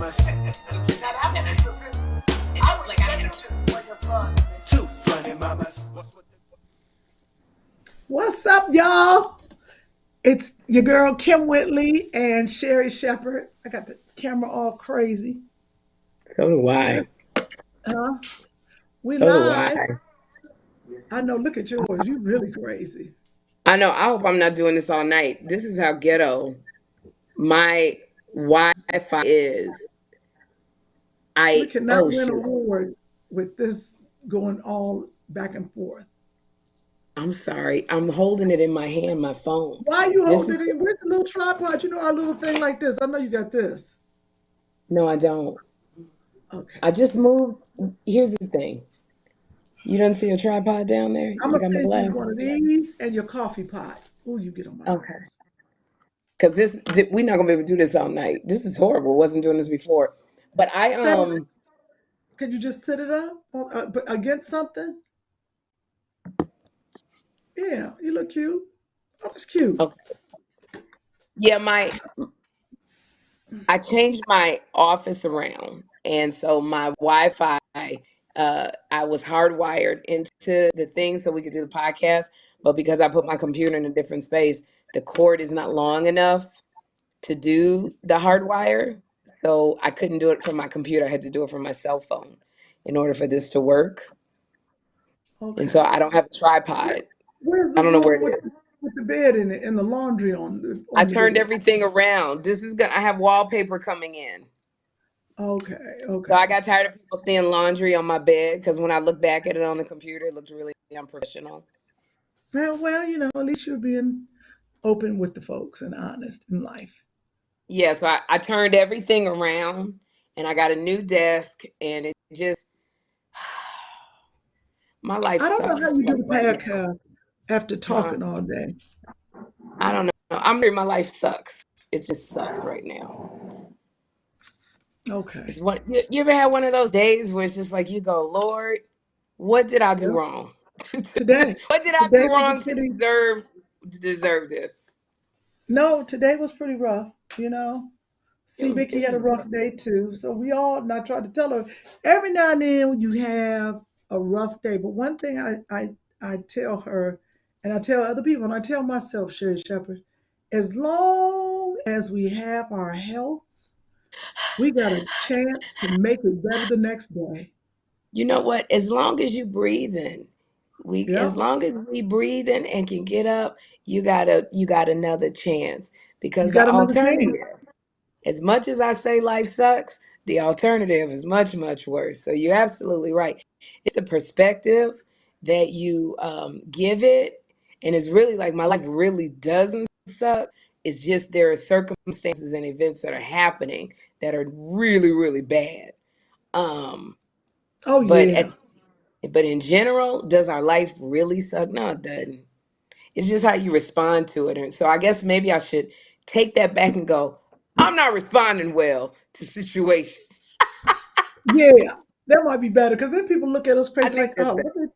mamas. Two funny mamas. What's up, y'all? It's your girl Kym Whitley and Sherri Shepherd. I got the camera all crazy. So do I. Huh? We So do live. I. I know, look at yours. You really crazy. I know. I hope I'm not doing this all night. This is how ghetto my Wi-Fi is. We cannot Oh win shoot. awards with this going all back and forth. I'm sorry. I'm holding it in my hand, my phone. Why are you This holding is it? Where's the little tripod? You know our little thing like this. I know you got this. no, I don't. Okay. I just moved. Here's the thing. You don't see a tripod down there? I'm You gonna got my send you glass. one of these and your coffee pot. Ooh, you get on my Okay. nerves. Because we're not gonna be able to do this all night. This is horrible. Wasn't doing this before. But Set it. Can you just sit it up against something? Yeah, you look cute. Oh, that's cute. okay. Yeah, I changed my office around, and so my Wi-Fi, I was hardwired into the thing so we could do the podcast. But because I put my computer in a different space, the cord is not long enough to do the hardwire. So I couldn't do it from my computer. I had to do it from my cell phone in order for this to work. And so Okay. I don't have a Where, tripod. where's I the don't know where room it is. with the bed in it and the laundry I on the turned bed? everything around. This is good. I have wallpaper coming in. Okay, So I okay. got tired of people seeing laundry on my bed because when I look back at it on the computer, it looked really unprofessional. Well, at least you're being open with the folks and honest in life. Yeah, so I turned everything around and I got a new desk and it just, my life I don't know sucks how you do like the right now. podcast after Huh? talking all day. I don't know. I'm ready. My life sucks. It just sucks right now. Okay. It's one. You ever had one of those days where it's just like you go, Lord, what did I do Yep. wrong? Today. What did I Today do was a wrong to pretty deserve this? no, today was pretty rough. It See, was. Vicky This had a is. rough day too. So we all, and I tried to tell her every now and then you have a rough day. But one thing I tell her, and I tell other people, and I tell myself, Sherri Shepherd, as long as we have our health, we got a chance to make it better the next day. You know what? As long as you breathing, as Yep. long as we breathing and can get up, you got another chance You because the got another chance. alternative, as much as I say life sucks, the alternative is much, much worse. So you're absolutely right. It's the perspective that you give it. And it's really like my life really doesn't suck. It's just there are circumstances and events that are happening that are really, really bad. Um, Oh but yeah. but in general, does our life really suck? No, it doesn't. It's just how you respond to it. And so I guess maybe I should take that back and go, I'm not responding well to situations. Yeah. That might be better because then people look at us I crazy think like, that's oh, better. what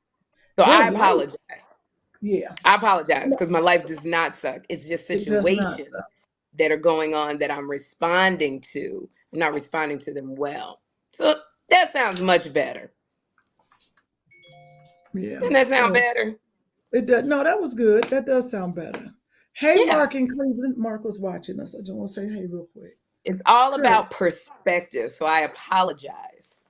So their I life. apologize. Yeah. I apologize No, because my life does not suck. It's just it does not. situations that are going on that I'm responding to. I'm not responding to them well. So that sounds much better. Yeah. Doesn't that sound So better? it does. No, that was good. That does sound better. Hey, Yeah. Mark in Cleveland. Mark was watching us. I just want to say hey real quick. It's all Good. about perspective. So I apologize.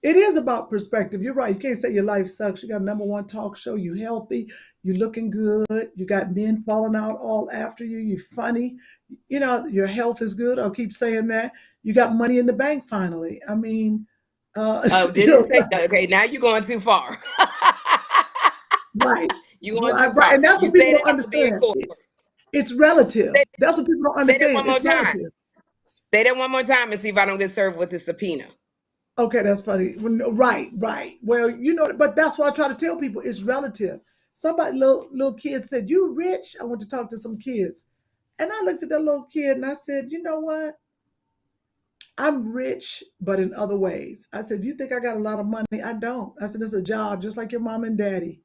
It is about perspective. You're right. You can't say your life sucks. You got a number one talk show. You healthy. You looking good. You got men falling out all after you. You funny. Your health is good. I'll keep saying that. You got money in the bank finally. I mean, Oh, you did it know, say? Okay, now you're going too far. right, You're going right, too right. far. And that's You what people said it don't has to be in understand. court. It's relative. Say, That's what people don't say that understand. one more It's time. relative. Say that one more time and see if I don't get served with a subpoena. Okay, that's funny. Right, right. Well, but that's why I try to tell people it's relative. Somebody, little kid said, "You rich?" I went to talk to some kids, and I looked at that little kid and I said, "You know what? I'm rich, but in other ways." I said, "You think I got a lot of money? I don't." I said, "It's a job, just like your mom and daddy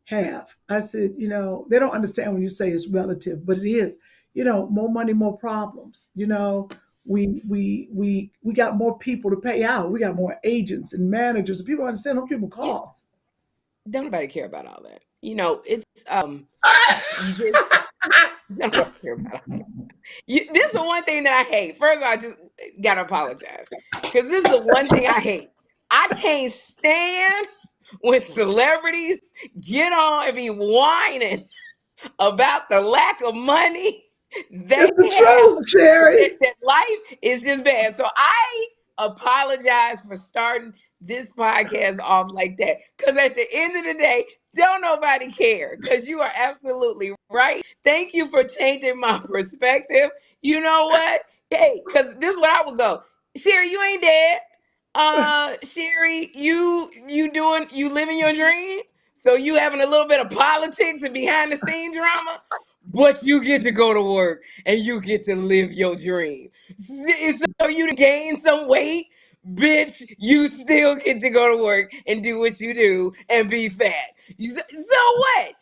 have." I said, they don't understand when you say it's relative, but it is. More money, more problems. We got more people to pay out. We got more agents and managers. People understand what people Yeah, cost. don't nobody care about all that. It's you just don't nobody care about this is the one thing that I hate. First of all, I just gotta apologize. Because this is the one thing I hate. I can't stand when celebrities get on and be whining about the lack of money they It's the have, truth, Sherri. that life is just bad. So I apologize for starting this podcast off like that. Because at the end of the day, don't nobody care. Because you are absolutely right. Thank you for changing my perspective. You know what? Hey, because this is what I would go. Sherri, you ain't dead. Sherri, you living your dream. So you having a little bit of politics and behind the scenes drama, but you get to go to work and you get to live your dream. So you to gain some weight, bitch, you still get to go to work and do what you do and be fat. So what?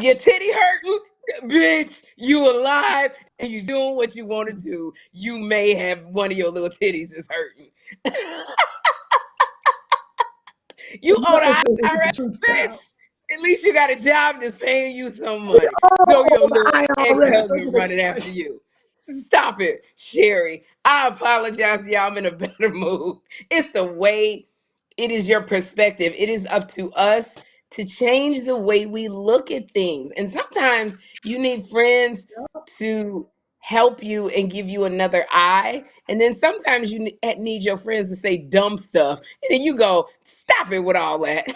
Your titty hurting? Bitch, you alive and you doing what you want to do. You may have one of your little titties is hurting. You You owe know, the it's the IRS, truth, bitch. child. At least you got a job that's paying you some money. So Oh, your little the IRS. ex-husband running after you. Stop it, Sherri. I apologize to y'all. I'm in a better mood. It's the way, it is your perspective. It is up to us to change the way we look at things. And sometimes you need friends to help you and give you another eye. And then sometimes you need your friends to say dumb stuff. And then you go, stop it with all that.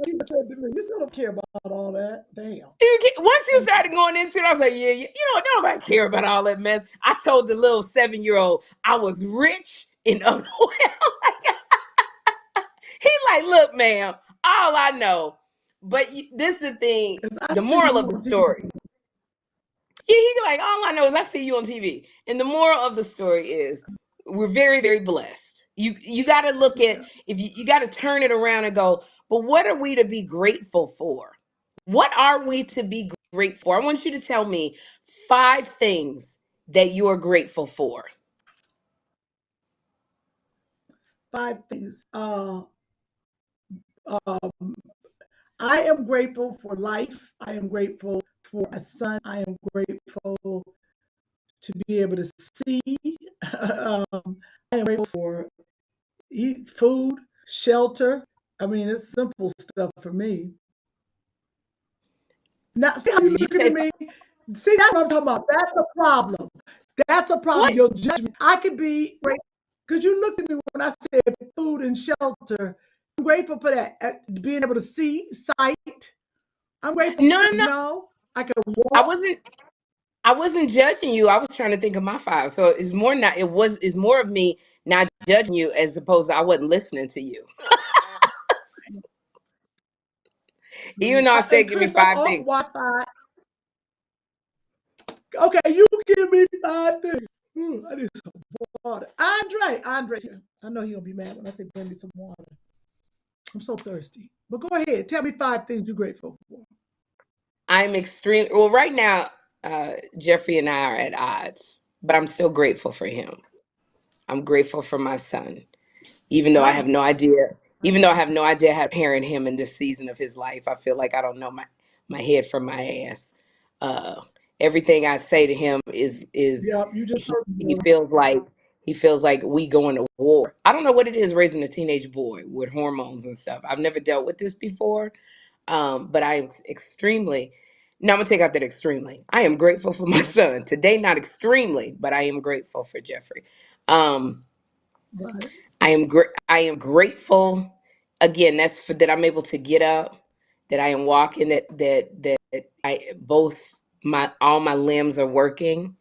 You said to me, you still don't care about all that. Damn. Once you started going into it, I was like, yeah, nobody care about all that mess. I told the little 7-year-old I was rich in other ways. He like, look, ma'am, all I know. But this is the thing, Because I the see moral you of the on TV. story. Yeah, he like, all I know is I see you on TV. And the moral of the story is we're very, very blessed. You got to look at, if you got to turn it around and go, but what are we to be grateful for? What are we to be grateful for? I want you to tell me 5 things that you are grateful for. 5 things. Um, I am grateful for life. I am grateful for my son. I am grateful to be able to see. I am grateful for eat food, shelter. I mean, it's simple stuff for me. Now, see how you Did you looking at say me? See, that's what I'm talking about. That's a problem. That's a problem. what? Your judgment. I could be great because you looked at me when I said food and shelter. I'm grateful for that. Being able to see, sight. I'm grateful No, for, no, no. I could I walk. wasn't I wasn't judging you. I was trying to think of my 5. So it's more of me not judging you as opposed to I wasn't listening to you. Even though I said And give me Chris, I'm 5 off things. Wi-Fi. Okay, you give me 5 things. I need some water. Andre, I know he'll be mad when I say bring me some water. I'm so thirsty. But go ahead, tell me 5 things you're grateful for. I'm extreme well right now, Jeffrey and I are at odds, but I'm still grateful for him. I'm grateful for my son. Even though I have Ah, no idea, even though I have no idea how to parent him in this season of his life, I feel like I don't know my head from my ass. Uh, Everything I say to him is yeah, you just heard he me. feels like we going to war. I don't know what it is raising a teenage boy with hormones and stuff. I've never dealt with this before, but I am extremely. Now I'm gonna take out that extremely. I am grateful for my son today. Not extremely, but I am grateful for Jeffrey. Um, Right. I am grateful again. That's for that I'm able to get up, that I am walking, that I both my all my limbs are working.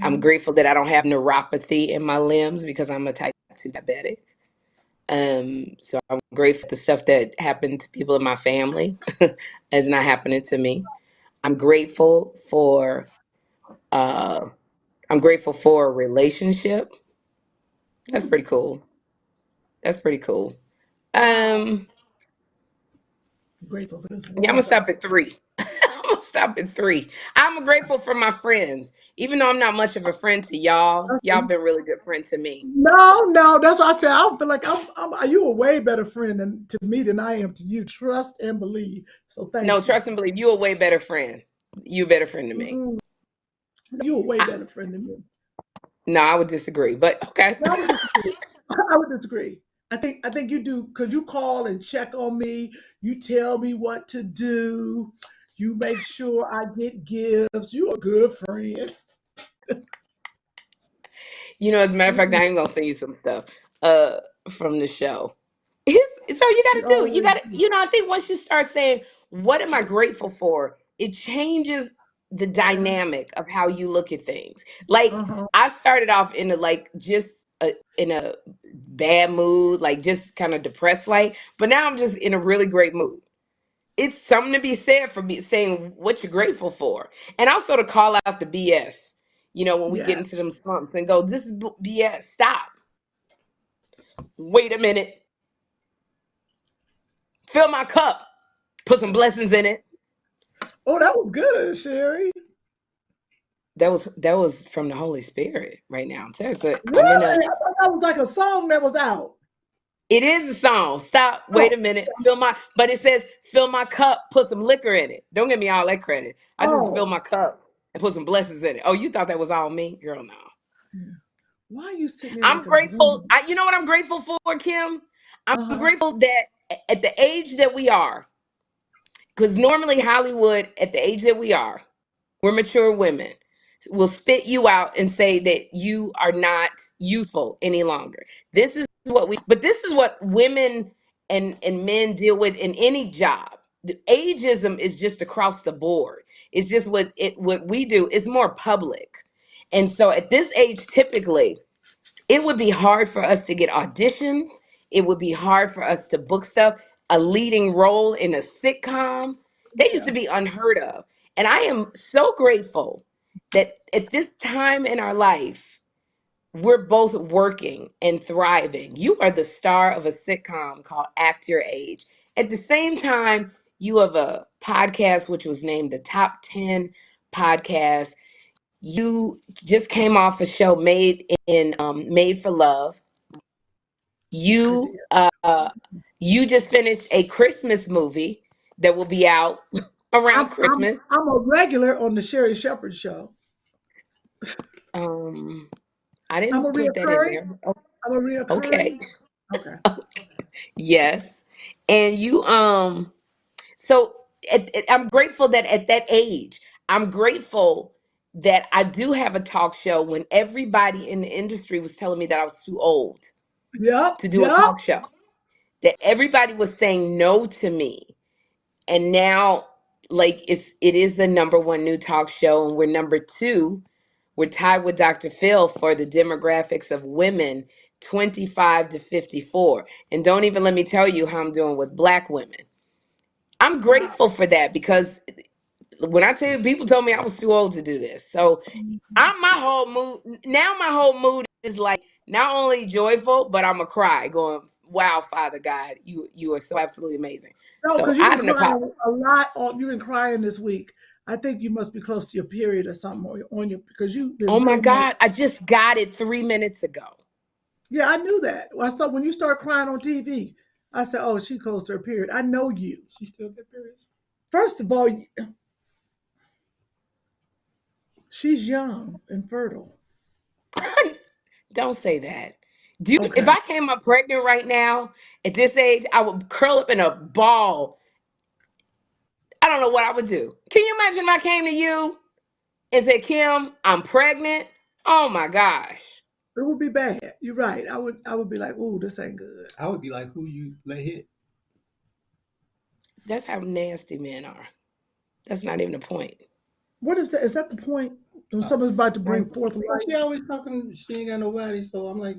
I'm Mhm. grateful that I don't have neuropathy in my limbs because I'm a type 2 diabetic. So I'm grateful for the stuff that happened to people in my family is not happening to me. I'm grateful for uh I'm grateful for a relationship. That's Mm, pretty cool. That's pretty cool. wow. Um Grateful for this Yeah, I'm gonna water. stop at 3. gonna stop at 3. I'm grateful for my friends, even though I'm not much of a friend to y'all. Y'all been really good friends to me. No, that's why I said I don't feel like you a way better friend to me than I am to you. Trust and believe. So No, thank you. trust and believe. You a way better friend. You a better friend to me. Mm-mm. You a way I, better friend than me. no, I would disagree, but okay. No, I would disagree. I would disagree. I think you do because you call and check on me. You tell me what to do. You make sure I get gifts. You a good friend. You know, as a matter of fact, Mm-mm. I'm gonna send you some stuff uh from the show. So you You gotta do. You always gotta, I think once you start saying, what am I grateful for? It changes the dynamic of how you look at things. Like uh-huh. I started off in a in a bad mood, like just kind of depressed, but now I'm just in a really great mood. It's something to be said for me saying what you're grateful for. And also to call out the BS, when we get Yeah. into them slumps and go, this is BS. Stop. Wait a minute. Fill my cup. Put some blessings in it. Oh, that was good, Sherry. That was from the Holy Spirit right now. So I'm in a Really? I thought that was like a song that was out. it is a song. Stop, wait Oh, a minute. But it says fill my cup, put some liquor in it. Don't give me all that credit. I just fill oh. my cup and put some blessings in it. Oh, you thought that was all me? Girl, no. Yeah. Why are you sitting there I'm like a grateful. green? You know what I'm grateful for, Kym? I'm Uh-huh. grateful that at the age that we are, because normally Hollywood, at the age that we are, we're mature women, will spit you out and say that you are not useful any longer. But this is what women and men deal with in any job. The ageism is just across the board. It's just what we do is more public. And so at this age, typically, it would be hard for us to get auditions. It would be hard for us to book stuff. A leading role in a sitcom, they used Yeah. to be unheard of. And I am so grateful that at this time in our life, we're both working and thriving. You are the star of a sitcom called Act Your Age. At the same time, you have a podcast which was named the top 10 podcast. You just came off a show Made for Love. I did. You just finished a Christmas movie that will be out I'm around I'm Christmas. I'm a regular on the Sherri Shepherd show. Um, I I'm a didn't put that in reoccurring. there. Oh, I'm a okay. reoccurring. Okay. Yes. And so I'm grateful that at that age, I'm grateful that I do have a talk show when everybody in the industry was telling me that I was too old Yep. to do a Yep. talk show. That everybody was saying no to me. And now, like, it is the number one new talk show, and we're number two. We're tied with Dr. Phil for the demographics of women 25 to 54. And don't even let me tell you how I'm doing with Black women. I'm Wow. grateful for that because when I tell you, people told me I was too old to do this. So my whole mood now, my whole mood is like not only joyful, but I'm a cry going, wow, Father God, you are so absolutely amazing. No, So because you've I been don't apologize. crying a lot. You've been crying this week. I think you must be close to your period or something on your because you've been Oh my real emotional. God, I just got it 3 minutes ago. Yeah, I knew that. I saw when you start crying on TV. I said, "Oh, she close to her period." I know you. She still get periods? First of all, she's young and fertile. Don't say that. If Okay. I came up pregnant right now at this age, I would curl up in a ball. I don't know what I would do. Can you imagine if I came to you and said, Kym, I'm pregnant? Oh my gosh. It would be bad. You're right. I would be like, "Ooh, this ain't good." I would be like, who you let hit? That's how nasty men are. That's not even the point. What is that? Is that the point when Uh, someone's about to Right. bring forth well, life? she always talking. She ain't got nobody, so I'm like,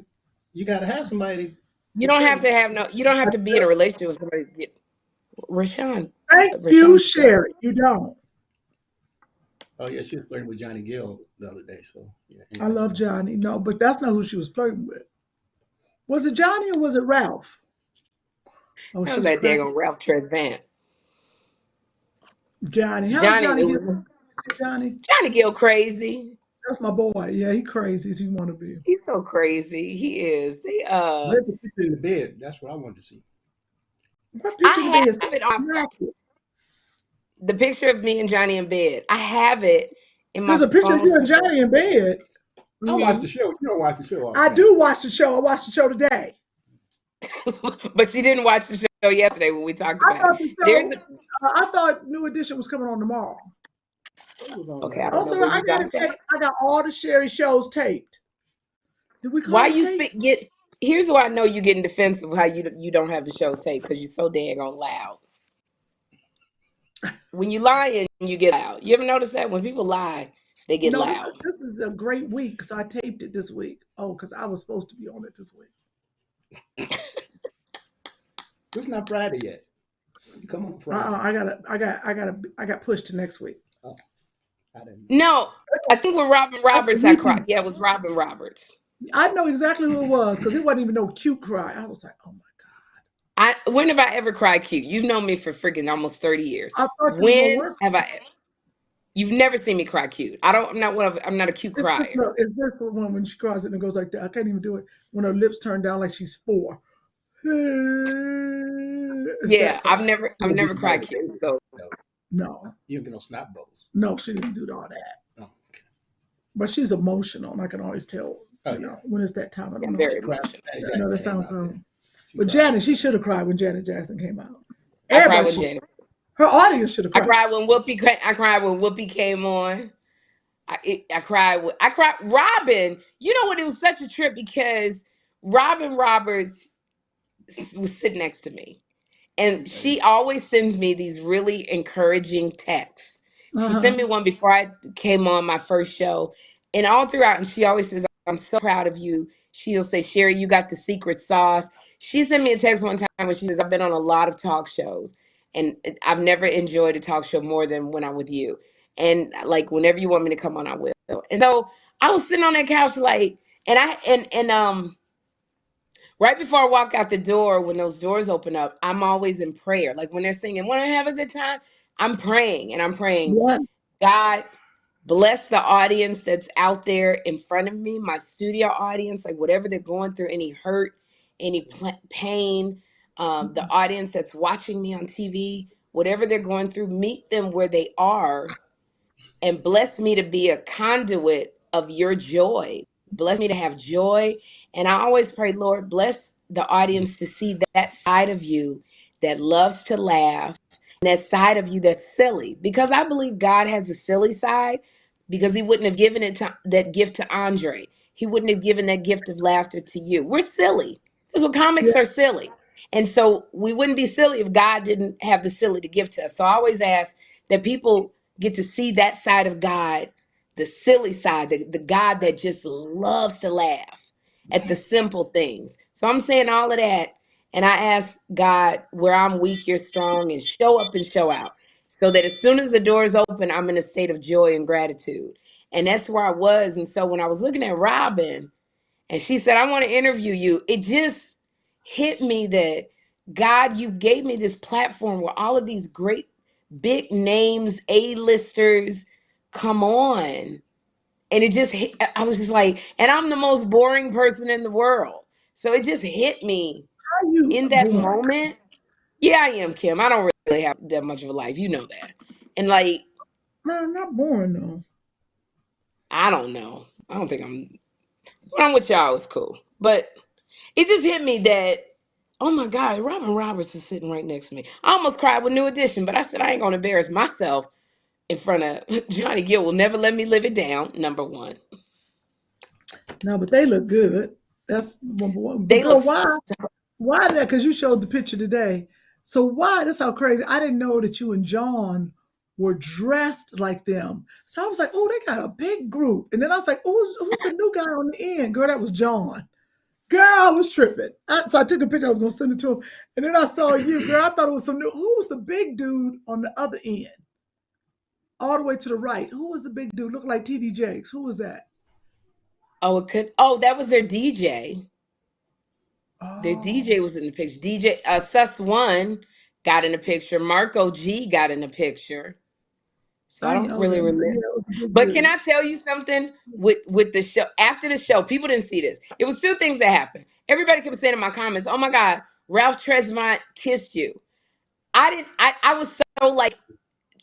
you got to have somebody to You get don't have pregnant. to have no, you don't have to be in a relationship with somebody to get Rashawn. Thank you, Rashawn. Sherry. You don't. Oh yeah, she was flirting with Johnny Gill the other day. So yeah, I anybody's love fine. Johnny. No, but that's not who she was flirting with. Was it Johnny or was it Ralph? Oh, That she was was that cracking. daggone Ralph Tresvant. Johnny. How's Johnny, Johnny it Gill? was Johnny? Johnny Gill crazy. That's my boy. Yeah, he crazy as he want to be. He's so crazy. He is. Where's the picture in the bed? That's what I wanted to see. What I picture of the bed is have it on naked? the picture of me and Johnny in bed. I have it in my There's a picture of phone. you and Johnny in bed. I watched Hmm. the show. You don't watch the show all the I time. do watch the show. I watched the show today. But you didn't watch the show yesterday when we talked I about it. thought the There's show. a I thought New Edition was coming on tomorrow. It was on okay. I last don't night. know Also, where I you got got it that. taped. I got all the Sherri shows taped. Did we Why call it you tape? speak? Get here's why I know you getting defensive. How you don't have the shows taped because you're so dang on loud. When you lying, you get loud. You ever notice that when people lie, they get No, loud? this is a great week, so I taped it this week. Oh, because I was supposed to be on it this week. It's not Friday yet. You come on Friday. I got pushed to next week. Oh, I didn't. No, I think with Robin That's the Roberts, I cried. weekend. Yeah, it was Robin Roberts. I know exactly who it was because it wasn't even no cute cry. I was like, oh my When have I ever cried cute? You've known me for freaking almost 30 years. god. I thought you was gonna When work. have I? You've never seen me cry cute. I'm not a cute crier. It's this one when she cries and it goes like that. I can't even do it. When her lips turn down like she's 4. It's Yeah, that cry. I've You don't do never some cried other cute. baby. So No, No, you don't get no snot bubbles. no, she didn't do all that. Oh, okay. But she's emotional, and I can always tell. Oh, You yeah. know when it's that time. I yeah, don't know. If very she cried. emotional. Janet You know that Jackson came sounds out wrong. there. She But cried. Janet, she should have cried when Janet Jackson came out. I cried Everybody when should. Janet. Her audience should have I cried. cried when Whoopi. I cried when Whoopi came on. I cried. I cried. Robin. You know what? It was such a trip because Robin Roberts was sitting next to me. And Okay. she always sends me these really encouraging texts. She sent Uh-huh. me one before I came on my first show. And all throughout, and she always says, I'm so proud of you. She'll say, Sherri, you got the secret sauce. She sent me a text one time where she says, I've been on a lot of talk shows, and I've never enjoyed a talk show more than when I'm with you. And like whenever you want me to come on, I will. And so I was sitting on that couch like, and right before I walk out the door, when those doors open up, I'm always in prayer. Like when they're singing, want to have a good time? I'm praying and I'm praying, Yeah. God, bless the audience that's out there in front of me, my studio audience, like whatever they're going through, any hurt, any pain, the audience that's watching me on TV, whatever they're going through, meet them where they are and bless me to be a conduit of your joy. Bless me to have joy. And I always pray, Lord, bless the audience to see that side of you that loves to laugh and that side of you that's silly. Because I believe God has a silly side because he wouldn't have given that gift to Andre. He wouldn't have given that gift of laughter to you. We're silly. That's what Yeah. comics are silly. And so we wouldn't be silly if God didn't have the silly to give to us. So I always ask that people get to see that side of God, the silly side, the God that just loves to laugh at the simple things. So I'm saying all of that. And I ask God, where I'm weak, you're strong, and show up and show out. So that as soon as the doors open, I'm in a state of joy and gratitude. And that's where I was. And so when I was looking at Robin and she said, I want to interview you, it just hit me that God, you gave me this platform where all of these great big names, A-listers come on. And it just hit, I was just like, and I'm the most boring person in the world. So it just hit me How you in that born? moment. Yeah, I am, Kym. I don't really have that much of a life. You know that. And like, Man, I'm not born though. I don't know. I don't think when I'm with y'all, it's cool. But it just hit me that, oh my God, Robin Roberts is sitting right next to me. I almost cried with New Edition, but I said I ain't gonna embarrass myself in front of Johnny Gill. Will never let me live it down. Number one, No, but they look good. That's number one. But they girl, look why? so. Why that? Because you showed the picture today. So why? That's how crazy. I didn't know that you and John were dressed like them. So I was like, oh, they got a big group. And then I was like, oh, who's the new guy on the end? Girl, that was John. Girl, I was tripping. So I took a picture. I was going to send it to him. And then I saw you. Girl, I thought it was some new. Who was the big dude on the other end? All the way to the right. Who was the big dude? Looked like TD Jakes. Who was that? Oh, it could. Oh, that was their DJ. Their Oh, DJ was in the picture. DJ Sus One got in the picture. Marco G got in the picture. So I don't know really them, but remember. yeah, it was a big But can deal. I tell you something with the show? After the show, people didn't see this. It was two things that happened. Everybody kept saying in my comments, "Oh my God, Ralph Tresvant kissed you." I didn't. I was so like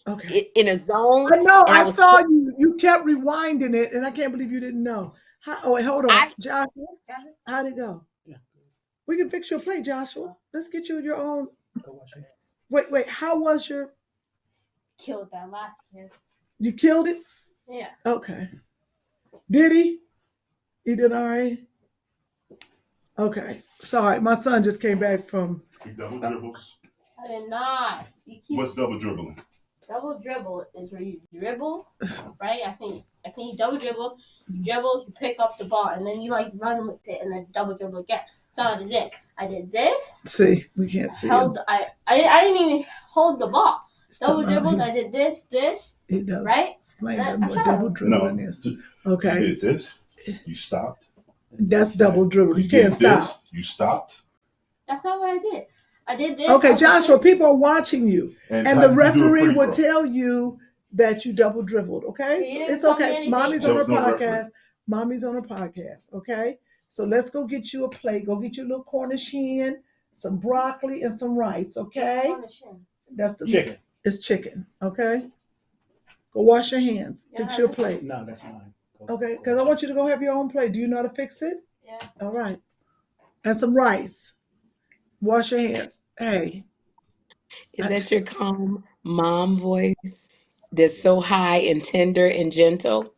Okay. in a zone, I know. and I I was so saw you. You kept rewinding it, and I can't believe you didn't know. Oh, wait, hold on, I Joshua. How'd it go? Yeah. We can fix your plate, Joshua. Let's get you your own. Go wash your hands. Wait. How was your? Killed that last kid. You killed it. Yeah. Okay. Did he? He did all right. Okay. Sorry, my son just came back from. He double dribbles. I did not. You keep What's double dribbling? double dribble is where you dribble, right? I think you double dribble, you pick up the ball, and then you like run with it, and then double dribble again. So I did this. I did this. See, we can't see Held. him. I didn't even hold the ball. Double dribbles. I did this. He does. Right? Explain Then them I what shot double him. dribbling No. is. You Okay. did this. You stopped. That's double dribble. You did can't stop. this, you stopped. That's not what I did. I did this. Okay, I did Joshua, this. people are watching you. And, And how the did you do a referee free would throw? tell you that you double dribbled, okay? He So didn't it's tell me okay. anything. Mommy's There on her was no referee. podcast. Mommy's on her podcast, okay? So let's go get you a plate. Go get you a little Cornish hen, some broccoli, and some rice, okay? On the shin. That's the Chicken. It's chicken, okay? Go wash your hands. Yeah, Fix your plate, No, that's mine. Go- okay? go Because I wash want you to go have your own plate. Do you know how to fix it? Yeah. All right. And some rice. Wash your hands. Hey. is that your calm mom voice that's so high and tender and gentle?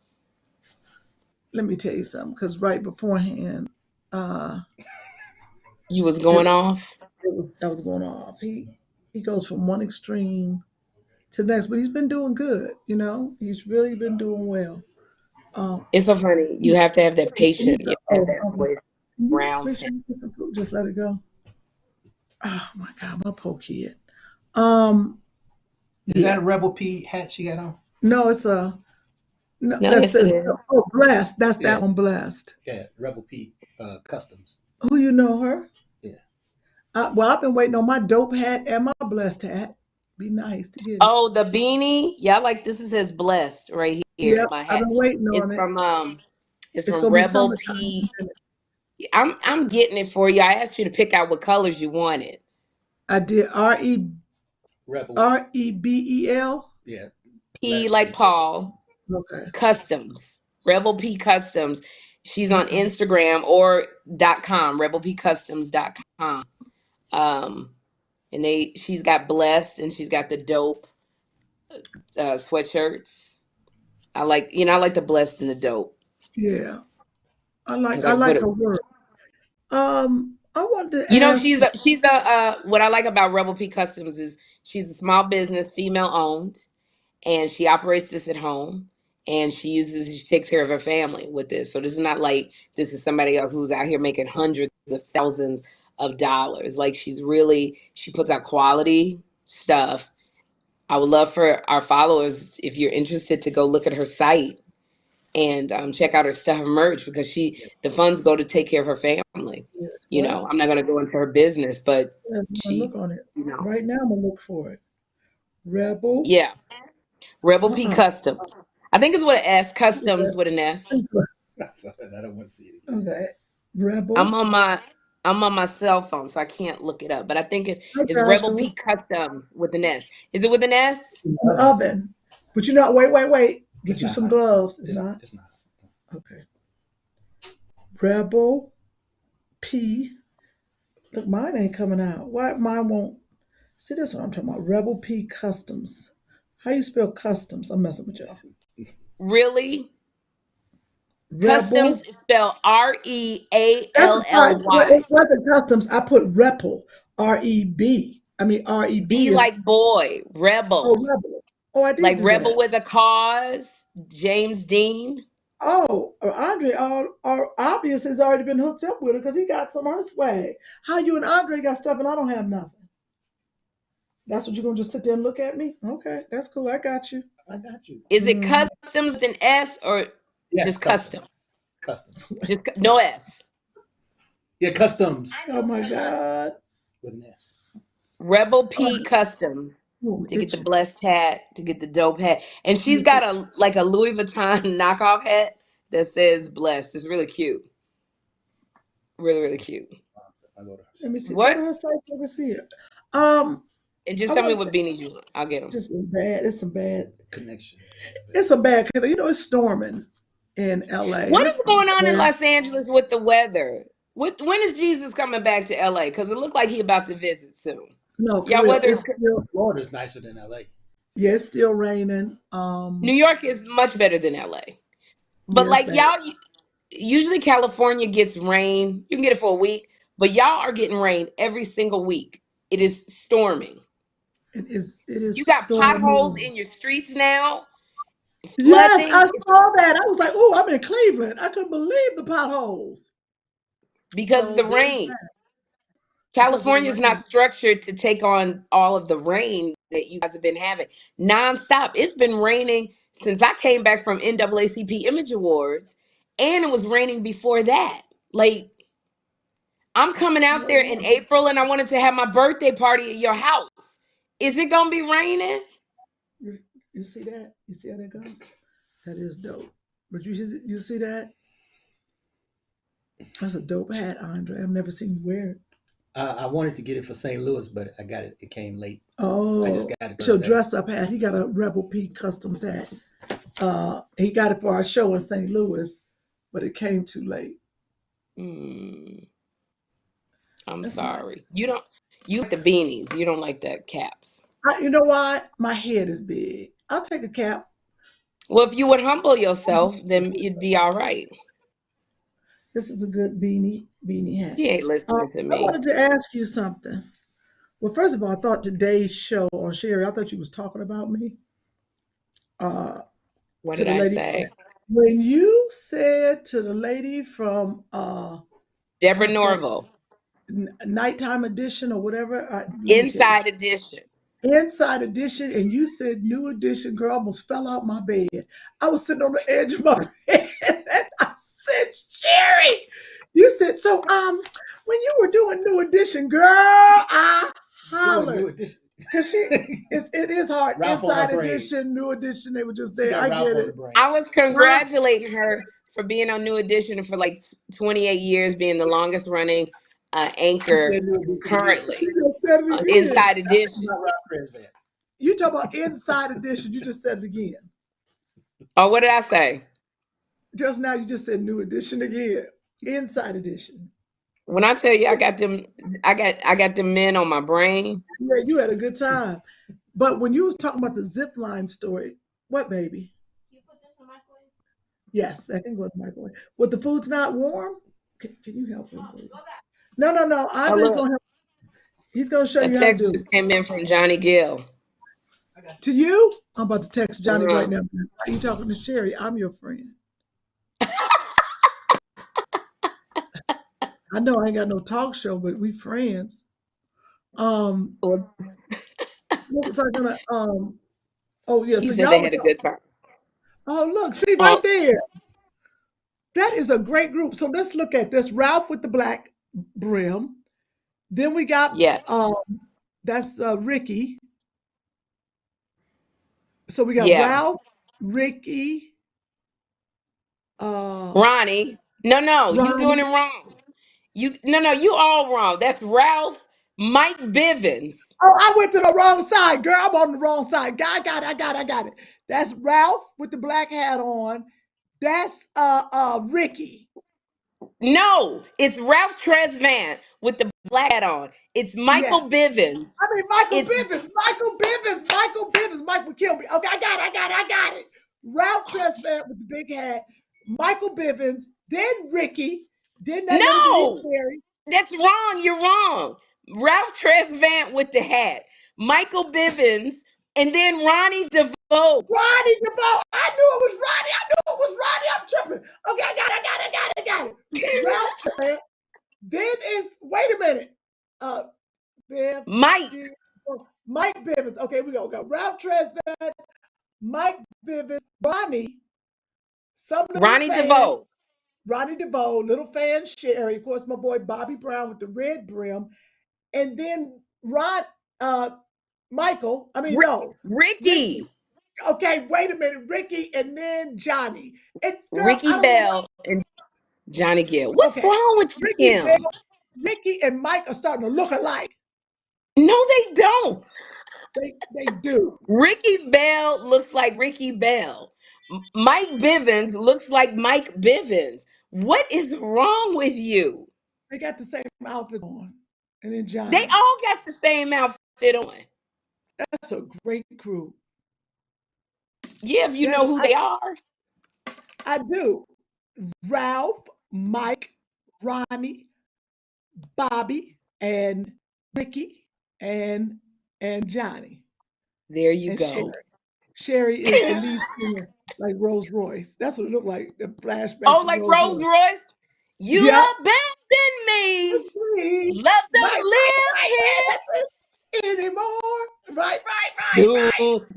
Let me tell you something, because right beforehand, You was going off. that was going off. He goes from one extreme to the next, but he's been doing good. You know, he's really been doing well. It's so funny. You have to have that patient. You have to have that voice Can you around. make sure you get some food? Just let it go. Oh my God, my poor kid. Is that a Rebel P hat she got on? No, it's a no. No, That yes, it says is. blessed. That's Yeah. that one, blessed. Yeah, Rebel P Customs. Who you know her? Yeah. Well, I've been waiting on my dope hat and my blessed hat. Be nice to get it. Oh, the beanie. Yeah, like this. It says blessed right here. Yep, My I've hat. been waiting It's on it. from It's It's from gonna be Rebel summertime. P. I'm getting it for you. I asked you to pick out what colors you wanted. I did Rebel. REBEL. Yeah. P Letter like P. Paul. Okay. Customs. Rebel P Customs. She's on Instagram or .com, rebelpcustoms.com. And she's got blessed and she's got the dope sweatshirts. I like the blessed and the dope Yeah, I because like I I can put like it. her work. I wanted to ask. She's what I like about Rebel P Customs is she's a small business, female owned, and she operates this at home. And she takes care of her family with this. So this is not like this is somebody else who's out here making hundreds of thousands of dollars. Like she puts out quality stuff. I would love for our followers, if you're interested, to go look at her site and check out her stuff, her merch, because the funds go to take care of her family. You Well, know, I'm not going to go into her business, but I'm gonna she, look on it you know, right now. I'm gonna look for it. Rebel. yeah, Rebel P Uh-uh. Customs. I think it's with an S, Customs with an S. I saw that. I don't want to see it again. Okay. Rebel. I'm on my cell phone, so I can't look it up. But I think Hi, it's Rebel Joshua. P Customs with an S. Is it with an S? An oven. But wait. Get It's you not some hot. gloves. It's not. It's not. Okay. Rebel P. Look, mine ain't coming out. Why mine won't? See, that's what I'm talking about. Rebel P Customs. How you spell customs? I'm messing with y'all. Really? Rebel. Customs is spelled That's right. Well, REALLY. it wasn't customs. I put Repel. REB. I mean REB B is like boy, rebel. Rebel. Oh, I did Like do rebel that. with a cause, James Dean. Oh, Andre, obvious has already been hooked up with her because he got some of her swag. How you and Andre got stuff and I don't have nothing? That's what you're gonna just sit there and look at me? Okay, that's cool. I got you. I got you. Is it customs with an S or Yes, just custom? Customs. Just no S. Yeah, Customs Oh my God. with an S. Rebel P Customs. to get the itching. blessed hat, to get the dope hat. And she's got a Louis Vuitton knockoff hat that says blessed. It's really cute. Really, really cute. I go to her Let me see. Go to What? her site. Let me see it. Um, And just I tell me want what beanies you want. I'll get them. just bad. It's some bad. connection. It's a bad. You know, it's storming in LA, and What it's is going on in bad. Los Angeles with the weather? When is Jesus coming back to LA? Because it looked like he about to visit soon. No, for Y'all real. weather is Florida's nicer than LA. Yeah, it's still raining. New York is much better than LA. But Yeah, it's like bad. y'all, usually California gets rain. You can get it for a week, but y'all are getting rain every single week. It is storming. It is. It is You got potholes storming. in your streets now, Yes, flooding. I saw that. I was like, "Oh, I'm in Cleveland." I couldn't believe the potholes. Because of So the there's rain. that because of the California is not rain. structured to take on all of the rain that you guys have been having nonstop. It's been raining since I came back from NAACP Image Awards, and it was raining before that. Like, I'm coming out there in April and I wanted to have my birthday party at your house. Is it gonna be raining? You see that? You see how that goes? That is dope. But you see that? That's a dope hat, Andre. I've never seen you wear it. I wanted to get it for St. Louis, but I got it. It came late. Oh, I just got it the it's your other day. dress up hat. He got a Rebel P Customs hat. He got it for our show in St. Louis, but it came too late. I'm That's sorry. nice. You like the beanies. You don't like the caps. You know what? My head is big. I'll take a cap. Well, if you would humble yourself, then you'd be all right. This is a good beanie hat. She ain't listening to I me. wanted to ask you something. Well, first of all, I thought today's show on Sherri, I thought you was talking about me. What To did the I lady say? when you said to the lady from Deborah I forgot Norville. nighttime edition or whatever. Let me tell you, Inside edition. inside edition, and you said new edition. Girl, I almost fell out my bed. I was sitting on the edge of my bed, and I said, "Sherri," you said so. When you were doing new edition, girl, I New hollered edition. because it is hard. Ralph on Inside her brain. edition, new edition, they were just She there. got I Ralph get on the it. brain. I was Huh? congratulating her for being on New Edition for like 28 years, being the longest running You anchor said new edition again. currently You just said it on again. Inside Edition. Not Ralph Tresvant. You talk about inside edition. You just said it again. Oh, what did I say? Just now, you just said new edition again. Inside edition. When I tell you I got them men on my brain. Yeah, you had a good time. But when you was talking about the zip line story, what baby? You put this in the microwave? Yes, that can go in the microwave. But the food's not warm. Can you help him, please? Go back. No. Oh Andre's look, gonna help. He's gonna show a you how to text do it. just came in from Johnny Gill. To you, I'm about to text Johnny right Uh-huh. now. Are you talking to Sherri? I'm your friend. I know I ain't got no talk show, but we friends. Um, Well, what was I gonna oh yeah, he so said they y'all were had a good time. oh look, see Oh right there. That is a great group. So let's look at this. Ralph with the black brim. Then we got yes, that's Ricky. So we got yeah, Ralph, Ricky, uh Ronnie. No, you doing it Ronnie. wrong. You all wrong. That's Ralph, Mike Bivens. Oh, I went to the wrong side, girl. I'm on the wrong side. I got it. That's Ralph with the black hat on. That's Ricky. No, it's Ralph Tresvant with the black hat on. It's Yeah. Michael Bivens. I mean Michael It's Bivens. Mike would kill me. Okay, I got it. Ralph Tresvant with the big hat. Michael Bivens, then Ricky, then that lady no, Sherri. that's wrong. You're wrong. Ralph Tresvant with the hat, Michael Bivens, and then Ronnie DeVoe. Ronnie DeVoe. I knew it was Ronnie. I'm tripping. Okay, I got it. Ralph Tresvant. Then it's wait a minute. Biv, Mike, Mike Bivens. Okay, we got Ralph Tresvant, Mike Bivens, Ronnie, some little Ronnie fan, DeVoe. Ronnie DeVoe, little fan Sherri, of course, my boy Bobby Brown with the red brim, and then Michael. I mean, Ri- no, Ricky. Ricky. Okay, wait a minute, Ricky, and then Johnny. And girl, Ricky I don't know. Bell and Johnny Gill. What's Okay, wrong with you, Ricky Kim? Bell, Ricky and Mike are starting to look alike. No, they don't. They do. Ricky Bell looks like Ricky Bell. Mike Bivens looks like Mike Bivens. What is wrong with you? They got the same outfit on. And then They Johnny. all got the same outfit on. That's a great crew. Yeah, if you That know who they are. I do. Ralph, Mike, Ronnie, Bobby, and Ricky, and Johnny, There you and go. Sherri is the lead singer, like Rolls Royce. That's what it looked like. The flashback Oh, to like Rolls Rolls Royce. Royce? You Yep. abandoned me. Please. Let them Right, live right, here. right. Anymore. Right. Doom,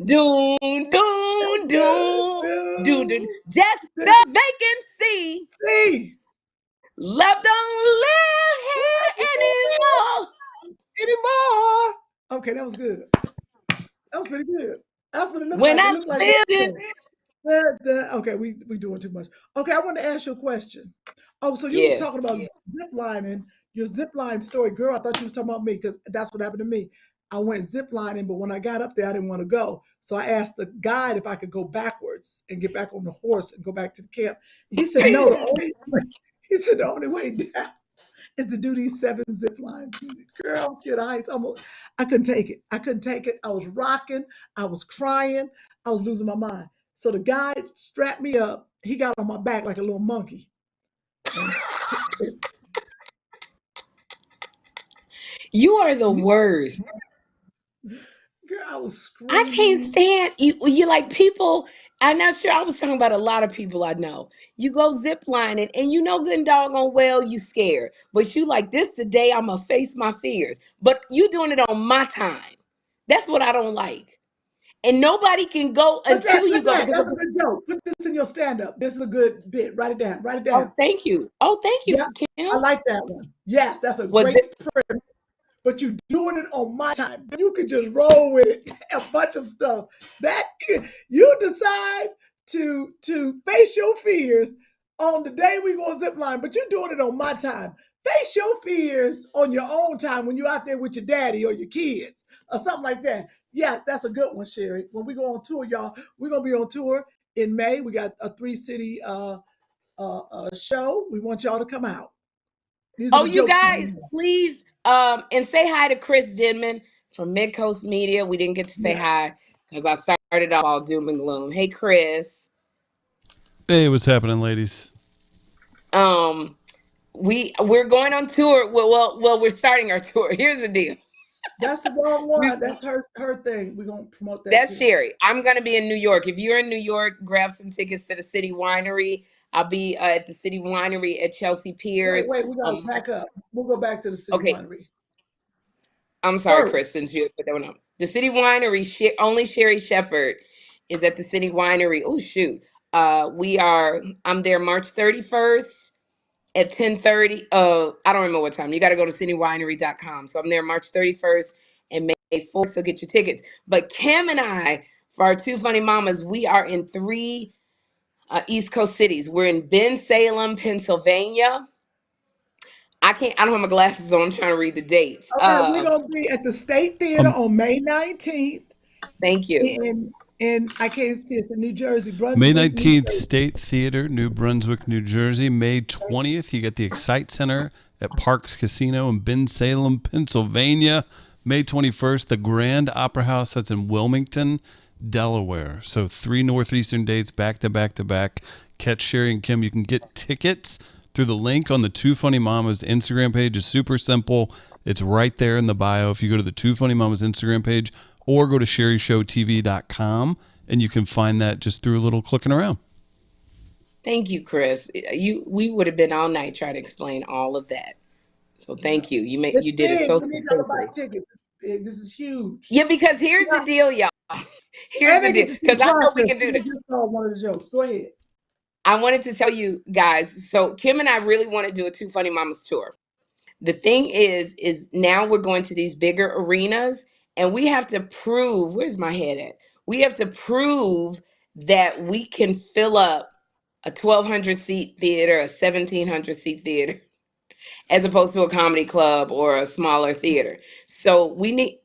doom, doom, doom, doom, doom. Just the vacancy. See. Love don't live here anymore. Anymore. Okay, that was good. That was pretty good. That's what it looked When like. It I'm looked like building. okay, we doing too much. Okay, I want to ask you a question. Oh, so you were Yeah. talking about zip lining, your zip line story. Girl, I thought you was talking about me because that's what happened to me. I went zip lining, but when I got up there, I didn't want to go. So I asked the guide if I could go backwards and get back on the horse and go back to the camp. He said, no, the only way down is to do these 7 zip lines. Girl, I was scared of heights. I couldn't take it. I couldn't take it. I was rocking. I was crying. I was losing my mind. So the guy strapped me up. He got on my back like a little monkey. You are the worst. Girl, I was I can't screaming. stand you. You like people. I'm not sure. I was talking about a lot of people I know. You go zip lining, and you know good and doggone well you scared, but you like this today. I'm gonna face my fears, but you doing it on my time. That's what I don't like. And nobody can go Put that, until you put go that. because That's of, a good joke. Put this in your stand-up. This is a good bit. Write it down. Write it oh, down. thank you. Oh, thank you, Yeah, Kim. I like that one. Yes, that's a Was great it? prayer. But you doing it on my time. You can just roll with it. A bunch of stuff. That you decide to face your fears on the day we go zip line, but you're doing it on my time. Face your fears on your own time when you're out there with your daddy or your kids or something like that. Yes, that's a good one, Sherri. When we go on tour, y'all, we're gonna be on tour in May. We got a 3-city show. We want y'all to come out. These are Oh, the you jokes. guys, please and say hi to Chris Denman from Midcoast Media. We didn't get to say Yeah. hi because I started off all doom and gloom. Hey, Chris. Hey, what's happening, ladies? Um, we're going on tour. Well, we're starting our tour. Here's the deal. That's the wrong We, one. That's her thing. We're gonna promote that that's too. Sherri. I'm gonna be in New York. If you're in New York, grab some tickets to the City Winery. I'll be at the City Winery at Chelsea Piers. Wait, we gotta back up. We'll go back to the city Okay, winery I'm sorry, first. Chris, since you put that one up. The City Winery, only Sherri Shepherd is at the City Winery. Oh shoot. I'm there March 31st at 10:30. I don't remember what time. You gotta go to citywinery.com. So I'm there March 31st and May 4th. So get your tickets. But Cam and I, for our Two Funny Mamas, we are in 3 East Coast cities. We're in Bensalem, Pennsylvania. I don't have my glasses on. I'm trying to read the dates. Okay, we're gonna be at the State Theater Um, on May 19th Thank you. in I can't see it's in New Jersey, May Brunswick, New 19th, Jersey. State Theater, New Brunswick, New Jersey. May 20th, you get the Excite Center at Parks Casino in Bensalem, Pennsylvania. May 21st, the Grand Opera House, that's in Wilmington, Delaware. So 3 Northeastern dates back to back to back. Catch Sherri and Kym. You can get tickets through the link on the Two Funny Mamas Instagram page. Is super simple. It's right there in the bio. If you go to the Two Funny Mamas Instagram page or go to sherryshowtv.com, and you can find that just through a little clicking around. Thank you, Chris. We would have been all night trying to explain all of that. So Yeah. thank you. It's You did it big. so We need y'all to buy succinctly. tickets. It's big. This is huge. Yeah, because here's the Yeah. deal, y'all. Here's And the they deal. get to see Because the I know we process. can do They this. just saw one of the jokes. Go ahead. I wanted to tell you guys. So Kym and I really want to do a Two Funny Mamas tour. The thing is now we're going to these bigger arenas and we have to prove, where's my head at? We have to prove that we can fill up a 1,200 seat theater, a 1,700 seat theater, as opposed to a comedy club or a smaller theater. So we need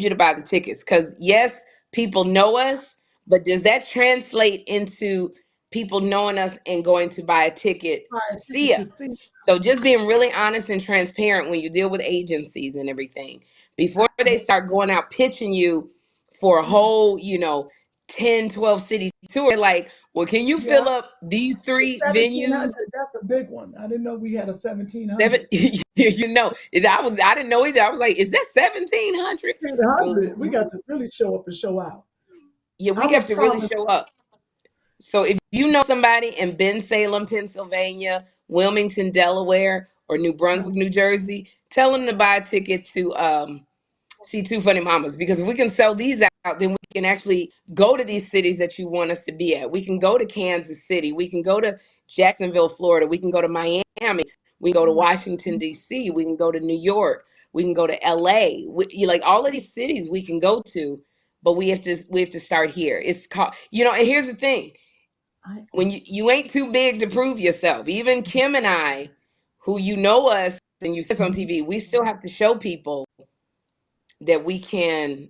you to buy the tickets, because yes, people know us, but does that translate into people knowing us and going to buy a ticket Buy to a ticket see to us? see. So just being really honest and transparent when you deal with agencies and everything, before they start going out pitching you for a whole, 10, 12 city tour, they're like, well, can you Yeah, fill up these the three 1,700. venues? That's a big one. I didn't know we had a Seven, 1,700. I didn't know either. I was like, is that 1,700? So 1,500. We got to really show up and show out. yeah, I we have would to really promise. show up. So if you know somebody in Bensalem, Pennsylvania, Wilmington, Delaware, or New Brunswick, New Jersey, tell them to buy a ticket to see Two Funny Mamas, because if we can sell these out, then we can actually go to these cities that you want us to be at. We can go to Kansas City. We can go to Jacksonville, Florida. We can go to Miami. We can go to Washington, D.C. We can go to New York. We can go to L.A. Like all of these cities we can go to, but we have to start here. It's called, and here's the thing. I, When you ain't too big to prove yourself. Even Kym and I, who know us and you see us on TV, we still have to show people that we can,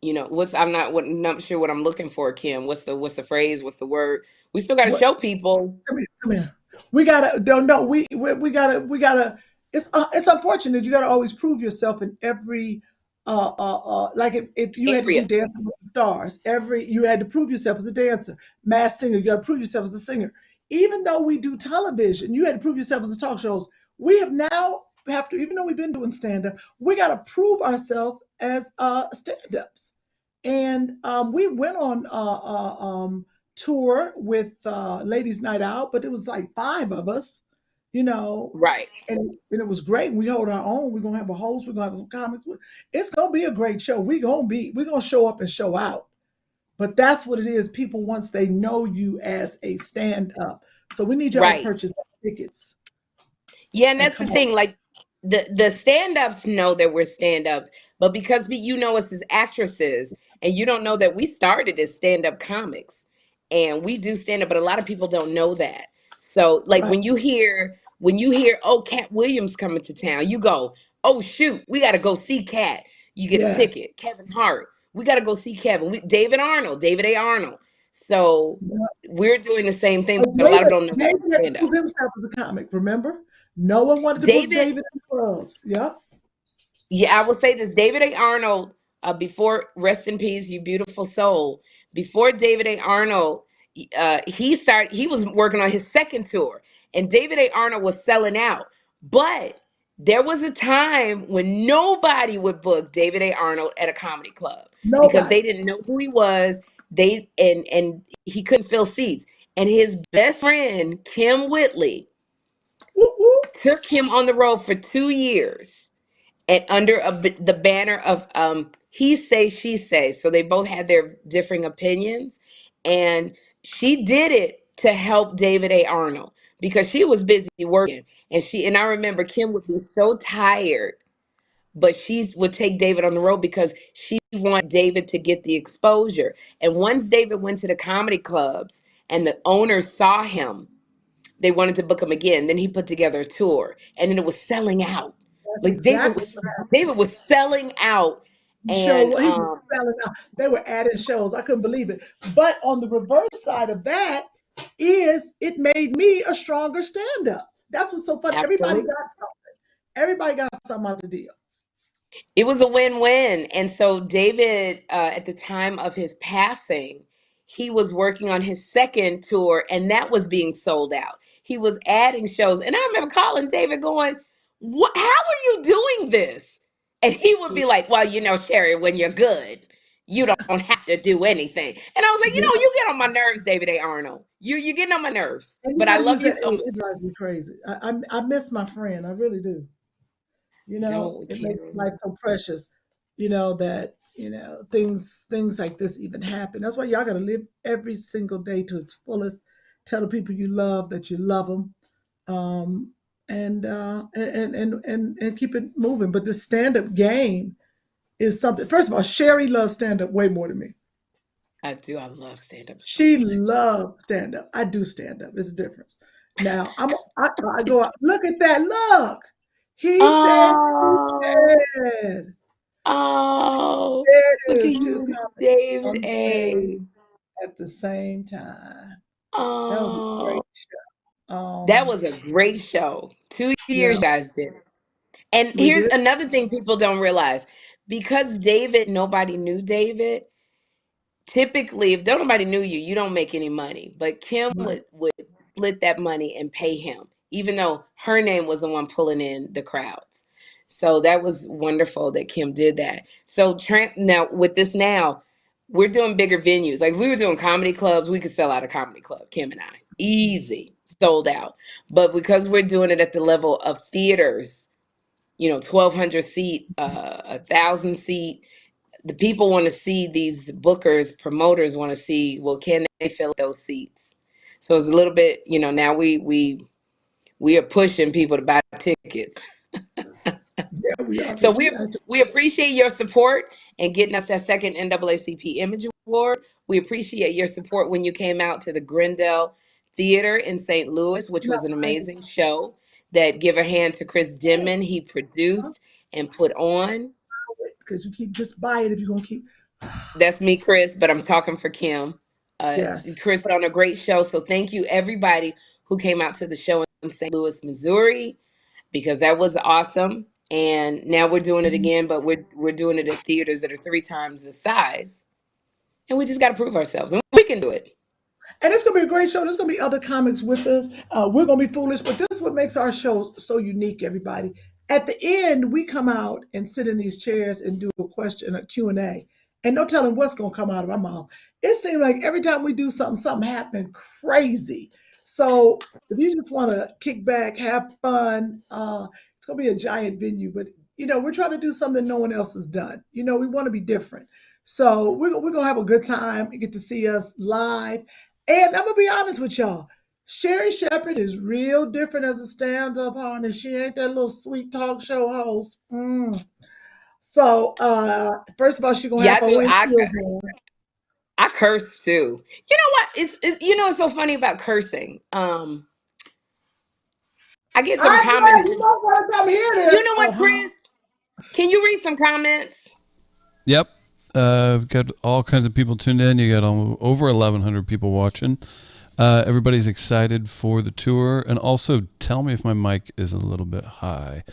not sure what I'm looking for, Kym. What's the phrase? What's the word? We still got to what? show people. Come here. Come here. We gotta. Don't know. We gotta. We gotta. It's unfortunate. You gotta always prove yourself in every. Like if you had to do Area. Dancing with the Stars, you had to prove yourself as a dancer. Mass singer, you got to prove yourself as a singer. Even though we do television, you had to prove yourself as a talk shows. We have to, even though we've been doing stand up, we got to prove ourselves as stand ups. And we went on tour with Ladies Night Out, but it was like five of us, you know, Right. and it was great. We hold our own. We're gonna have a host. We're gonna have some comics. It's gonna be a great show. We're gonna show up and show out. But that's what it is. People, once they know you as a stand up, so we need y'all to Right. purchase tickets Yeah, and and that's the come on. thing. Like the stand-ups know that we're stand-ups, but because you know us as actresses, and you don't know that we started as stand-up comics, and we do stand-up, but a lot of people don't know that. So like Right. when you hear, oh, Cat Williams coming to town, you go, oh shoot, we got to go see Cat. You get a Yes. ticket. Kevin Hart, we got to go see Kevin. David A. Arnold. So Yeah. we're doing the same thing, But but a lot of David, people don't know that David we're had to stand-up. prove himself as a comic. Remember, no one wanted to book David. David in clubs. Yep. Yeah, I will say this. David A. Arnold, before, rest in peace, you beautiful soul. Before David A. Arnold, he was working on his second tour, and David A. Arnold was selling out. But there was a time when nobody would book David A. Arnold at a comedy club because they Nobody. didn't know who he was. And he couldn't fill seats. And his best friend, Kym Whitley, Whoop, whoop. took him on the road for 2 years, and under the banner of he say she say, so they both had their differing opinions, and she did it to help David A. Arnold because she was busy working, and I remember Kym would be so tired, but she would take David on the road because she wanted David to get the exposure. And once David went to the comedy clubs and the owners saw him, they wanted to book him again. Then he put together a tour, and then it was selling out. That's Like David exactly was what happened. David was selling out, and He was selling out. They were adding shows. I couldn't believe it. But on the reverse side of that is it made me a stronger stand-up. That's what's so funny. Everybody absolutely. got something. Everybody got something out of the deal. It was a win-win. And so David, at the time of his passing, he was working on his second tour, and that was being sold out. He was adding shows. And I remember calling David going, how are you doing this? And he would be like, well, Sherri, when you're good, you don't have to do anything. And I was like, Yeah. you get on my nerves, David A. Arnold. You're getting on my nerves. And you But I got to love use you that. so much. It drives me crazy. I miss my friend. I really do. Don't we, It makes Karen? life so precious, that, things like this even happen. That's why y'all got to live every single day to its fullest. Tell the people you love that you love them, and keep it moving. But the stand up game is something. First of all, Sherri loves stand up way more than me. I do. I love stand up so She much. loves stand up. I do stand up. It's a difference. Now I go out. Look at that. Look. He said. He Oh, said. oh, It look at is two you, comics David on the A. stage at the same time. That was a Oh, great show. that was a great show. 2 years Yeah, you guys did it. And we here's did. another thing people don't realize. Because David, nobody knew David. Typically, if nobody knew you, you don't make any money. But Kym Right. would split that money and pay him, even though her name was the one pulling in the crowds. So that was wonderful that Kym did that. So now with this now, we're doing bigger venues. Like if we were doing comedy clubs, we could sell out a comedy club, Kym and I. Easy, sold out. But because we're doing it at the level of theaters, 1,200 seat, 1,000 seat, the people want to see, these bookers, promoters want to see, well, can they fill those seats? So it's a little bit, now we are pushing people to buy tickets. Yeah, we are So because we we actually. we appreciate your support and getting us that second NAACP Image Award. We appreciate your support when you came out to the Grindel Theater in St. Louis, which No, was an amazing show that give a hand to Chris Denman. He produced and put on. because you keep just buy it if you're gonna keep. That's me, Chris, but I'm talking for Kym. Yes. Chris put on a great show. So thank you, everybody who came out to the show in St. Louis, Missouri, because that was awesome. And now we're doing it Mhm. again, but we're doing it at theaters that are 3 times the size. And we just got to prove ourselves. And we can do it. And it's gonna be a great show. There's gonna be other comics with us. We're gonna be foolish, but this is what makes our show so unique, everybody. At the end, we come out and sit in these chairs and do a Q&A. And no telling what's gonna come out of our mouth. It seems like every time we do something, something happened crazy. So if you just want to kick back, have fun, it's gonna be a giant venue, but we're trying to do something no one else has done. We want to be different. So we're gonna have a good time. You get to see us live. And I'm gonna be honest with y'all. Sherri Shepherd is real different as a stand-up artist. She ain't that little sweet talk show host. So first of all, she's gonna Yeah, have I her do. own I field on. I curse too. You know what? It's so funny about cursing. I get some I'm glad comments. you don't want to come hear You this. know what, Uh-huh. Chris? Can you read some comments? Yep. Got all kinds of people tuned in. You got over 1,100 people watching. Everybody's excited for the tour. And also, tell me if my mic is a little bit high.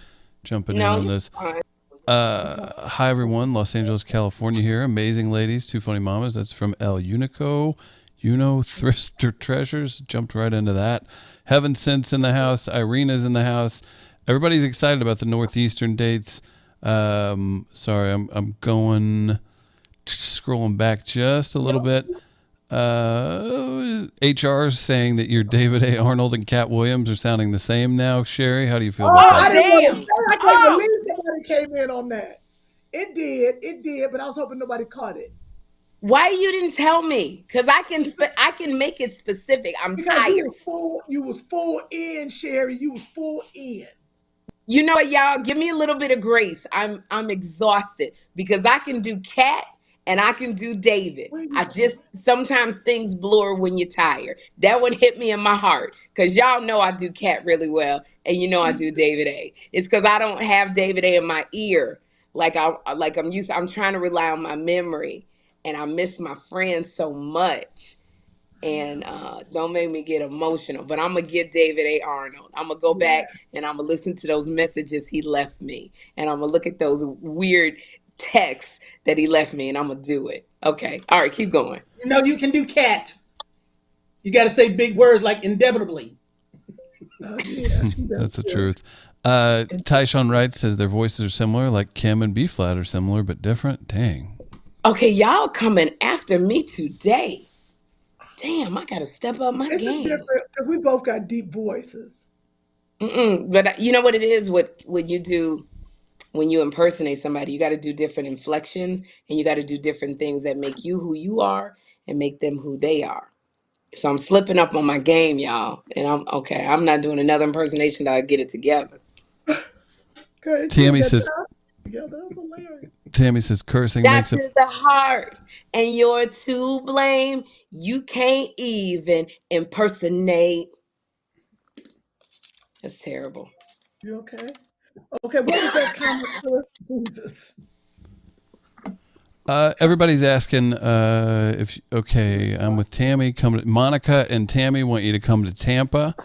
Jumping in No, on you're this. fine. Hi, everyone. Los Angeles, California here. Amazing ladies. Two funny mamas. That's from El Unico. Thrifter Treasures. Jumped right into that. Heaven Sense in the house. Irina's in the house. Everybody's excited about the Northeastern dates. Sorry, I'm going, scrolling back just a little bit. HR is saying that your David A. Arnold and Cat Williams are sounding the same now. Sherri, how do you feel about Oh, Oh, I that? didn't want to damn. say. I can't Oh, believe somebody came in on that. It did, but I was hoping nobody caught it why you didn't tell me? Because I can make it specific. I'm because tired. you was full in, Sherri. You was full in. You know what, y'all? Give me a little bit of grace. I'm exhausted because I can do Cat and I can do David. I just sometimes things blur when you're tired. That one hit me in my heart because y'all know I do Cat really well, and I do David A. It's because I don't have David A in my ear I'm used. I'm trying to rely on my memory, and I miss my friends so much. And don't make me get emotional, but I'm gonna get David A. Arnold. I'm gonna go back Yes. and I'm gonna listen to those messages he left me, and I'm gonna look at those weird texts that he left me, and I'm gonna do it. Okay, all right, keep going. You can do cat. You got to say big words like indubitably. Yeah, she does. That's the Good. truth. Tyshawn Wright says their voices are similar, like Kym and B flat are similar but different. Dang. Okay, y'all coming after me today. Damn, I gotta step up my It's just game. different because we both got deep voices. But you know what it is? What you do when you impersonate somebody, you got to do different inflections, and you got to do different things that make you who you are and make them who they are. So I'm slipping up on my game, y'all. And I'm okay. I'm not doing another impersonation that I get it together. Okay, she ain't Tammy got says time together. That's hilarious. Tammy says cursing Shot makes it. to the heart, and you're to blame. You can't even impersonate. That's terrible. You okay? Okay, what was that comment for? Jesus. Everybody's asking if okay. I'm with Tammy. Monica and Tammy want you to come to Tampa.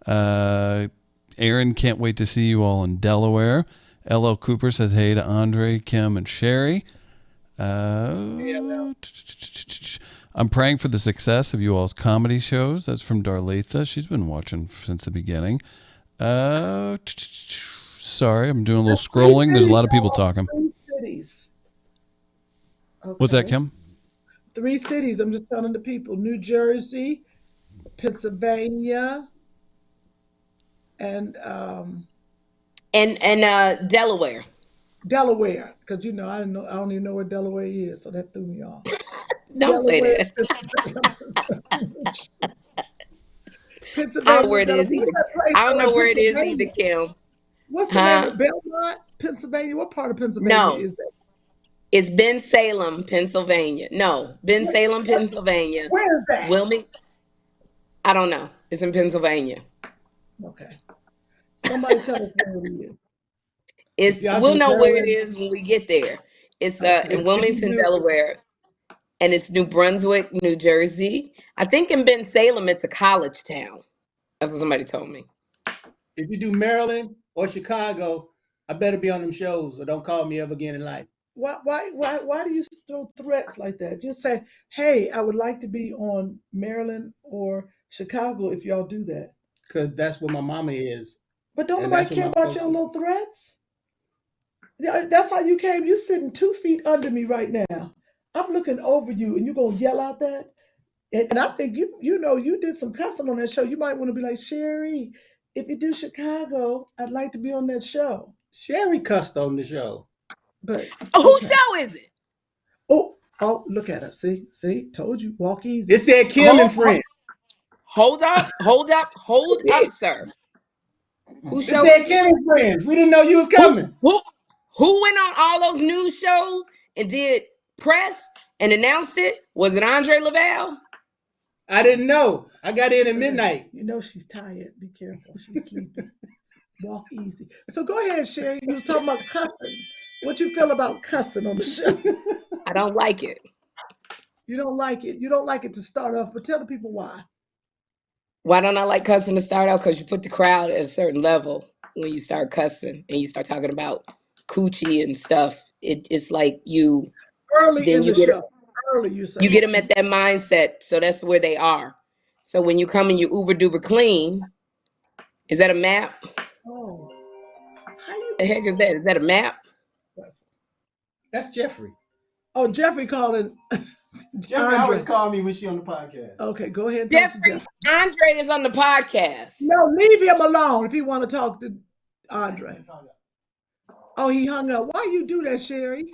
Aaron can't wait to see you all in Delaware. LL Cooper says hey to Andre, Kym, and Sherri. I'm praying for the success of you all's comedy shows. That's from Darletha. She's been watching since the beginning. Sorry, I'm doing a little scrolling. There's a lot of people talking. 3 cities. Okay. What's that, Kym? 3 cities. I'm just telling the people: New Jersey, Pennsylvania, and Delaware. Delaware. Because I don't even know where Delaware is, so that threw me off. Don't say that. Pennsylvania. I don't know where it is either. I don't know where it is either, Kym. What's the name of Belmont, Pennsylvania? What part of Pennsylvania is that? It's Bensalem, Pennsylvania. No, Bensalem, Pennsylvania. Where is that? Wilmington. I don't know. It's in Pennsylvania. Okay. Somebody tell us where it is. We'll know where it is when we get there. It's in Wilmington, Delaware, and it's New Brunswick, New Jersey. I think in Bensalem it's a college town. That's what somebody told me. If you do Maryland or Chicago, I better be on them shows, or don't call me ever again in life. Why do you throw threats like that? Just say, hey, I would like to be on Maryland or Chicago if y'all do that. Because that's where my mama is. But don't nobody care about your little threats? That's how you came. You sitting 2 feet under me right now. I'm looking over you and you're going to yell out that? And I think you did some cussing on that show. You might want to be like, Sherri, if you do Chicago, I'd like to be on that show. Sherri cussed on the show. But whose show is it? Oh, look at her. See, told you, walk easy. It said Kym and Friends. Hold up, sir. Who show it said Kym and Friends. We didn't know you was coming. Who went on all those news shows and did press and announced it? Was it Andre Lavelle? I didn't know. I got in at midnight. She's tired. Be careful. She's sleepy. Walk easy. So go ahead, Sherri. You was talking about cussing. What you feel about cussing on the show? I don't like it. You don't like it. You don't like it to start off, but tell the people why. Why don't I like cussing to start out? Because you put the crowd at a certain level when you start cussing and you start talking about coochie and stuff. It's like you early in the show. Early, you say you get them at that mindset, so that's where they are. So when you come and you uber duper clean, is that a map? Oh, the heck is that? Is that a map? That's Jeffrey. Oh, Jeffrey calling. Jeffrey always call me when she on the podcast. Okay, go ahead. Jeffrey, Andre is on the podcast. No, leave him alone if you want to talk to Andre. Oh, he hung up. Why you do that, Sherri?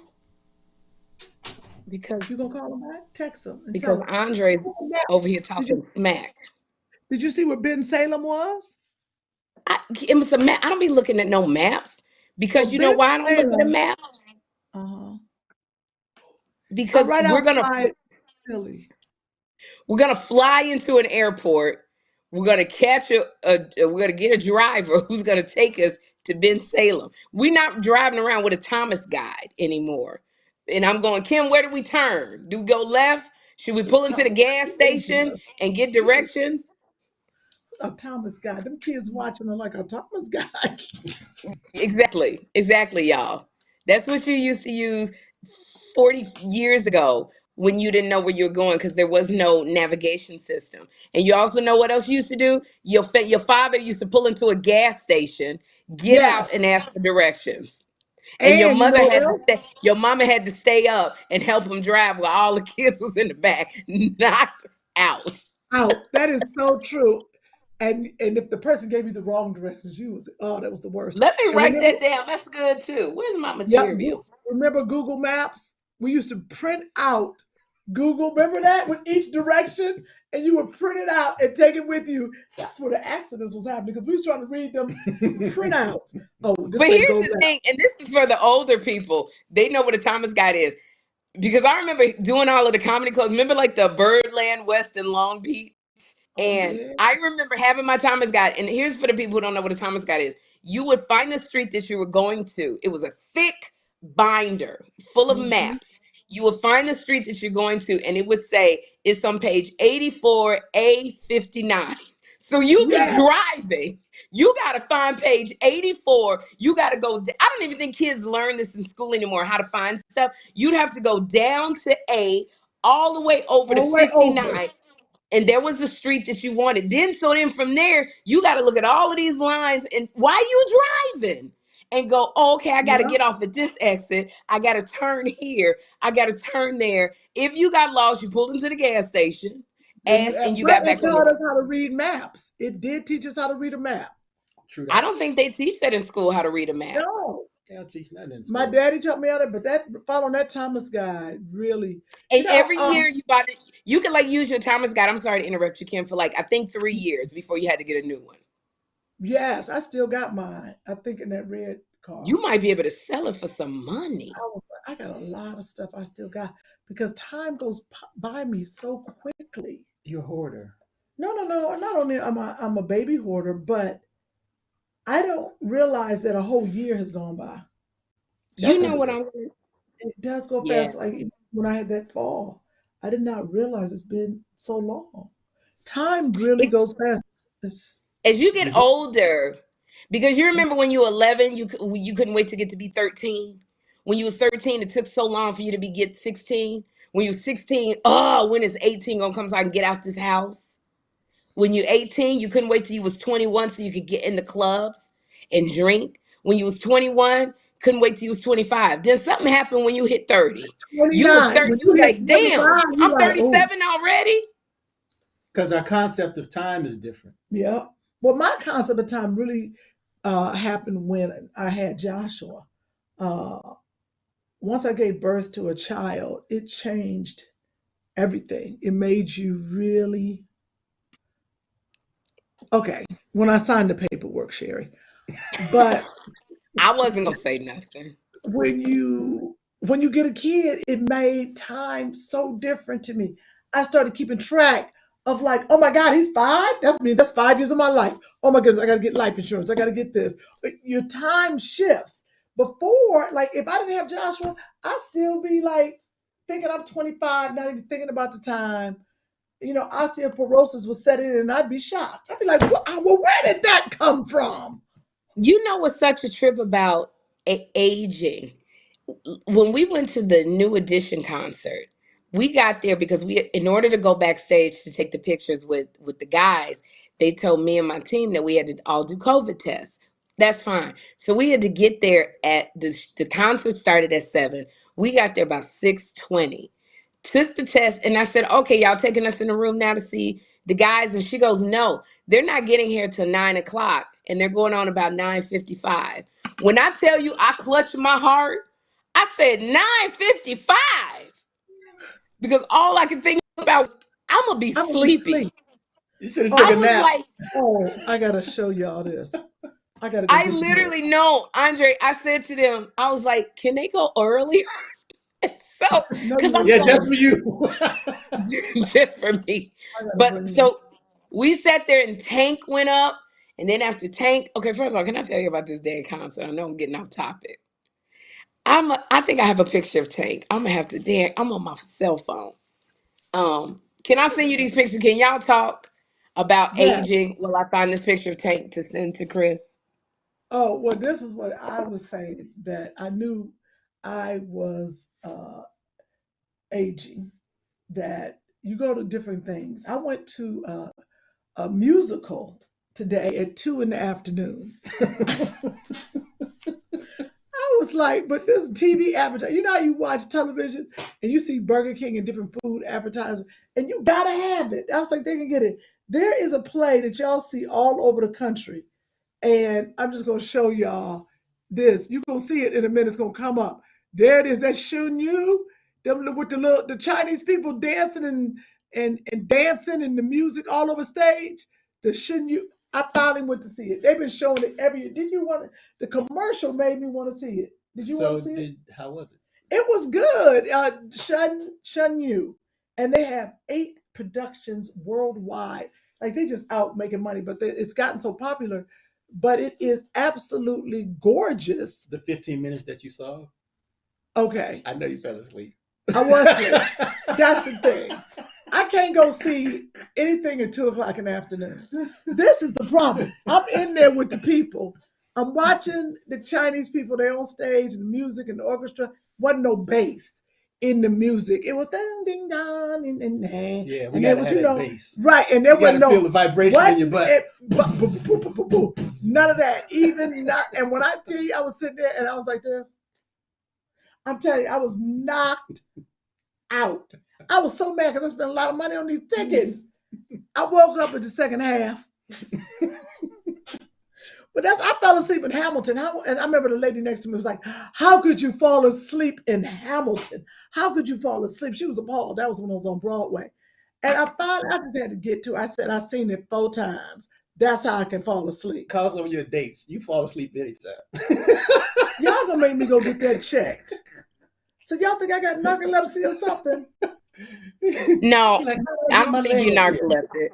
Because you gonna call him back? Text him. Because Andre over here talking smack. Did you see where Bensalem was? It was a map. I don't be looking at no maps because you know why I don't look at a map? Because we're gonna fly into an airport. We're gonna catch we're gonna get a driver who's gonna take us to Bensalem. We're not driving around with a Thomas guide anymore. And I'm going, Kym, where do we turn? Do we go left? Should we pull into the gas station and get directions? A Thomas guide. Them kids watching are like a Thomas guide. Exactly, y'all. That's what you used to use 40 years ago when you didn't know where you were going because there was no navigation system. And you also know what else you used to do? Your father used to pull into a gas station, get out and ask for directions. And your mother your mama had to stay up and help him drive while all the kids was in the back, knocked out. That is so true. And if the person gave you the wrong directions, that was the worst. Let me write that down. That's good too. Where's my material? Remember Google Maps? We used to print out Google, remember that with each direction, and you would print it out and take it with you. That's where the accidents was happening because we was trying to read them printouts. Oh, this But way here's go the left. thing, and this is for the older people. They know what a Thomas Guide is. Because I remember doing all of the comedy clubs. Remember like the Birdland West in Long Beach? Oh And yeah, I remember having my Thomas Guide. And here's for the people who don't know what a Thomas Guide is. You would find the street that you were going to. It was a thick binder full of hmm maps. You would find the street that you're going to, and it would say it's on page 84A59. So you be yeah. driving. You got to find page 84. You got to go. I don't even think kids learn this in school anymore, how to find stuff. You'd have to go down to A, all the way over to All the way over. 59, and there was the street that you wanted. Then from there, you got to look at all of these lines and why you driving and go, oh, okay, I got to Yeah. get off at this exit. I got to turn here. I got to turn there. If you got lost, you pulled into the gas station, And you, asked, and you but got it back on the taught us road. how to read maps. It did teach us how to read a map. True I that. don't think they teach that in school, how to read a map. No, They don't teach nothing in my school. daddy taught me how to, but that following that Thomas Guide really, And every year you could like use your Thomas Guide. I'm sorry to interrupt you, Kim, for like I think 3 years before you had to get a new one. yes, I still got mine. I think in that red car. You might be able to sell it for some money. I got a lot of stuff I still got because time goes by me so quickly. You're a hoarder. No, no, no. Not only I'm a baby hoarder, but I don't realize that a whole year has gone by. You That's know a, what I'm it does go Yeah. fast. Like when I had that fall, I did not realize it's been so long. Time really It, goes fast. It's, as you You get get older, because you remember when you were 11, you couldn't wait to get to be 13. When you was 13, it took so long for you to get 16. When you was 16, oh, when is 18 gonna come so I can get out this house? When you're 18, you couldn't wait till you was 21 so you could get in the clubs and drink. When you was 21, couldn't wait till you was 25. Then something happened when you hit 30. You was 29. 30, When you you was hit like, damn, 25, you're I'm like, oh, 37 already. because our concept of time is different. yeah. Well, my concept of time really happened when I had Joshua. Uh, Once I gave birth to a child, it changed everything. It made you really okay. When I signed the paperwork, Sherri, but I wasn't gonna say nothing. when you get a kid, it made time so different to me. I started keeping track of like, oh my God, he's 5. That's 5 years of my life. Oh my goodness, I got to get life insurance. I got to get this. But your time shifts. Before, like if I didn't have Joshua, I'd still be like thinking I'm 25, not even thinking about the time. Osteoporosis was set in, and I'd be shocked. I'd be like, well, where did that come from? You know what's such a trip about aging? When we went to the New Edition concert, we got there because in order to go backstage to take the pictures with the guys, they told me and my team that we had to all do COVID tests. That's fine. So we had to get there at the concert started at 7. We got there about 6:20. Took the test, and I said, "Okay, y'all taking us in the room now to see the guys?" And she goes, "No, they're not getting here till 9 o'clock, and they're going on about 9:55." When I tell you, I clutched my heart. I said 9:55 because all I could think about was, I'm gonna be I'm gonna be sleepy. asleep. You should have took I a Oh, was nap. like, I gotta show y'all this. I gotta go I get some more. literally know, Andre. I said to them, I was like, "Can they go earlier?" So, No, because you I'm ain't Yeah, so just going. for you. just for me. I gotta But bring them. so we sat there and Tank went up. And then after Tank, okay, first of all, can I tell you about this day concert? I know I'm getting off topic. I think I have a picture of Tank. I'm gonna have to I'm on my cell phone. Can I send you these pictures? Can y'all talk about Yes. aging? Will I find this picture of Tank to send to Chris? Oh, well, this is what I was saying that I knew I was aging, that you go to different things. I went to a musical today at 2 in the afternoon. I was like, but this TV advertising, you know how you watch television and you see Burger King and different food advertisements, and you gotta have it. I was like, they can get it. There is a play that y'all see all over the country, and I'm just gonna show y'all this. You're gonna see it in a minute, it's gonna come up. There it is. That's shooting you. them with the Chinese people dancing and dancing and the music all over stage. The Shin Yu. I finally went to see it. They've been showing it every year. Did you want the commercial made me want to see it? Did you want to see it? How was it? It was good. Shun Yu. And they have 8 productions worldwide. Like they just out making money, but it's gotten so popular. But it is absolutely gorgeous. The 15 minutes that you saw? Okay. I know you fell asleep. I wasn't. That's the thing. I can't go see anything at 2:00 in the afternoon. This is the problem. I'm in there with the people. I'm watching the Chinese people. They're on stage and the music and the orchestra. Wasn't no bass in the music. It was ding ding dong and Yeah, we and gotta was, have that bass. right. And there You gotta wasn't no feel the vibration in your butt. None of that. Even not. And when I tell you, I was sitting there and I was like, there. I'm telling you, I was knocked out. I was so mad because I spent a lot of money on these tickets. I woke up at the second half. But I fell asleep in Hamilton. And I remember the lady next to me was like, how could you fall asleep in Hamilton? How could you fall asleep? She was appalled. That was when I was on Broadway. And I just had to get to it. I said, I've seen it 4 times. That's how I can fall asleep. Call some of your dates. You fall asleep anytime. Y'all gonna make me go get that checked. So y'all think I got narcolepsy or something? No, Like, I don't think you're narcoleptic.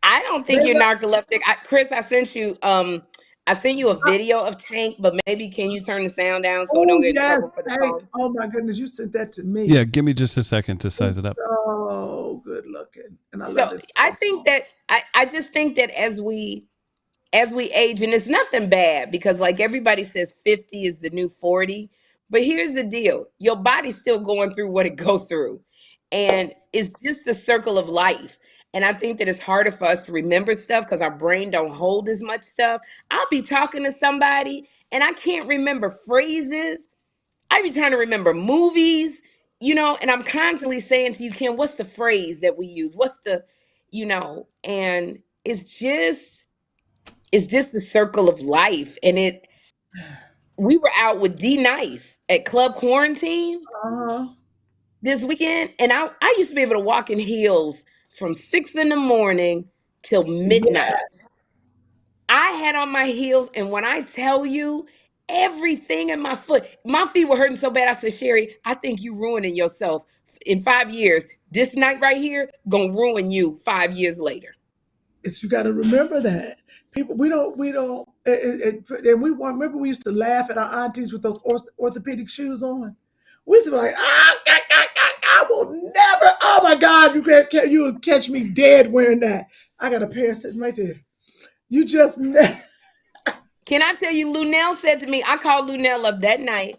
I don't think you're narcoleptic. Chris, I sent you a video of Tank, but maybe can you turn the sound down so we don't get in trouble for the phone? Oh my goodness, you sent that to me. Yeah, give me just a second to size it up. Oh, good looking. And I So love this. I think that I just think that as we age, and it's nothing bad because like everybody says 50 is the new 40, but here's the deal. Your body's still going through what it go through. And it's just the circle of life. And I think that it's harder for us to remember stuff because our brain don't hold as much stuff. I'll be talking to somebody and I can't remember phrases. I be trying to remember movies, and I'm constantly saying to you, Kym, what's the phrase that we use? What's the, and it's just the circle of life. And we were out with D Nice at Club Quarantine this weekend. And I used to be able to walk in heels from 6 a.m. till midnight. Yes. I had on my heels. And when I tell you everything in my feet were hurting so bad. I said, Sherri, I think you ruining yourself in 5 years. This night right here, gonna ruin you 5 years later. You got to remember that. People, we don't, and remember we used to laugh at our aunties with those orthopedic shoes on. We used to be like, I will never, oh my God, you would catch me dead wearing that. I got a pair sitting right there. You just never. Can I tell you, Lunell said to me, I called Lunell up that night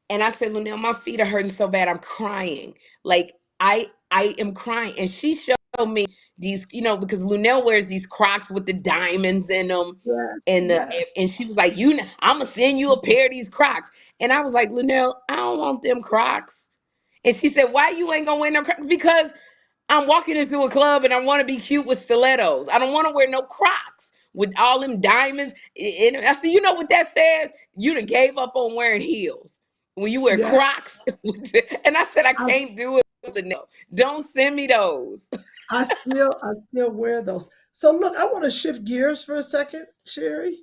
and I said, Lunell, my feet are hurting so bad, I'm crying. Like, I am crying. And she showed me these, because Lunell wears these Crocs with the diamonds in them. And she was like, I'm going to send you a pair of these Crocs. And I was like, Lunell, I don't want them Crocs. And she said, why you ain't going to wear no Crocs? Because I'm walking into a club and I want to be cute with stilettos. I don't want to wear no Crocs with all them diamonds. And I said, you know what that says? You done gave up on wearing heels when you wear Crocs. And I said, I can't do it. No, don't send me those. I still wear those. So look, I want to shift gears for a second, Sherri.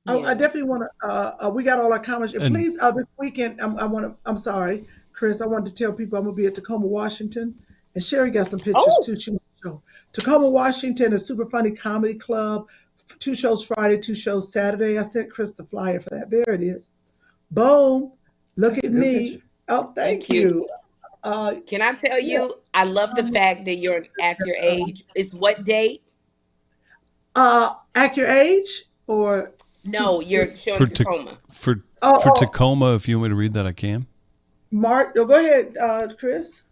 Yeah. I definitely want to. We got all our comments. And please, this weekend, I'm sorry, Chris. I wanted to tell people I'm gonna be at Tacoma, Washington, and Sherri got some pictures too. She show Tacoma, Washington, a super funny comedy club. 2 shows Friday, 2 shows Saturday. I sent Chris the flyer for that. There it is. Boom. Look at me. Picture. Oh, thank you. Can I tell you, I love the fact that you're at your age. It's what date? At your age or? No, you're showing Tacoma. For Tacoma, if you want me to read that, I can. Mark, go ahead, Chris.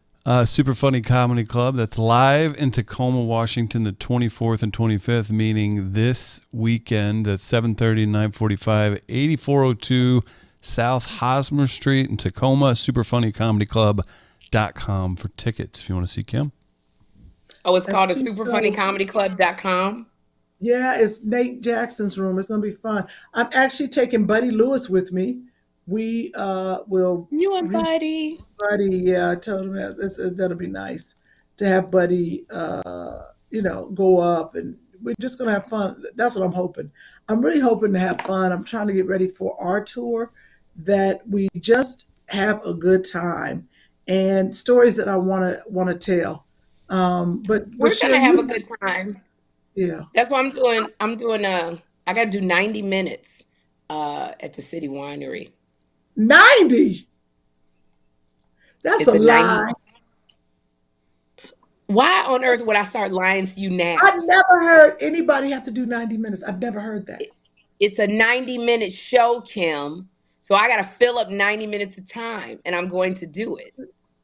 Super Funny Comedy Club. That's live in Tacoma, Washington, the 24th and 25th, meaning this weekend at 7:30 and 9:45, 8402 South Hosmer Street in Tacoma. superfunnycomedyclub.com for tickets if you want to see Kym. Oh, it's called a superfunnycomedyclub.com? Yeah, it's Nate Jackson's room. It's going to be fun. I'm actually taking Buddy Lewis with me. we will You and reach Buddy. Buddy. Yeah, I told him that'll be nice to have Buddy, go up, and we're just gonna have fun. That's what I'm hoping. I'm really hoping to have fun. I'm trying to get ready for our tour, that we just have a good time and stories that I wanna tell. But We're gonna Sherri, have a good time. yeah, That's what I'm doing. I gotta do 90 minutes at the City Winery. 90. That's a It's a 90. lie. Why on earth would I start lying to you now? I never heard anybody have to do 90 minutes. I've never heard that. It's a 90-minute show, Kym. So I gotta fill up 90 minutes of time, and I'm going to do it.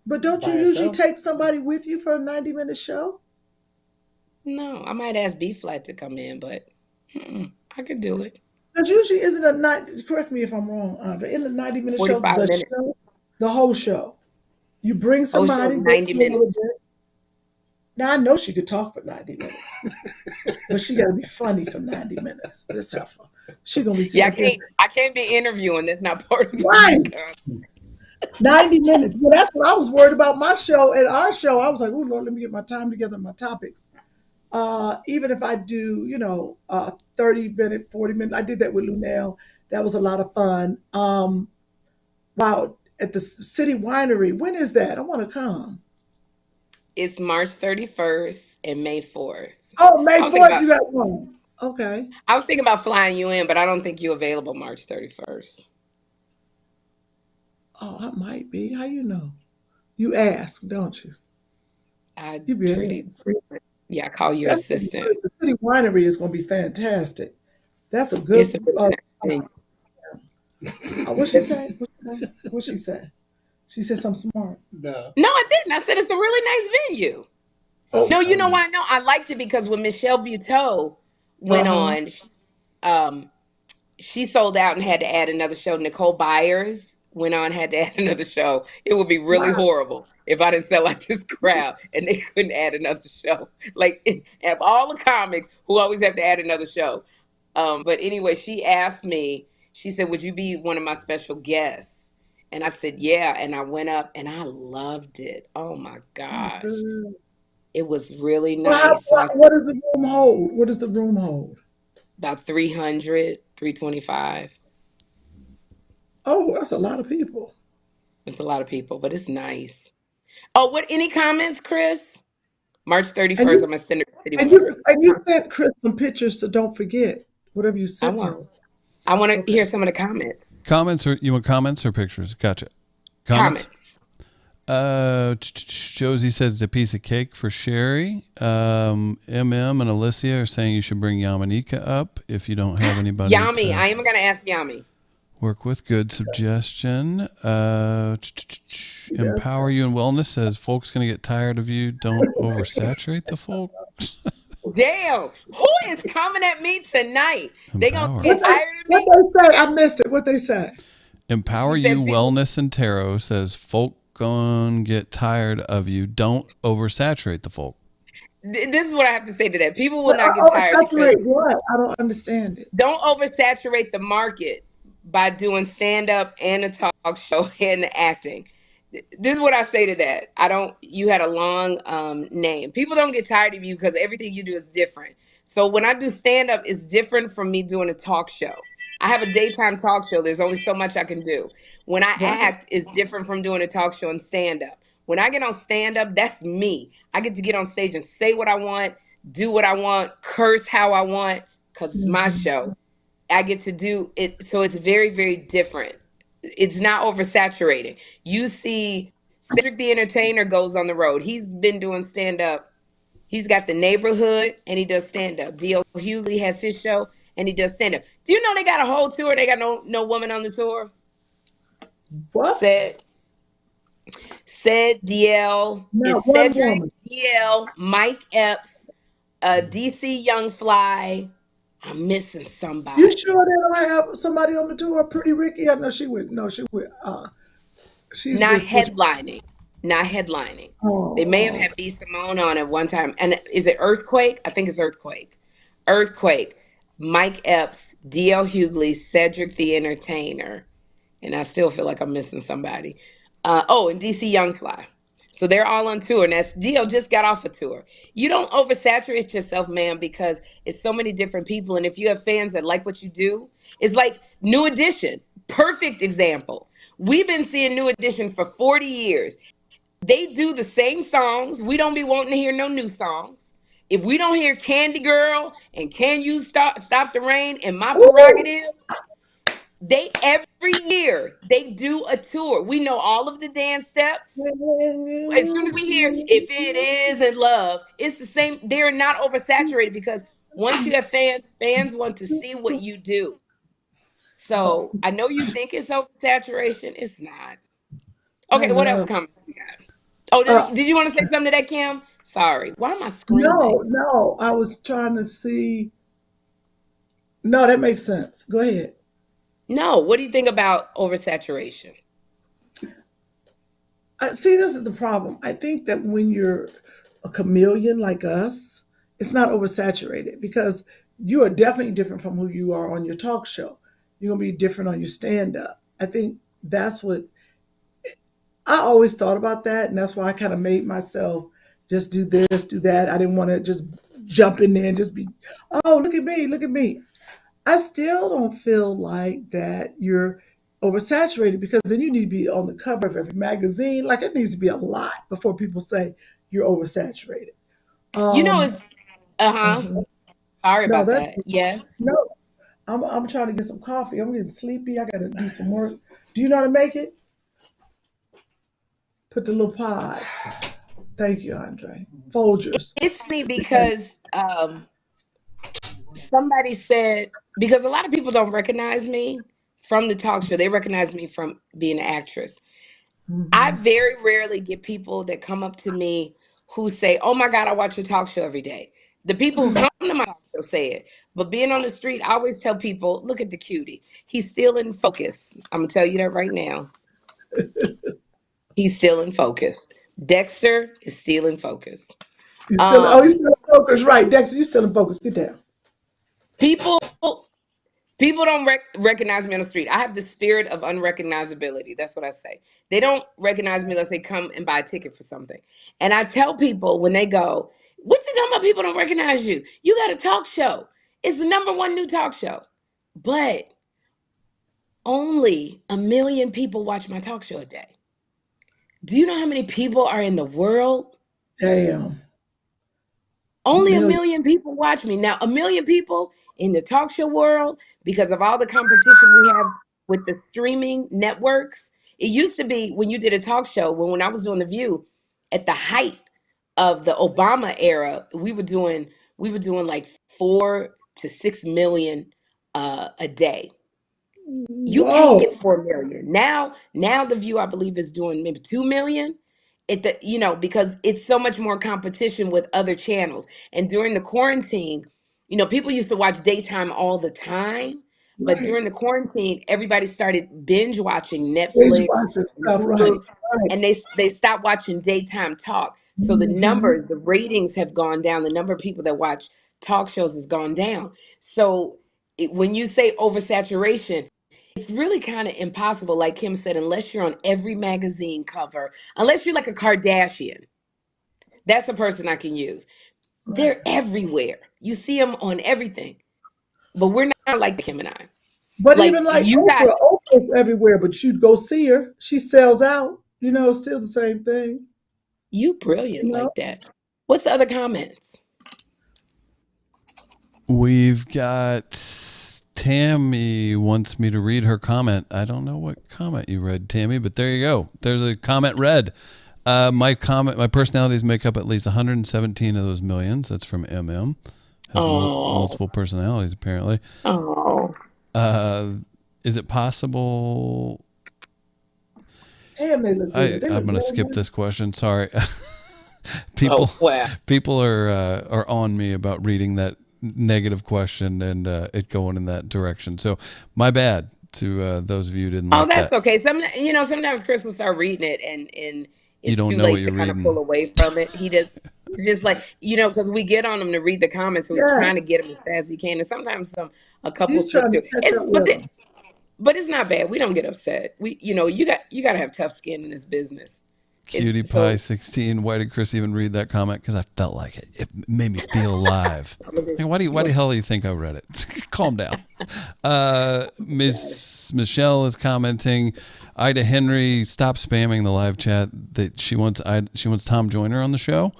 But don't you By usually herself? take somebody with you for a 90-minute show? No, I might ask B Flat to come in, but I could do it. Because usually isn't a night, correct me if I'm wrong, Andre, in the 90-minute show, 45 minutes. the whole show. You bring Whole show, somebody, 90 minutes. Now I know she could talk for 90 minutes, but she got to be funny for 90 minutes. This heifer, she gonna be Yeah, sitting there. I can't be interviewing. That's not part of the Right. podcast. 90 minutes. Well, that's what I was worried about my show and our show. I was like, oh Lord, let me get my time together and my topics. Even if I do, 30-minute, 40-minute, I did that with Lunel. That was a lot of fun. Wow, at the City Winery. When is that? I want to come. It's March 31st and May 4th. Oh, May I was thinking 4th, about you got one. Okay. I was thinking about flying you in, but I don't think you're available March 31st. Oh, I might be. How you know? You ask, don't you? I You be pretty yeah, I call your That's gonna be assistant. good. The City Winery is going to be fantastic. That's a It's good. a really nice thing. What she say? What she say? She said something smart. No. No, I didn't. I said it's a really nice venue. Oh, No, you know why? No, I liked it because when Michelle Buteau went uh-huh. on, she sold out and had to add another show. Nicole Byers went on, had to add another show. It would be really Wow. horrible if I didn't sell out this crowd and they couldn't add another show. Like, of all the comics who always have to add another show. But anyway, she asked me, she said, would you be one of my special guests? And I said, yeah. And I went up and I loved it. Oh my gosh. Good. It was really Well, nice. So what does the room hold? What does the room hold? about 300, 325. Oh, that's a lot of people. It's a lot of people, but it's nice. Oh, any comments, Chris? March And 31st, you I'm gonna send it to City and you Winery. and you sent Chris some pictures, so don't forget whatever you I sent want him. I want to Okay. hear some of the comments. Comments, or you want comments or pictures? Gotcha. Comments. Josie says it's a piece of cake for Sherri. MM and Alicia are saying you should bring Yamanika up if you don't have anybody. Yami, I am gonna ask Yami. Work with. Good suggestion. Empower You and Wellness says folks gonna get tired of you. Don't oversaturate the folks. Damn, who is coming at me tonight? They gonna Empower. get tired of me? What they say? I missed it. What they say? Empower She said You people- Wellness and Tarot says folk gonna get tired of you. Don't oversaturate the folk. This is what I have to say to that. People will not get Oh, tired because saturate what? I don't understand it. don't oversaturate the market by doing stand-up and a talk show and the acting. This is what I say to that. You had a long name. People don't get tired of you because everything you do is different. So when I do stand-up, it's different from me doing a talk show. I have a daytime talk show. There's only so much I can do. When I act, it's different from doing a talk show and stand-up. When I get on stand-up, that's me. I get to get on stage and say what I want, do what I want, curse how I want, because it's my show. I get to do it. So it's very, very different. It's not oversaturating. You see Cedric the Entertainer goes on the road. He's been doing stand-up. He's got The Neighborhood and he does stand-up. D.L. Hughley has his show and he does stand-up. Do you know they got a whole tour? They got no woman on the tour? What? Said DL. Not It's one Cedric, woman. DL, Mike Epps, DC Young Fly. I'm missing somebody. You sure they don't have somebody on the tour? Pretty Ricky? I know she went. No, she went. She's Not with- headlining. Not headlining. Oh, They may have had B. Simone on at one time. And is it Earthquake? I think it's Earthquake. Earthquake. Mike Epps, D.L. Hughley, Cedric the Entertainer. and I still feel like I'm missing somebody. And DC Young Fly. So they're all on tour, and that's Dio just got off a tour. You don't oversaturate yourself, man, because it's so many different people. And if you have fans that like what you do, it's like New Edition. Perfect example. We've been seeing New Edition for 40 years. They do the same songs. We don't be wanting to hear no new songs. If we don't hear Candy Girl and Can You Stop the Rain and My Prerogative, they every year they do a tour. We know all of the dance steps. As soon as we hear If It Isn't Love, it's the same. They're not oversaturated because once you have fans want to see what you do. So I know you think it's oversaturation. It's not. I Okay, what else know. comments we got? Oh, Uh, did you want to say something to that, Kym? Sorry. Why am I screaming? no. I was trying to see. No, that makes sense. Go ahead. No. What do you think about oversaturation? See, this is the problem. I think that when you're a chameleon like us, it's not oversaturated because you are definitely different from who you are on your talk show. You're going to be different on your stand up. I think that's what I always thought about that. And that's why I kind of made myself just do this, do that. I didn't want to just jump in there and just be, oh, look at me, look at me. I still don't feel like that you're oversaturated because then you need to be on the cover of every magazine. Like it needs to be a lot before people say you're oversaturated. You know, Um, it's mhm. sorry No, about that's that. Yes. no. I'm trying to get some coffee. I'm getting sleepy. I got to do some work. Do you know how to make it? Put the little pod. Thank you, Andre. Folgers. It's funny because somebody said, because a lot of people don't recognize me from the talk show. They recognize me from being an actress. I Mhm. very rarely get people that come up to me who say, "Oh my God, I watch your talk show every day." The people who come to my talk show say it. But being on the street, I always tell people, look at the cutie. He's still in focus. I'm going to tell you that right now. He's still in focus. Dexter is still in focus. You still? Oh, you Um, still in focus, right? Dexter, you still in focus. Get down. people People don't recognize me on the street. I have the spirit of unrecognizability. That's what I say. They don't recognize me unless they come and buy a ticket for something. And I tell people when they go, "What you talking about? People don't recognize you. You got a talk show. It's the number one new talk show." But only 1 million people watch my talk show a day. Do you know how many people are in the world? Damn. A Only a million. million people watch me. Now, 1 million people in the talk show world, because of all the competition we have with the streaming networks. It used to be when you did a talk show, when I was doing The View, at the height of the Obama era, we were doing like 4 to 6 million a day. You can't get Whoa. 4 million now. The View, I believe, is doing maybe 2 million. Because it's so much more competition with other channels. And during the quarantine, people used to watch daytime all the time, but Right. during the quarantine, everybody started binge watching Binge Netflix watch this and stuff. Right. Hulu, Right. and they stopped watching daytime talk. So Hmm. the ratings have gone down. The number of people that watch talk shows has gone down. So when you say oversaturation, it's really kind of impossible, like Kym said, unless you're on every magazine cover, unless you're like a Kardashian. That's a person I can use. Right. They're everywhere. You see them on everything. But we're not like Kym and I. But Like even like you got Oprah's everywhere, but you'd go see her. She sells out. It's still the same thing. you You brilliant know? like that. What's the other comments? We've got Tammy wants me to read her comment. I don't know what comment you read, Tammy, but there you go. There's a comment read. My personalities make up at least 117 of those millions. That's from MM. Has Oh, multiple personalities apparently. oh. Is it possible? Damn, they look good. They I'm look going to really skip good. this question. Sorry. Oh people wow. people are on me about reading that negative question and it going in that direction. So my bad to those of you who didn't Oh, like that's that. okay. Sometimes Chris will start reading it and You it's don't too know what late to you're kind of pull reading. away from it. He's just like, because we get on him to read the comments, so he's Yeah. trying to get them as fast as he can. And sometimes a couple He's slip trying to through. catch up with them. but it's not bad. We don't get upset. You got to have tough skin in this business. Cutie It's Pie so 16. Why did Chris even read that comment? Because I felt like it. It made me feel alive. Like, why the hell do you think I read it? Calm down. Miss Michelle is commenting. Ida Henry, stop spamming the live chat. That she wants Tom Joyner on the show.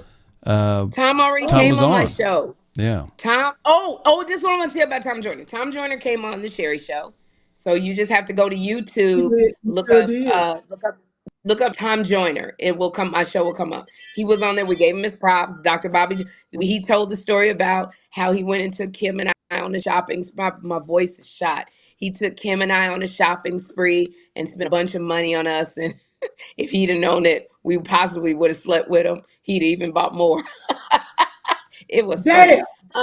Tom already Tom came was on my on. show. Yeah. Tom. Oh, this is what I want to say about Tom Joyner. Tom Joyner came on the Sherri Show, so you just have to go to YouTube, You look sure up, did. look up Tom Joyner. It will come. My show will come up. He was on there. We gave him his props. Dr. Bobby. He told the story about how he went and took Kym and I on the shopping. My voice is shot. He took Kym and I on a shopping spree and spent a bunch of money on us. And if he'd have known that we possibly would have slept with him, he'd even bought more. It was funny.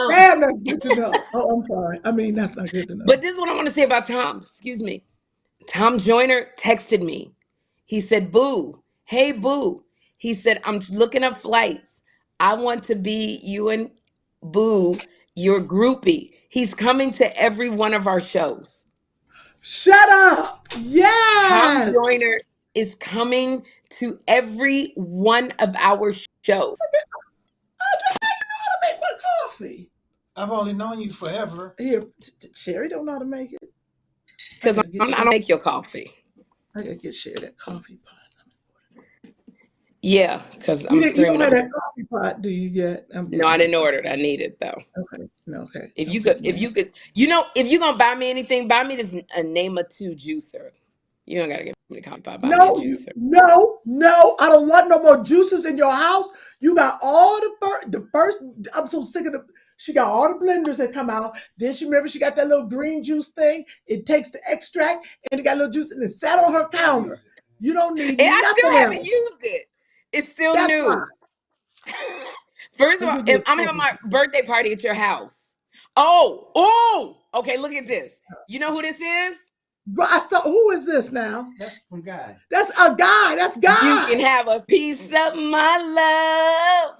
Damn. That's good to know. Oh, I'm sorry. I mean, that's not good to know. But this is what I want to say about Tom. Excuse me. Tom Joyner texted me. He said, Boo, hey, Boo. He said, I'm looking up flights. I want to be you and Boo, your groupie. He's coming to every one of our shows. Shut up. Tom Yes. Joyner is coming to every one of our shows. Audrey, how you know how to make my coffee? I've only known you forever. Here, Sherri don't know how to make it. Because I don't make your coffee. I gotta get Sherri that coffee pot. Yeah, because You I'm don't screaming. have that coffee pot, do you yet? No, I didn't order it. I need it though. Okay. No, okay. If you could, if you're gonna buy me anything, buy me this a name of two juicer. You don't gotta get me the coffee pot. Buy me a juicer. No. I don't want no more juices in your house. You got all the first. I'm so sick of the. She got all the blenders that come out. Then she got that little green juice thing. It takes the extract and it got a little juice and it sat on her counter. You don't need And nothing I still haven't else. used it. It's still That's new. fine. First of all, I'm having my birthday party at your house. Oh, okay. Look at this. You know who this is? But I saw, who is this now? That's from Guy. That's a guy. That's Guy. You can have a piece of my love.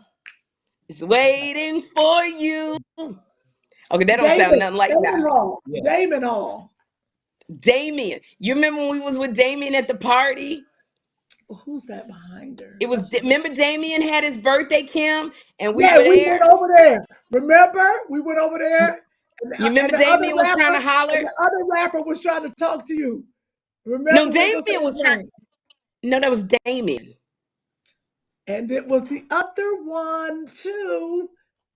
It's waiting for you. Okay, that don't sound nothing like Damon that. Hall. Yeah. Damon Hall. Damien. You remember when we was with Damien at the party? Who's that behind her? It was, remember Damien had his birthday, Kym, and we Yeah, were we there. went over there. Remember? We went over there. You remember Damien was trying to holler? And the other rapper was trying to talk to you. Remember? No, Damien was trying. No, that was Damien. And it was the other one too.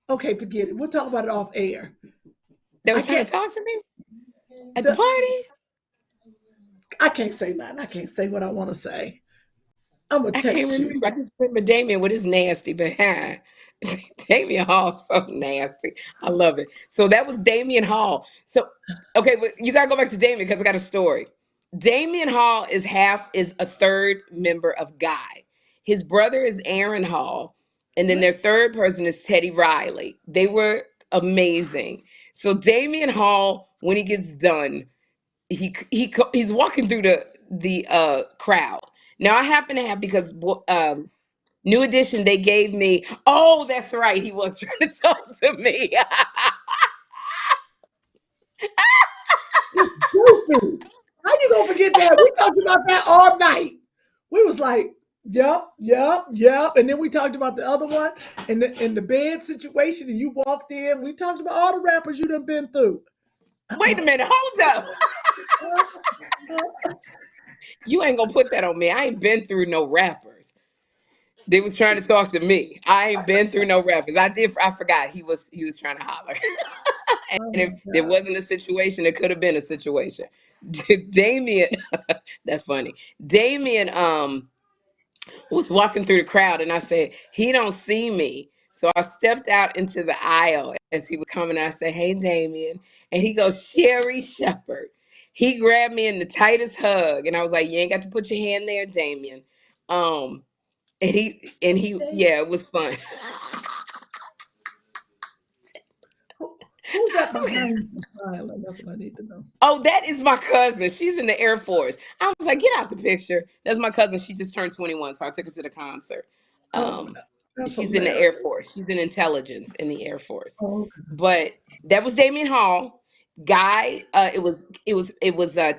Okay, forget it. We'll talk about it off air. That was trying to talk to me at the party? I can't say nothing. I can't say what I want to say. I'm gonna I text can't you. remember. I just remember Damien with his nasty behind. Damien Hall, so nasty. I love it. So that was Damien Hall. So, okay, but you gotta go back to Damien because I got a story. Damien Hall is a third member of Guy. His brother is Aaron Hall, and then their third person is Teddy Riley. They were amazing. So Damien Hall, when he gets done, he's walking through the crowd. Now I happen to have, because New Edition, they gave me, oh, that's right, he was trying to talk to me. Goofy. How you gonna forget that? We talked about that all night. We was like, yep. And then we talked about the other one in the bed situation, and you walked in. We talked about all the rappers you done been through. Wait a minute, hold up. You ain't gonna put that on me. I ain't been through no rappers. They was trying to talk to me. I ain't been through no rappers. I forgot he was trying to holler. And if there wasn't a situation, it could have been a situation. Damien, that's funny. Damien was walking through the crowd, and I said, he don't see me. So I stepped out into the aisle as he was coming. And I said, hey, Damien. And he goes, Sherri Shepherd. He grabbed me in the tightest hug. And I was like, you ain't got to put your hand there, Damien. And he, yeah, it was fun. Who's that behind the silent? That's what I need to know. Oh, that is my cousin. She's in the Air Force. I was like, get out the picture. That's my cousin. She just turned 21, so I took her to the concert. She's in the Air Force. She's in intelligence in the Air Force. Oh, okay. But that was Damien Hall. Guy. It was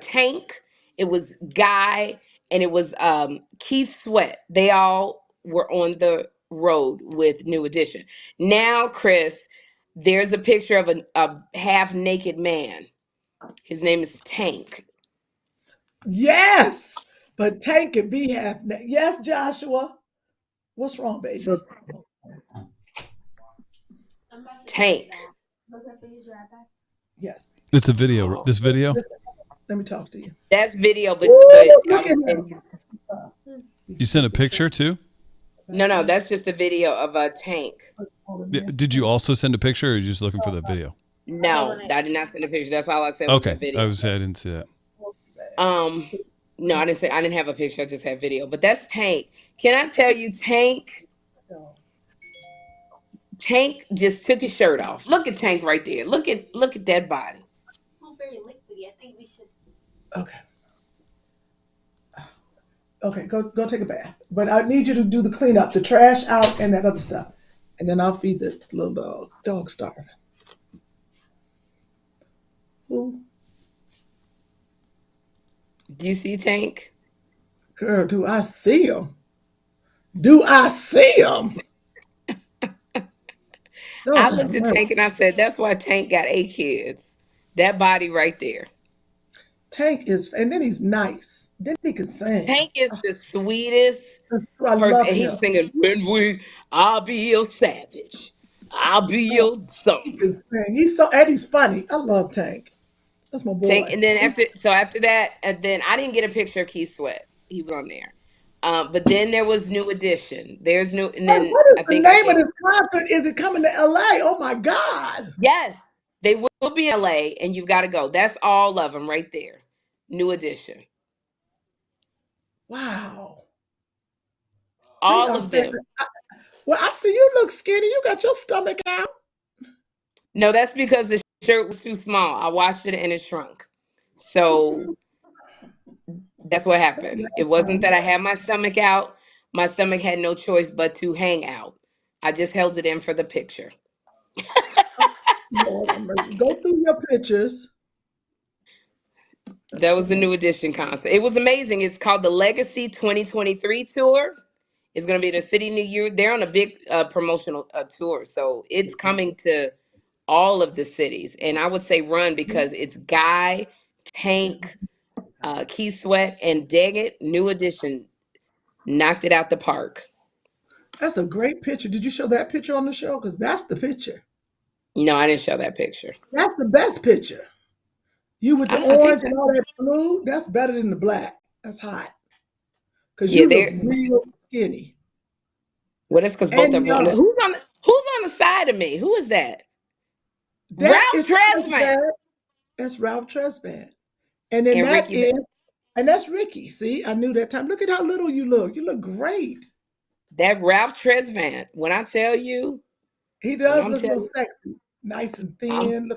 Tank. It was Guy, and it was Keith Sweat. They all were on the road with New Edition. Now, Chris, there's a picture of a half naked man. His name is Tank. Yes, but Tank can be half. Yes, Joshua. What's wrong, baby? So I'm about to Tank. look at these right back. Yes. It's a video. This video. Let me talk to you. That's video, but Ooh, but look I'm at him. You sent a picture too. no, that's just a video of a Tank. Did you also send a picture, or are you just looking for the video? No, I did not send a picture. That's all I said was a Okay, video. I didn't see that. No, I didn't have a picture. I just had video. But that's Tank. Can I tell you, Tank just took his shirt off. Look at Tank right there. Look at that body. Who's very liquidy? I think we should. Okay. Okay, go take a bath. But I need you to do the cleanup, the trash out, and that other stuff. And then I'll feed the little dog. Dog's starving. Ooh, Do you see Tank? girl, do I see him? Do I see him? I looked at Tank and I said, that's why Tank got 8 kids. That body right there. Tank is, and then he's nice. Then he can sing. Tank is the sweetest I person. love And he him. was singing, I'll be your savage. I'll be your He something. can sing. And he's funny. I love Tank. That's my boy. Tank, and then after that, and then I didn't get a picture of Keith Sweat. He was on there. But then there was New Edition. There's new, and then What is I the think name of this concert? Is it coming to LA? Oh my God. yes, they will be in LA, and you've got to go. That's all of them right there. New Edition. Wow. All of them. Well, I see you look skinny. You got your stomach out. No, that's because the shirt was too small. I washed it and it shrunk. So that's what happened. It wasn't that I had my stomach out. My stomach had no choice but to hang out. I just held it in for the picture. Lord have mercy. Go through your pictures. That was the New Edition concert. It was amazing. It's called the Legacy 2023 tour. It's going to be in the city New Year. They're on a big promotional tour. So it's coming to all of the cities. And I would say run because it's Guy, Tank, Keith Sweat, and Daggett. New Edition knocked it out the park. That's a great picture. Did you show that picture on the show? Because that's the picture. No, I didn't show that picture. That's the best picture. You with the I think orange and all that blue, that's better than the black. That's hot. Because you look real skinny. Well, that's because both And of them. Who's on the side of me? Who is that? That Ralph is Tresvant. That's Ralph Tresvant. And then And that Ricky is, and that's Ricky. See, I knew that time. Look at how little you look. You look great. That Ralph Tresvant. When I tell you, He does look a little sexy. Nice and thin.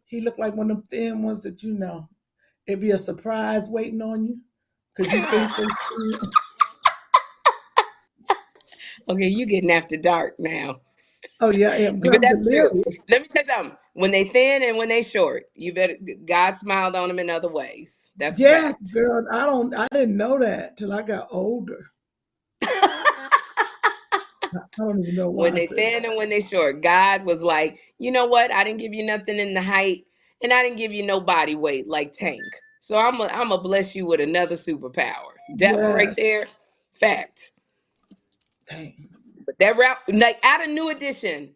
He looked like one of them thin ones that you know. It'd be a surprise waiting on you. Because you think so. okay, you getting after dark now. Oh yeah, I am. But that's true. Let me tell you something. When they thin and when they short, you better. God smiled on them in other ways. That's yes, fact. girl. I didn't know that till I got older. I don't even know why. When they thin and when they short, God was like, you know what? I didn't give you nothing in the height, and I didn't give you no body weight like Tank. So I'm gonna bless you with another superpower. That one right there, fact. Dang. But that route, like out of New Edition,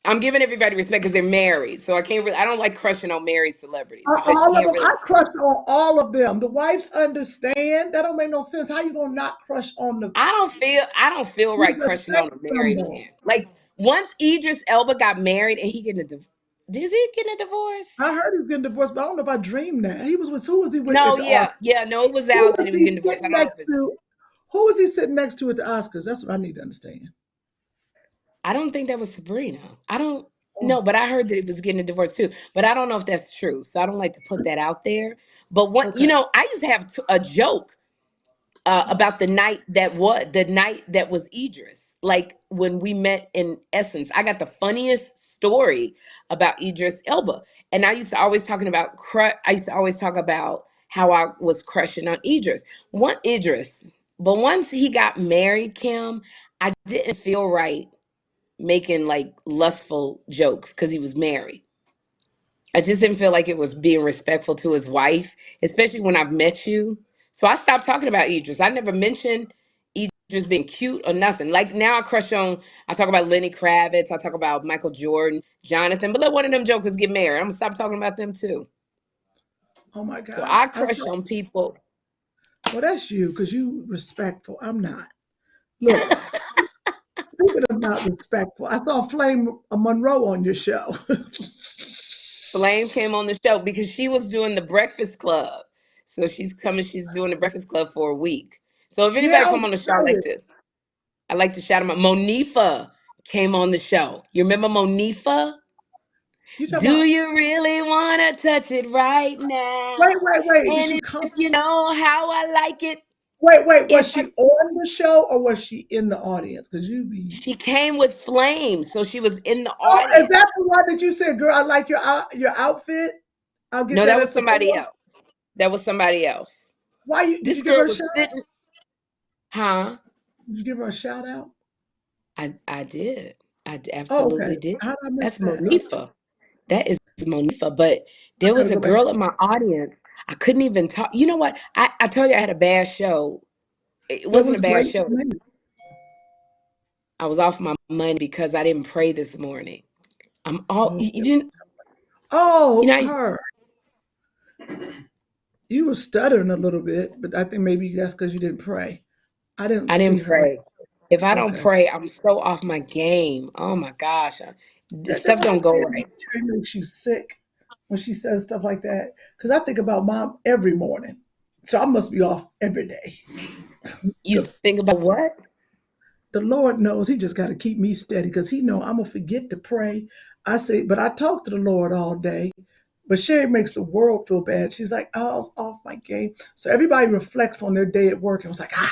I'm giving everybody respect because they're married. So I don't like crushing on married celebrities. All of them, I crush on all of them. The wives understand. That don't make no sense. How you gonna not crush on the? I don't feel right crushing on a married man. Like once Idris Elba got married and he getting a divorce. Is he getting a divorce? I heard he was getting divorced, but I don't know if I dreamed that. Who was he with? No, yeah, no, it was out that he was getting divorced. I don't know if it's. Who was he sitting next to at the Oscars? That's what I need to understand. I don't think that was Sabrina. I don't know, but I heard that it was getting a divorce too. But I don't know if that's true. So I don't like to put that out there. But I used to have a joke. about the night that was Idris. Like when we met in Essence, I got the funniest story about Idris Elba, and I used to always talk about how I was crushing on Idris. But once he got married, Kym, I didn't feel right making like lustful jokes because he was married. I just didn't feel like it was being respectful to his wife, especially when I've met you. So I stopped talking about Idris. I never mentioned Idris being cute or nothing. Like now I talk about Lenny Kravitz, I talk about Michael Jordan, Jonathan, but let one of them jokers get married. I'm gonna stop talking about them too. Oh my So God. I crush on people. Well, that's you because you respectful. I'm not. Look, speaking of not respectful, I saw Flame Monroe on your show. Flame came on the show because she was doing the Breakfast Club. So she's doing the Breakfast Club for a week. So if Yeah, anybody I come was on the show, excited. I like to shout them out. Monifa came on the show. You remember Monifa? You talking Do about? you really want to touch it right now? Wait. Did And she come? if you know how I like it, Wait. Was if I, she on the show or was she in the audience? Because you be. she came with Flame, so she was in the Oh, is that audience. the one that you said, girl? I like your outfit. I'll get No, that that was as somebody support. else. That was somebody else. Why did This you give her girl a was shout? sitting, huh? Did you give her a shout out? I did. Oh, okay. Absolutely did. How did I miss That's that? Monifa. That is Monifa. But I there was gotta a go back. girl in my audience. I couldn't even talk. You know what? I told you I had a bad show. It It wasn't a was bad great show. for me. I was off my money because I didn't pray this morning. I'm all Oh, you oh, know her. You were stuttering a little bit, but I think maybe that's because you didn't pray. I didn't I see didn't her. pray. If I don't Okay. pray, I'm so off my game. Oh my gosh. That's Stuff what don't go I'm right. saying. It makes you sick when she says stuff like that. Because I think about mom every morning. So I must be off every day. You Because think about what? the Lord knows he just got to keep me steady because he know I'm going to forget to pray. I say, but I talk to the Lord all day. But Sherri makes the world feel bad. She's like, oh, I was off my game. So everybody reflects on their day at work and was like, I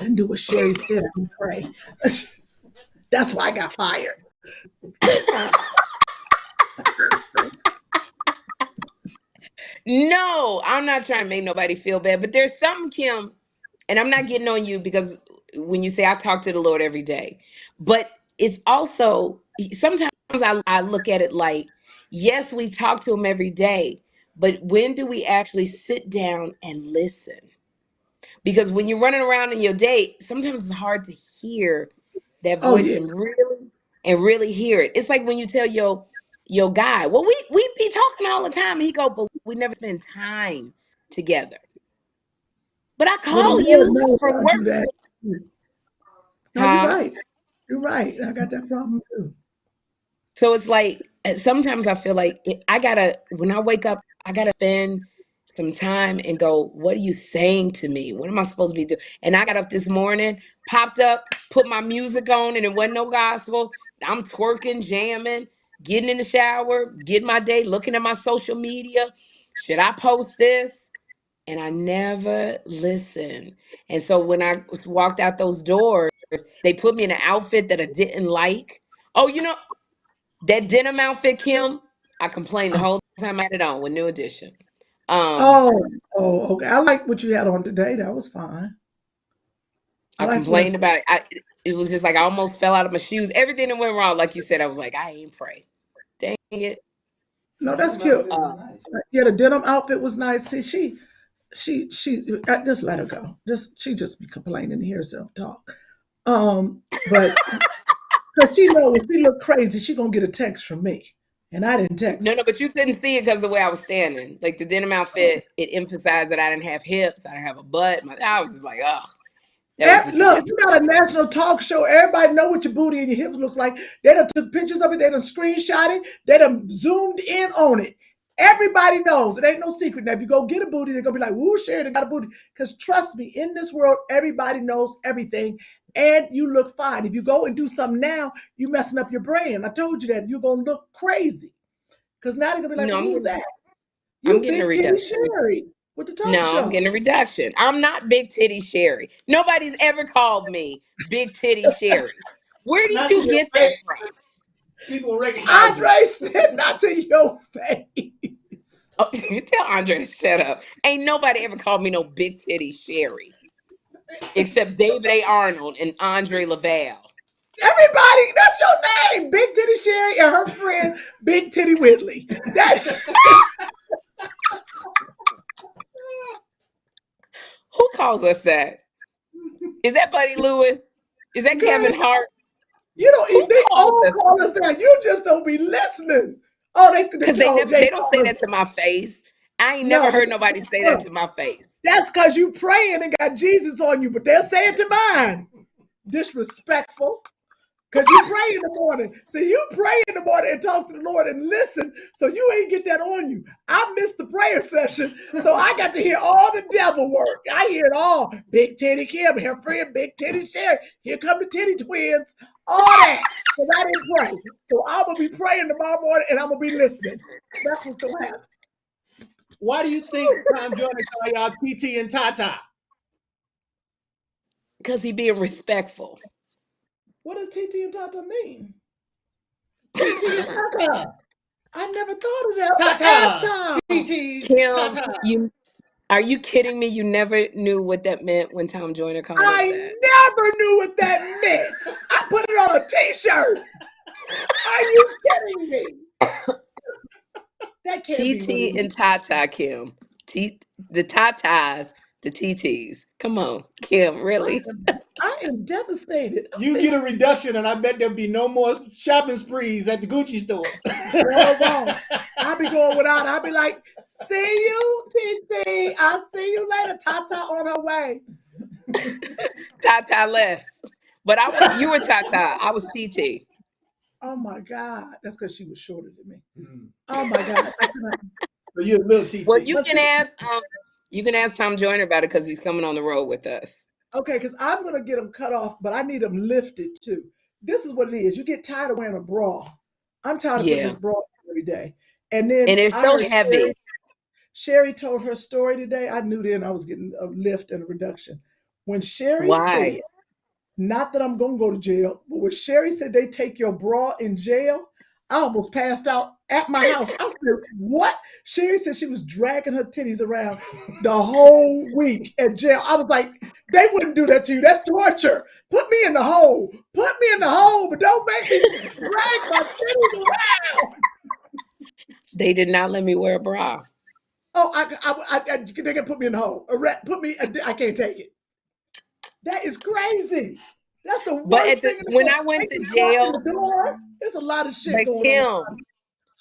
didn't do what Sherri said. I didn't pray. That's why I got fired. No, I'm not trying to make nobody feel bad, but there's something, Kym, and I'm not getting on you because when you say I talk to the Lord every day, but it's also sometimes I look at it like, yes, we talk to him every day, but when do we actually sit down and listen? Because when you're running around in your day, sometimes it's hard to hear that Oh, voice yeah. and really hear it. It's like when you tell your guy, well, we be talking all the time. And he go, but we never spend time together. But I Well, the call Lord you knows from I do work. that. No, you're Huh? right. You're right. I got that problem too. So it's like sometimes I feel like when I wake up, I gotta spend some time and go, what are you saying to me? What am I supposed to be doing? And I got up this morning, popped up, put my music on, and it wasn't no gospel. I'm twerking, jamming, getting in the shower, getting my day, looking at my social media. Should I post this? And I never listen. And so when I walked out those doors, they put me in an outfit that I didn't like. Oh, that denim outfit, Kym, I complained the Oh, whole time I had it on with New Edition. Um, oh, okay. I like what you had on today. That was fine. I I like what's. complained about it. It was just like I almost fell out of my shoes. Everything that went wrong, like you said, I was like, I ain't pray. Dang it. No, that's cute. Uh, Yeah, the denim outfit was nice. See, she. Just let her go. She just be complaining to hear herself talk. But because she know if she look crazy, she gonna get a text from me, and I didn't no, text her. no, but you couldn't see it because the way I was standing. Like the denim outfit, it emphasized that I didn't have hips, I didn't have a butt. I was just like, ugh, that was just Look, disgusting. you got a national talk show. Everybody know what your booty and your hips look like. They done took pictures of it. They done screenshot it. They done zoomed in on it. Everybody knows. It ain't no secret. Now, if you go get a booty, they're going to be like, woo, Sherri, they got a booty. Because trust me, in this world, everybody knows everything. And you look fine. If you go and do something now, you messing up your brand. I told you that. You're going to look crazy. Because now they're going to be like, No, well, who's that? I'm You getting a big titty reduction. Sherri. with the talk No, I'm show. getting a reduction. I'm not Big Titty Sherri. Nobody's ever called me Big Titty Sherri. Where did Not to you your get that face. from? People will recognize you. Andre said, "Not to your face." Oh, you tell Andre to shut up. Ain't nobody ever called me no Big Titty Sherri except David A. Arnold and Andre Laval. Everybody, that's your name, Big Titty Sherri, and her friend Big Titty Whitley. Who calls us that? Is that Buddy Lewis? Is that Girl, Kevin Hart? you don't Who even. They calls all us? call us that. You just don't be listening. Oh, Because they never, they they don't call say us. that to my face. I ain't never No, heard nobody say that to my face. that's because you praying and got Jesus on you, but they'll say it to mine. Disrespectful. Because you pray in the morning. See, you pray in the morning and talk to the Lord and listen, so you ain't get that on you. I missed the prayer session, so I got to hear all the devil work. I hear it all. Big Titty Kym, her friend Big Titty Sherri. Here come the Titty Twins. All that. Because I didn't pray. So I'm going to be praying tomorrow morning and I'm going to be listening. That's what's going to happen. Why do you think Tom Joyner call y'all TT and Tata? Because he being respectful. What does TT and Tata mean? TT and Tata. I never thought of that. Ask Tata. Tom. TT. Kim, Tata. are you kidding me? You never knew what that meant when Tom Joyner called us I that. never knew what that meant. I put it on a t-shirt. Are you kidding me? That can't be what it TT is. and Tata, Kim. The Tatas, the TTs. Come on, Kim, really? I am devastated. You get a reduction, and I bet there'll be no more shopping sprees at the Gucci store. Sure won't. I'll be going without. I'll be like, see you, TT. I'll see you later. Tata on her way. Tata less. But you were Tata. I was TT. Oh my God. That's because she was shorter than me. Oh my God. I cannot. But you're a little TT. Well, you But can see, ask Tom Joyner about it because he's coming on the road with us. okay, because I'm going to get them cut off, but I need them lifted too. This is what it is. You get tired of wearing a bra. I'm tired of putting Yeah. this bra on every day. And then And it's I so heard heavy. Sherri told her story today. I knew then I was getting a lift and a reduction. When Sherri Why? said, not that I'm going to go to jail, but when Sherri said they take your bra in jail, I almost passed out at my house. I said, what? Sherri said she was dragging her titties around the whole week at jail. I was like, they wouldn't do that to you. That's torture. Put me in the hole. Put me in the hole, but don't make me drag my titties around. They did not let me wear a bra. Oh, they can put me in the hole. Put me. I can't take it. That is crazy. That's the But worst thing in the when world. I went They to can come out jail, the door. There's a lot of shit but going on. Kim,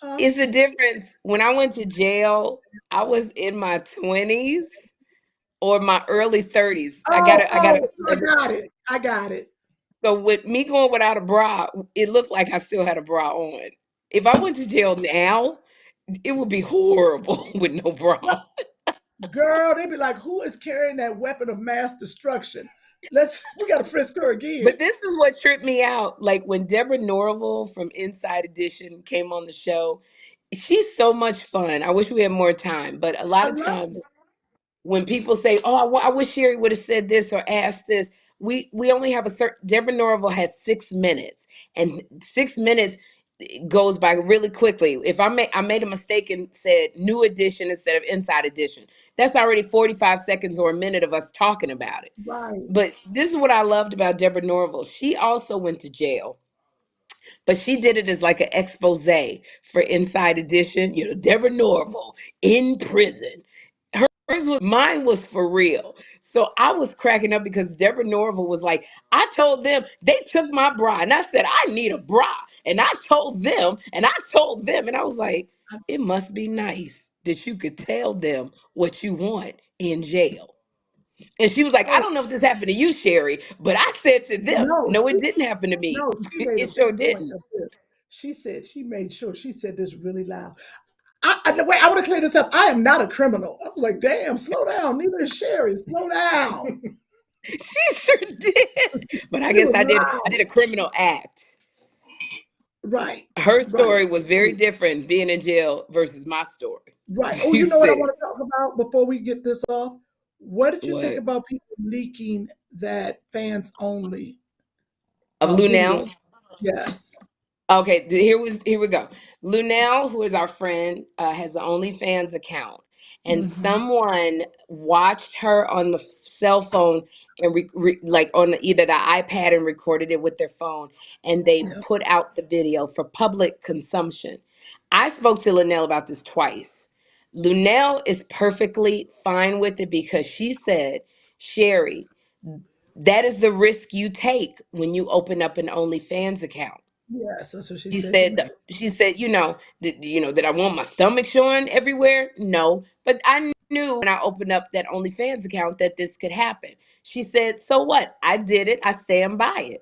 Huh? it's the difference. When I went to jail, I was in my 20s or my early 30s. I got I got it. I got it. So with me going without a bra, it looked like I still had a bra on. If I went to jail now, it would be horrible with no No, bra. girl, they'd be like, who is carrying that weapon of mass destruction? We got to frisk her again. But this is what tripped me out. Like when Deborah Norville from Inside Edition came on the show, she's so much fun. I wish we had more time, but a lot I of love times it. when people say, "Oh, I wish Sherri would have said this or asked this," we only have a certain. Deborah Norville has 6 minutes, and 6 minutes goes by really quickly. If I made a mistake and said new edition instead of inside edition, that's already 45 seconds or a minute of us talking about it. Right. But this is what I loved about Deborah Norville. She also went to jail, but she did it as like an expose for Inside Edition. You know, Deborah Norville in prison. Mine was for real. So I was cracking up because Deborah Norville was like, I told them they took my bra, and I said I need a bra, and I told them, and I told them, and I was like, it must be nice that you could tell them what you want in jail. And she was like, I Oh, don't know if this happened to you, Sherri, but I said to them, no. no, it didn't happen to me. No, she made a It sure big point didn't. of this. She said she made sure she said this really loud. Wait, I want to clear this up. I am not a criminal. I was like, damn, slow down. Neither is Sherri. Slow down. She sure did. But I It guess was I loud. did a criminal act. Right. Her Right. story was very different being in jail versus my story. Right. Oh, You you know what I sick. want to talk about before we get this off? What did you think What? about people leaking that fans only Of video? Lunel? Yes. Okay, here we go. Lunel, who is our friend, has an OnlyFans account, and Hmm. someone watched her on the cell phone and like on either the iPad and recorded it with their phone, and they Yeah. put out the video for public consumption. I spoke to Lunel about this twice. Lunel is perfectly fine with it because she said, Sherri, that is the risk you take when you open up an OnlyFans account. Yes, that's what she She said to said, me. did I want my stomach showing everywhere? No. But I knew when I opened up that OnlyFans account that this could happen. She said, so what? I did it. I stand by it.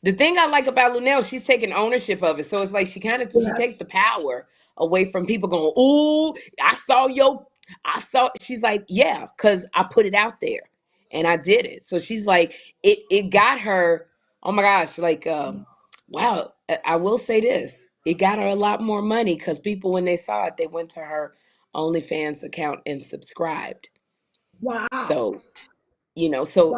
The thing I like about Lunel, she's taking ownership of it. So it's like she Yes. takes the power away from people going, "Ooh, I saw your I saw." She's like, "Yeah, cuz I put it out there and I did it." So she's like it got her, oh my gosh, like wow, I will say this. It got her a lot more money cuz people when they saw it, they went to her OnlyFans account and subscribed. Wow. So so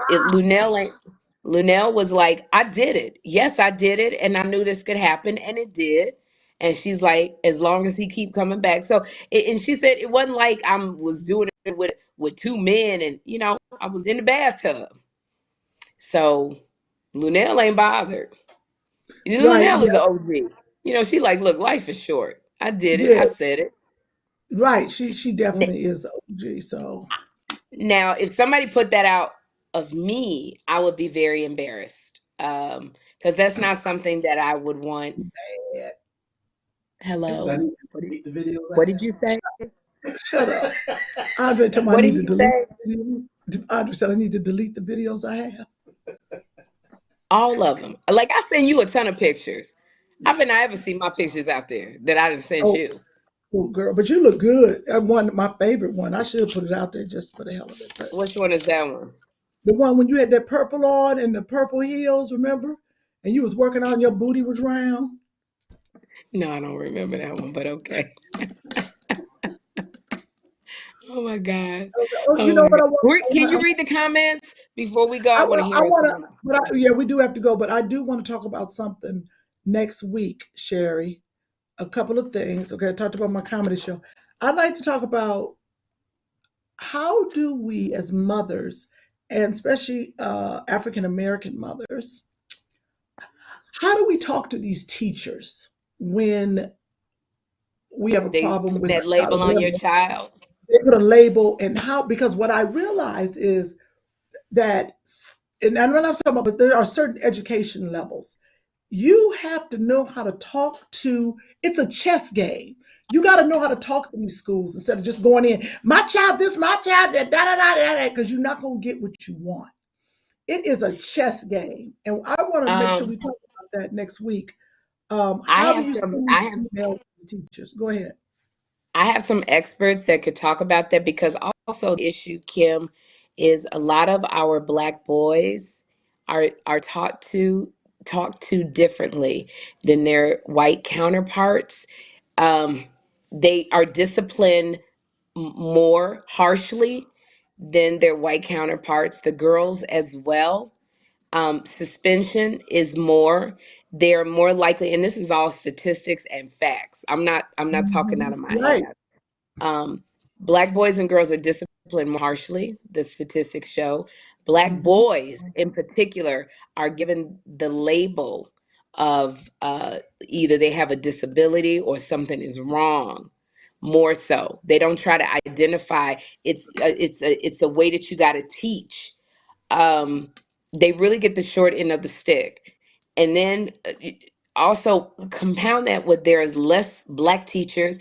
Lunel was like, I did it. Yes, I did it, and I knew this could happen, and it did. And she's like, as long as he keep coming back. So, and she said it wasn't like I was doing it with two men, and I was in the bathtub. So, Lunel ain't bothered. Right. Lunel is Yeah. the OG. She like, look, life is short. I did it. Yeah. I said it. Right. She definitely is the OG. So Now, if somebody put that out of me, I would be very embarrassed. Because that's not something that I would want. yeah. Because I Hello. need to What did, delete the videos what I did have. you say? Shut up. Andre told me I What need did to you delete say? the videos. Andre said I need to delete the videos I have. All of them. Like I send you a ton of pictures. I bet I ever see my pictures out there that I didn't send Oh, you. oh, girl, but you look good. That one, my favorite one. I should put it out there just for the hell of it. But Which one is that one? the one when you had that purple on and the purple heels, remember? And you was working on your booty was round. No, I don't remember that one, but okay. Oh my God. Oh, you Oh know my what God. I want? Can you read the comments before we go? I want to I hear want to, someone else. but yeah, we do have to go. But I do want to talk about something next week, Sherri. A couple of things. Okay, I talked about my comedy show. I'd like to talk about how do we, as mothers, and especially African American mothers, how do we talk to these teachers when we have a They problem put with that our child? label on your Whatever. child. They put a label and how, because what I realize is that, and I'm not talking about, but there are certain education levels. You have to know how to talk to, it's a chess game. You got to know how to talk to these schools instead of just going in, my child, this, my child, that, da, da, da, da, da, because you're not going to get what you want. It is a chess game. And I want to make sure Um, we talk about that next week. I How do have you some. send I have. emails to teachers? Go ahead. I have some experts that could talk about that because also the issue, Kim, is a lot of our black boys are taught to differently than their white counterparts. Um, they are disciplined more harshly than their white counterparts. The girls as well. Suspension is more. They're more likely, and this is all statistics and facts. I'm not talking out Mhm. of my Right. ass. um, Black boys and girls are disciplined more harshly, the statistics show. Black Mhm. boys, in particular, are given the label of either they have a disability or something is wrong. More so, they don't try to identify. It's a way that you got to teach. um, they really get the short end of the stick. And then also compound that with there's less black teachers,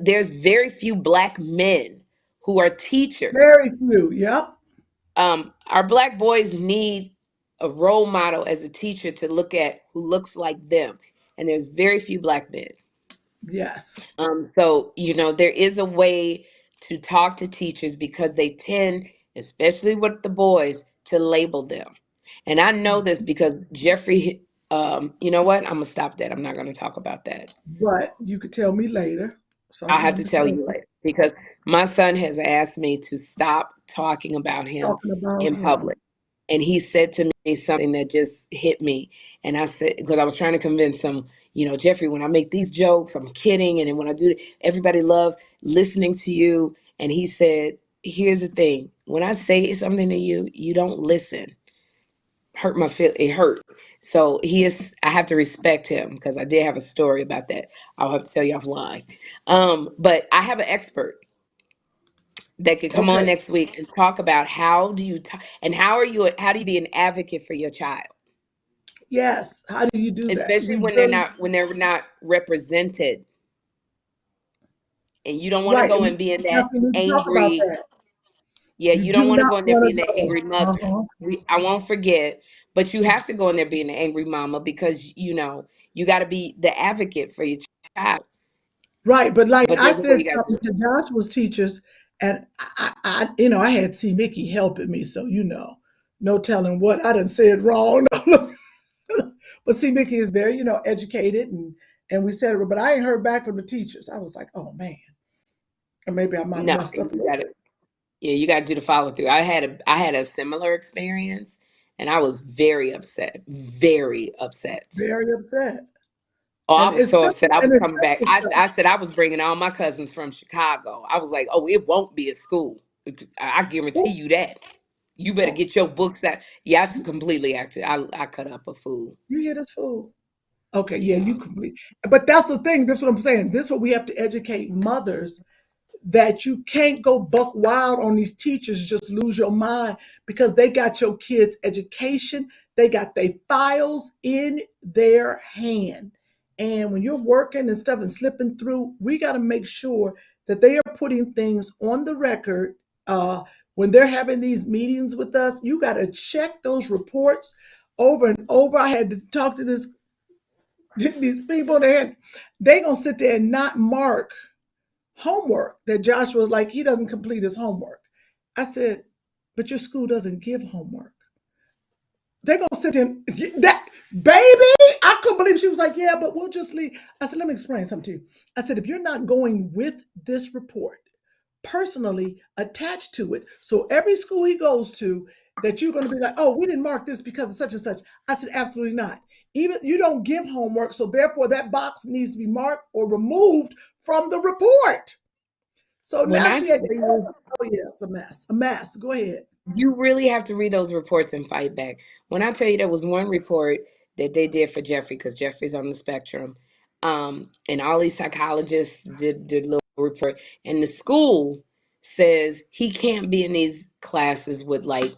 there's very few black men who are teachers. Very few. Yep. Our black boys need a role model as a teacher to look at who looks like them, and there's very few black men. Yes. So, there is a way to talk to teachers because they tend, especially with the boys, to label them. And I know this because Jeffrey, you know what? I'm going to stop that. I'm not going to talk about that. But you could tell me later. So I I'll can have to tell understand. you later. because my son has asked me to stop talking about him talking about in him. public. And he said to me something that just hit me. And I said, because I was trying to convince him, Jeffrey, when I make these jokes, I'm kidding. And then when I do, everybody loves listening to you. And he said, here's the thing. When I say something to you, you don't listen. Hurt my feel. It hurt. So I have to respect him because I did have a story about that. I'll have to tell you offline. But I have an expert that could come on Okay. next week and talk about how do you and how do you be an advocate for your child, Yes. How do you do that? especially We when really they're not represented, and you don't want to right. go And we and be in that definitely need to talk about angry. that. Yeah, You you don't do want to not go in there want being to that go. angry mother. I won't forget, but you have to go in there being an angry mama because you got to be the advocate for your child. Right, but like But I there's a way said you got to do something it. to Joshua's teachers, and I had C. Mickey helping me, so no telling what I done said wrong. But C. Mickey is very, educated, and we said it, but I ain't heard back from the teachers. I was like, oh man, or maybe I might have No, messed up a you little got to. bit. Yeah, you got to do the follow through. I had a similar experience, and I was very upset, very upset. Very upset, Oh, I and was it's so simple, upset. I and was it's coming back. simple I stuff. said I was bringing all my cousins from Chicago. I was like, oh, it won't be a school. I guarantee Ooh, you that. You better oh, get your books out. Yeah, I completely acted. I cut up a fool. you hear this fool? Okay, yeah, you Yeah. complete. But that's the thing. That's what I'm saying. This is what we have to educate mothers that you can't go buck wild on these teachers, just lose your mind because they got your kids' education, they got their files in their hand. And when you're working and stuff and slipping through, we got to make sure that they are putting things on the record. When they're having these meetings with us, you got to check those reports over and over. I had to talk to these people. They gonna sit there and not mark homework that Joshua was like, he doesn't complete his homework. I said, but your school doesn't give homework. They're gonna sit there and that baby. I couldn't believe she was like, yeah, but we'll just leave. I said, let me explain something to you. I said, if you're not going with this report personally attached to it, so every school he goes to, that you're gonna be like, oh, we didn't mark this because of such and such. I said, absolutely not. Even you don't give homework, so therefore that box needs to be marked or removed from the report. So When now I she had to, tell you, oh yeah, it's a mess. A mess. Go ahead. you really have to read those reports and fight back. When I tell you there was one report that they did for Jeffrey, because Jeffrey's on the spectrum, and all these psychologists did a little report, and the school says he can't be in these classes with like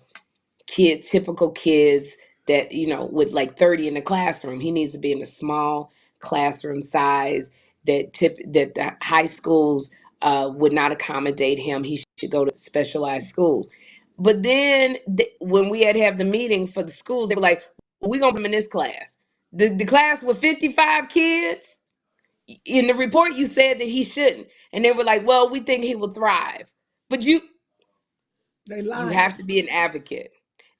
typical kids that with like 30 in the classroom. He needs to be in a small classroom size that the high schools would not accommodate him. He should go to specialized schools. But then when we had to have the meeting for the schools, they were like, we're gonna put him in this class, the class with 55 kids. In the report you said that he shouldn't, and they were like, well, we think he will thrive. But They you have lying. to be an advocate,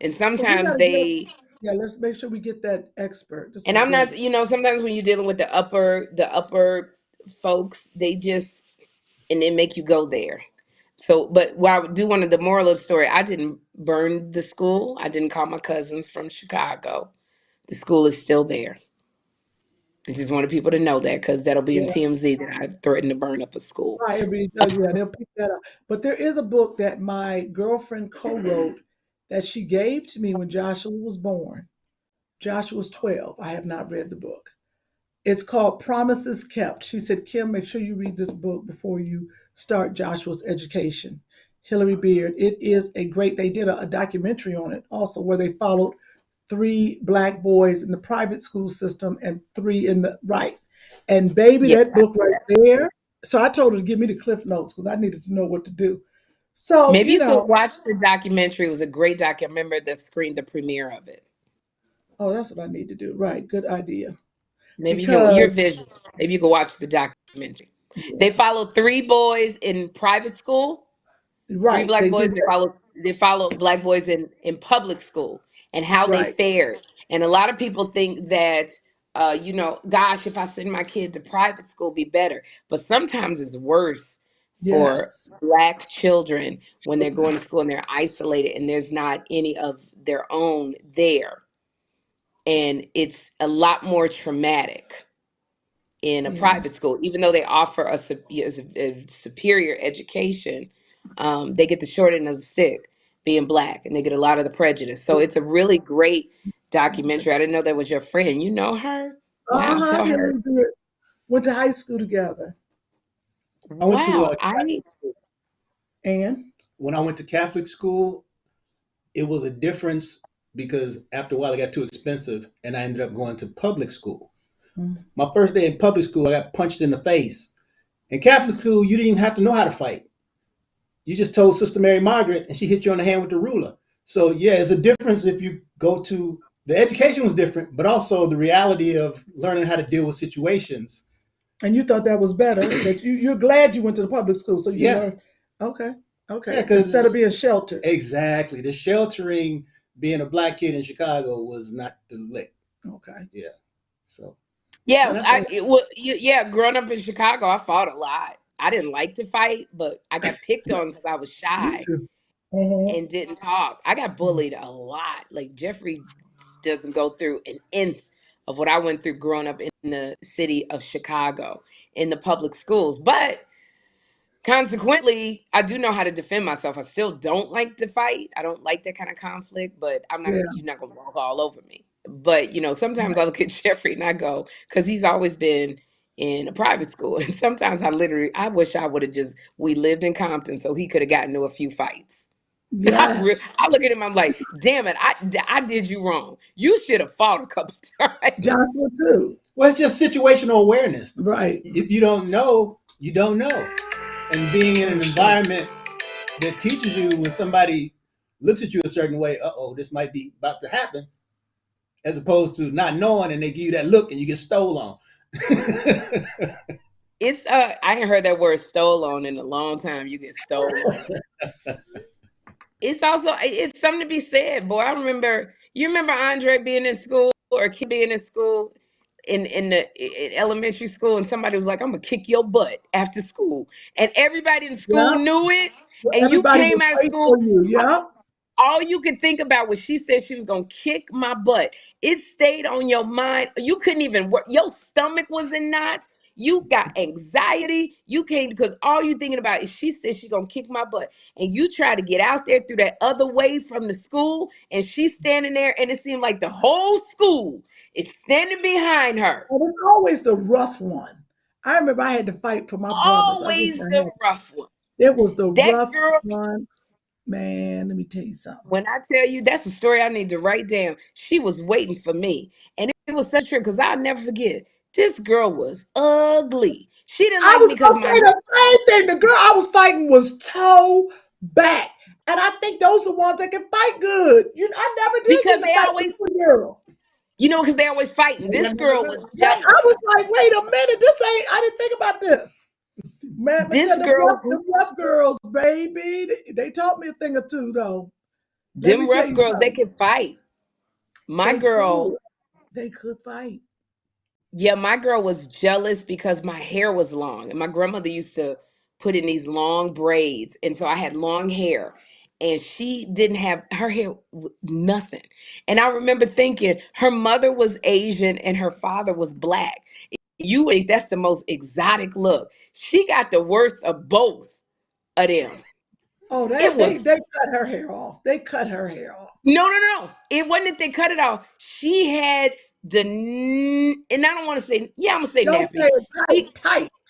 and So we sometimes gotta get, they. yeah, let's make sure we get that expert. This is And a I'm great not, one. sometimes when you're dealing with the upper folks, they just, and they make you go there. So, but while I do one of the moral of the story, I didn't burn the school. I didn't call my cousins from Chicago. The school is still there. I just wanted people to know that because that'll be in Yeah, TMZ that I threatened to burn up a school. right. Yeah, they'll pick that up. But there is a book that my girlfriend co-wrote that she gave to me when Joshua was born. Joshua was 12. I have not read the book. It's called Promises Kept. She said, Kym, make sure you read this book before you start Joshua's education. Hillary Beard. It is a great, they did a documentary on it also where they followed three Black boys in the private school system and three in the right. And baby, Yeah, that I book see right that. there. So I told her to give me the cliff notes because I needed to know what to do. So, Maybe you could watch the documentary. It was a great doc. I remember the premiere of it. oh, that's what I need to do. Right. Good idea. Maybe you're Because, visual. Maybe you can watch the documentary. They yeah, follow three boys in private school, three right. black They boys. did that. They follow black boys in public school and how they Right. fared. And a lot of people think that gosh, if I send my kid to private school, be better. But sometimes it's worse for Yes. Black children when they're going to school and they're isolated and there's not any of their own there. And it's a lot more traumatic in a Yeah. private school, even though they offer a superior education. They get the short end of the stick being Black, and they get a lot of the prejudice. So it's a really great documentary. I didn't know that was your friend. You know her? Wow, Uh-huh. tell Yeah, her. went to high school together. I went to Wow, Catholic school. And When I went to Catholic school, it was a difference because after a while it got too expensive and I ended up going to public school. mm, My first day in public school, I got punched in the face. In Catholic school, you didn't even have to know how to fight. You just told Sister Mary Margaret and she hit you on the hand with the ruler. So yeah, it's a difference if you go to, the education was different, but also the reality of learning how to deal with situations. and you thought that was better. That you're glad you went to the public school so you Yeah. learned. Okay. Yeah, Okay. because Instead of being sheltered. exactly, the sheltering, being a Black kid in Chicago was not the lick. Okay. Yeah. So yes, That's what yeah. Growing up in Chicago, I fought a lot. I didn't like to fight, but I got picked on because I was me shy too. Uh-huh. and didn't talk. I got bullied a lot. Like Jeffrey doesn't go through an nth of what I went through growing up in the city of Chicago in the public schools. But consequently, I do know how to defend myself. I still don't like to fight. I don't like that kind of conflict, but Yeah. you're not gonna walk all over me. But sometimes I look at Jeffrey and I go, because he's always been in a private school. And sometimes I wish I would have we lived in Compton so he could have gotten into a few fights. Yes. I look at him, I'm like, damn it, I did you wrong. You should have fought a couple times. Joshua too. well, it's just situational awareness. Right. If you don't know, you don't know. And being in an environment that teaches you when somebody looks at you a certain way, this might be about to happen, as opposed to not knowing and they give you that look and you get stole on. It's I ain't heard that word stole on in a long time. You get stolen. It's also it's something to be said, boy. You remember Andre being in school or Kym being in school in elementary school, and somebody was like, "I'm gonna kick your butt after school," and everybody in school Yeah. knew it. And you Everybody came will out of fight for school, you. Yeah. all you could think about was she said she was gonna kick my butt. It stayed on your mind. You couldn't even work. Your stomach was in knots. You got anxiety. You came because all you thinking about is she said she's gonna kick my butt. And you try to get out there through that other way from the school, and she's standing there, and it seemed like the whole school is standing behind her. And it's always the rough one. I remember I had to fight for my brothers. I wish Always I the had. rough one. It was the That rough girl. one. Man, let me tell you something. When I tell you, that's a story I need to write down. She was waiting for me. And it was such a trip because I'll never forget. This girl was ugly. She didn't I like was me because gonna my say the same thing. The girl I was fighting was toe back. And I think those are the ones that can fight good. I never did because get to they fight always, with a girl. because they always fighting. This girl was I was jealous. like, wait a minute, I didn't think about this. Man, but This girl, the rough girls, baby, they taught me a thing or two, though. Let me them tell rough you girls, they something. can fight. My They could. girl, They could fight. yeah, my girl was jealous because my hair was long. And my grandmother used to put in these long braids. And so I had long hair. And she didn't have her hair, nothing. And I remember thinking her mother was Asian and her father was Black. You think that's the most exotic look. She got the worst of both of them. Oh, It was they cut her hair off. They cut her hair off. no. It wasn't that they cut it off. She had and I don't want to say, yeah, I'm gonna say Don't say nappy. it She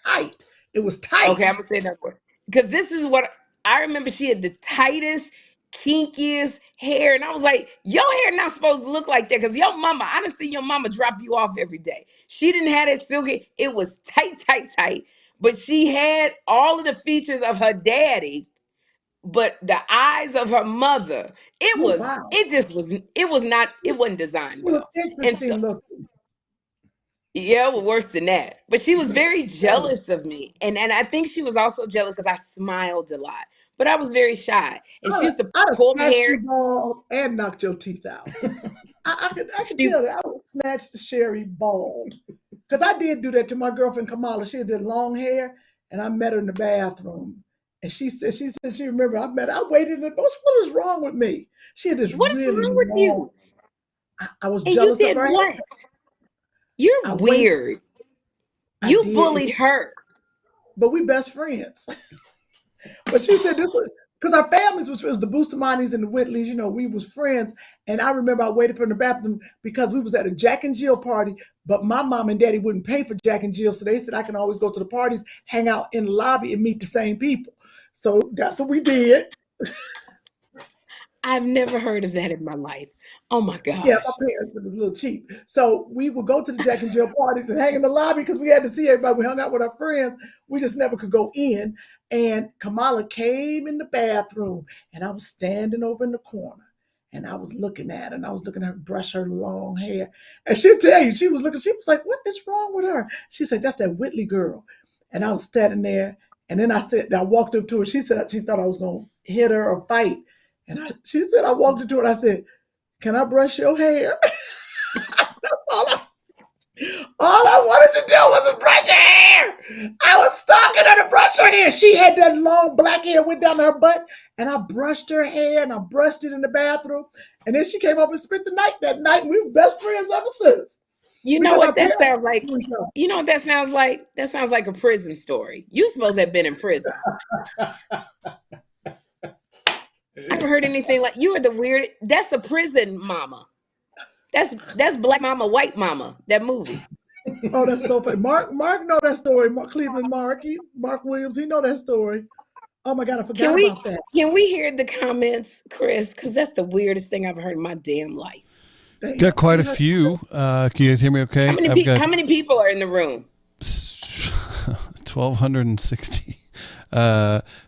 tight. It was Okay, I'm tight. gonna say that word because this is what I remember. She had the tightest, kinkiest hair, and I was like, "Your hair not supposed to look like that." Because your mama, I done see your mama drop you off every day. She didn't have that silky. It was tight. But she had all of the features of her daddy, but the eyes of her mother. It Oh, was. wow. It just was. It was not. It wasn't designed She was well, and so. interesting looking. Yeah, well, worse than that. But she was very Jealous. jealous of me. And I think she was also jealous because I smiled a lot. But I was very shy. And she used to I'd have pull my snatched hair. you bald and knocked your teeth out. I could She tell that I would snatch the Sherri bald. Because I did do that to my girlfriend Kamala. She had long hair, and I met her in the bathroom. And she said she remembered I waited in the what is wrong with me? She had this What is really wrong with long. you? I was And you jealous of did her. what? You're I waited. weird. I You did, bullied her. but we best friends. But she said this was because our families was the Bustamani's and the Whitleys, we was friends. And I remember I waited for her in the bathroom because we was at a Jack and Jill party, but my mom and daddy wouldn't pay for Jack and Jill. So they said I can always go to the parties, hang out in the lobby and meet the same people. So that's what we did. I've never heard of that in my life. Oh my Yeah, my gosh. parents, it was a little cheap. So we would go to the Jack and Jill parties and hang in the lobby because we had to see everybody. We hung out with our friends. We just never could go in. And Kamala came in the bathroom and I was standing over in the corner and I was looking at her and I was looking at her brush her long hair. And she'll tell you, she was like, what is wrong with her? She said, that's that Whitley girl. And I was standing there. And then I walked up to her. She said she thought I was going to hit her or fight. And she said, I walked up to her and I said, can I brush your hair? all I wanted to do was brush her hair. I was stalking her to brush her hair. She had that long black hair went down to her butt, and I brushed her hair and I brushed it in the bathroom. And then she came up and spent the night that night. And we were best friends ever since. You know Because what our that parents sounds like? You know what that sounds like? That sounds like a prison story. You supposed to have been in prison. I haven't heard anything like you are the weird. That's a prison mama. That's Black Mama, White Mama. That movie. Oh, that's so funny. Mark know that story. Cleveland Mark Williams, he know that story. Oh my God, I Can forgot we about that. can we hear the comments, Chris? Because that's the weirdest thing I've heard in my damn life. Damn, Got quite a see, few. Can you guys hear me okay? How many people are in the room? 1,260.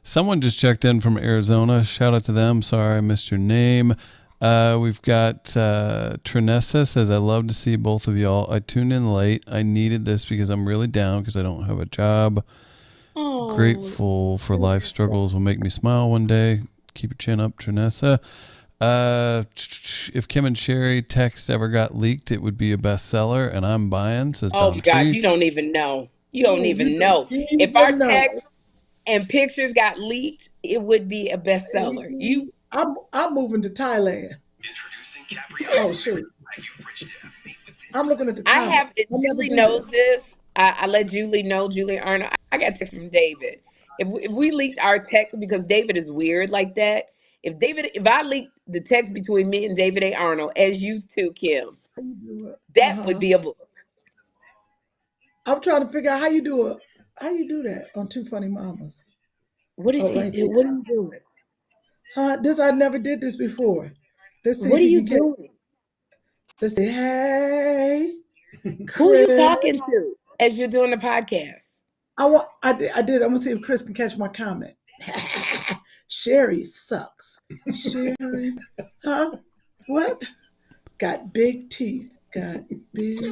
Someone just checked in from Arizona. Shout out to them. Sorry I missed your name. We've got Trinessa says, I love to see both of y'all. I tuned in late. I needed this because I'm really down because I don't have a job. Oh, Grateful for life struggles will make me smile one day. Keep your chin up, Trinessa. If Kym and Sherri text ever got leaked, it would be a bestseller, and I'm buying, says oh Don my gosh, you Treese. don't even know. You don't you even don't know. If our even know. text and pictures got leaked, it would be a bestseller. I'm moving to Thailand. Introducing Capri Oh, sure. I'm looking at the I have, comments. and I never Julie do knows this. this. I let Julie know, Julie Arnold. I got a text from David. If we leaked our text, because David is weird like that. If I leaked the text between me and David A. Arnold, as you too, Kym, How you do it? that would be a book. I'm trying to figure out how you do it. How you do that on Two Funny Mamas? What is Oh, he right doing? there. What are you doing? I never did this before. Let's see What if are you you can get. doing? Let's see. Hey, Who are you Chris. talking to as you're doing the podcast? I did. I'm gonna see if Chris can catch my comment. Sherri sucks. Sherri, huh? What? Got big teeth. Got big.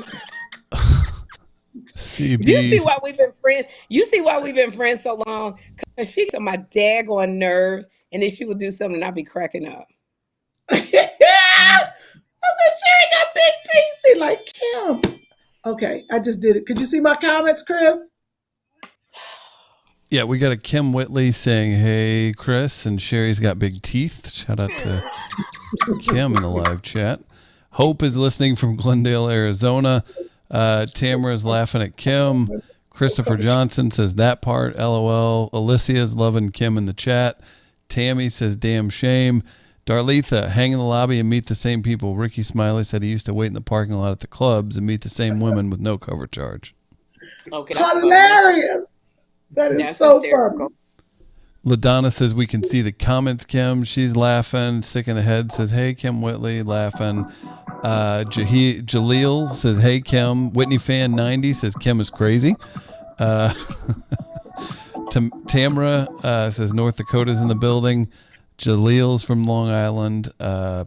CB. You see why we've been friends? You see why we've been friends so long? Because she gets on my daggone nerves, and then she would do something and I'd be cracking up. I said Sherri got big teeth. They like Kym. Okay, I just did it. Could you see my comments, Chris? Yeah, we got a Kym Whitley saying, hey, Chris, and Sherri's got big teeth. Shout out to Kym in the live chat. Hope is listening from Glendale, Arizona. Tamara's laughing at Kym. Christopher Johnson says that part, LOL. Alicia's loving Kym in the chat. Tammy says, damn shame. Darletha, hang in the lobby and meet the same people. Ricky Smiley said he used to wait in the parking lot at the clubs and meet the same women with no cover charge. Okay, that's Hilarious. That is so funny. LaDonna says we can see the comments, Kym. She's laughing. Sick in the head says, hey, Kym Whitley, laughing. Jaleel says, hey, Kym. Whitney fan 90 says Kym is crazy. Tamara says North Dakota's in the building. Jaleel's from Long Island.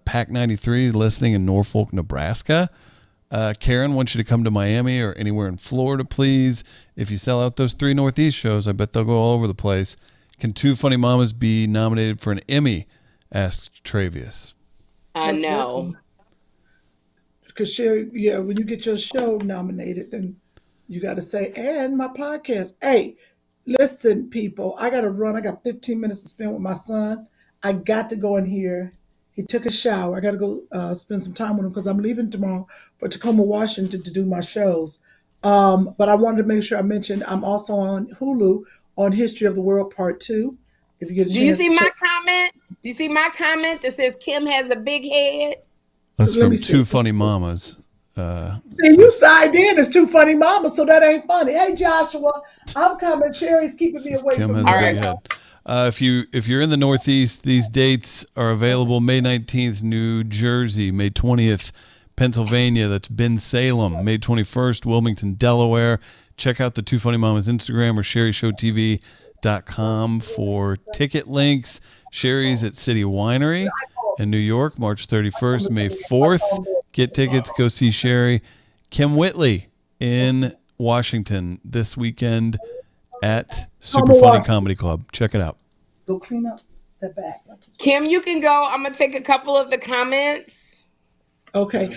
Pack 93 listening in Norfolk, Nebraska. Karen wants you to come to Miami or anywhere in Florida, please. If you sell out those 3 Northeast shows, I bet they'll go all over the place. Can Two Funny Mamas be nominated for an Emmy? Asks Travius. I know. Because Sherri, yeah, when you get your show nominated, then you got to say, and my podcast. Hey, Listen, people, I got to run. I got 15 minutes to spend with my son. I got to go in here. He took a shower. I got to go spend some time with him because I'm leaving tomorrow for Tacoma, Washington to do my shows. But I wanted to make sure I mentioned I'm also on Hulu on History of the World Part 2. If you get a Do you chance see to my check, comment? Do you see my comment that says Kym has a big head? That's let from me Two see. Funny Mamas. See, you signed in as Two Funny Mamas, so that ain't funny. Hey, Joshua, I'm coming. Sherry's keeping me Says away Kym from has you. a All big right. head. If you're in the Northeast, these dates are available. May 19th, New Jersey. May 20th, Pennsylvania. That's Bensalem. May 21st, Wilmington, Delaware. Check out the Two Funny Mamas Instagram or SherriShowTV.com for ticket links. Sherry's at City Winery in New York, March 31st. May 4th, get tickets. Go see Sherri. Kym Whitley in Washington this weekend at Super Funny Comedy Club. Check it out. Go clean up that bag. Kym, you can go. I'm going to take a couple of the comments. Okay.